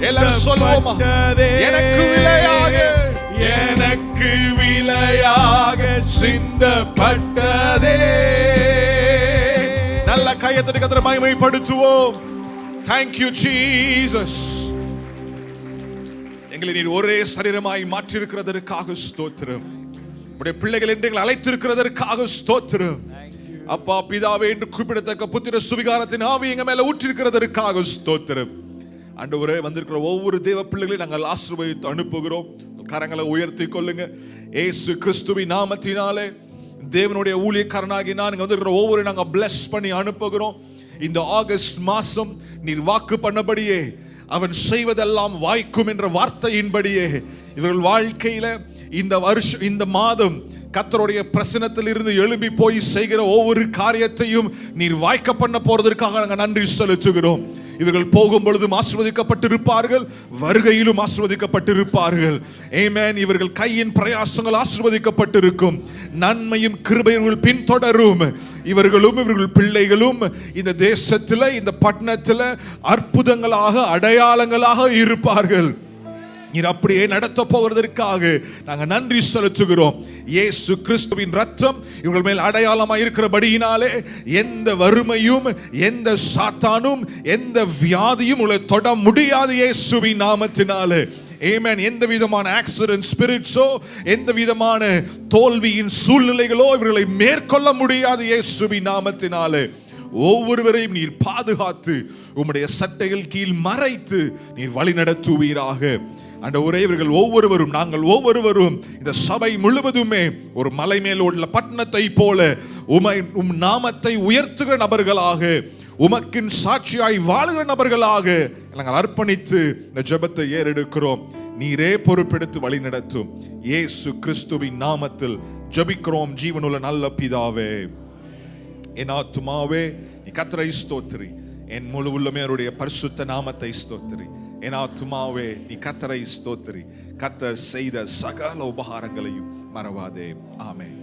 எல்லாரும் சொல்லுவோமா? சிந்தப்பட்டதே. எனக்கு விலையாக, எனக்கு விலையாக சிந்தப்பட்டதே. நல்ல கையத்தடி கர்த்தரை மகிமைப்படுத்துவோம். Thank you Jesus. எங்களை நீர் ஒரே சரீரமாய் மாற்றி இருக்கிறதற்காக ஸ்தோத்திரம். உடைய பிள்ளைகள் என்று எங்களை அழைத்திருக்கிறதற்காக ஸ்தோத்திரம். அப்பா பிதாவே என்று கூப்பிடத்தக்க புத்திர சுவிகாரத்தின் ஆவி எங்க மேல ஊற்றி இருக்கிறதற்காக ஸ்தோத்திரம். ஆண்டவரே, வந்திருக்கிற ஒவ்வொரு தேவ பிள்ளைகளையும் நாங்கள் ஆசீர்வதித்து அனுப்புகிறோம். கரங்களை உயர்த்தி கொள்ளுங்க. இயேசு கிறிஸ்துவின் நாமத்தினாலே தேவனுடைய ஊழியக்காரனாகி நான் வந்திருக்கிற ஒவ்வொரு நாங்கள் பிளஸ் பண்ணி அனுப்புகிறோம். இந்த ஆகஸ்ட் மாசம் நீர் வாக்கு பண்ணபடியே அவன் செய்வதெல்லாம் வாய்க்கும் என்ற வார்த்தையின்படியே இவர்கள் வாழ்க்கையில இந்த வருஷம், இந்த மாதம் கர்த்தருடைய பிரசன்னத்தில் இருந்து எழும்பி போய் செய்கிற ஒவ்வொரு காரியத்தையும் நீர் வாய்க்க பண்ண போறதற்காக நாங்கள் நன்றி செலுத்துகிறோம். இவர்கள் போகும் பொழுதும் ஆசீர்வதிக்கப்பட்டிருப்பார்கள், வருகையிலும் ஆசீர்வதிக்கப்பட்டிருப்பார்கள். ஆமென். இவர்கள் கையின் பிரயாசங்கள் ஆசீர்வதிக்கப்பட்டிருக்கும். நன்மையும் கிருபையும் பின்தொடரும். இவர்களும் இவர்கள் பிள்ளைகளும் இந்த தேசத்தில், இந்த பட்டணத்தில் அற்புதங்களாக, அடையாளங்களாக இருப்பார்கள். நீர் அப்படியே நடத்த போகிறதற்காக நாங்கள் நன்றி செலுத்துகிறோம். இயேசு கிறிஸ்துவின் ரத்தம் இவர்கள் மேல் அடையாளமாக இருக்கிறபடியினாலே எந்த வறுமையும், எந்த சாத்தானும், எந்த வியாதியும் உங்களை தொட முடியாது இயேசுவின் நாமத்தினாலே. ஆமென். எந்த விதமான ஆக்சிடென்ட் ஸ்பிரிட்ஸோ, எந்த விதமான தோல்வியின் சூழ்நிலைகளோ இவர்களை மேற்கொள்ள முடியாது இயேசுவின் நாமத்தினாலே. ஒவ்வொருவரையும் நீர் பாதுகாத்து உம்முடைய சட்டைகள் கீழ் மறைத்து நீர் வழி நடத்துவீராக. ஆண்டவரே, இவர்கள் ஒவ்வொருவரும், நாங்கள் ஒவ்வொருவரும் இந்த சபை முழுவதுமே ஒரு மலை மேல் உள்ள பட்டணத்தை போல உம் நாமத்தை உயர்த்துகிற நபர்களாக, உமக்கின் சாட்சியாய் வாழுகிற நபர்களாக நாங்கள் அர்ப்பணித்து இந்த ஜெபத்தை ஏறெடுக்கிறோம். நீரே பொறுப்பெடுத்து வழி நடத்தும். இயேசு கிறிஸ்துவின் நாமத்தில் ஜெபிக்கிறோம் ஜீவனுள்ள நல்ல பிதாவே. என் ஆத்துமாவே நீ கர்த்தரை ஸ்தோத்திரி, என் முழு உள்ளமே அவருடைய பரிசுத்த நாமத்தை ஸ்தோத்திரி. என் ஆத்துமாவே நீ கர்த்தரை ஸ்தோத்திரி, கர்த்தர் செய்த சகல உபகாரங்களையும் மறவாதே. ஆமென்.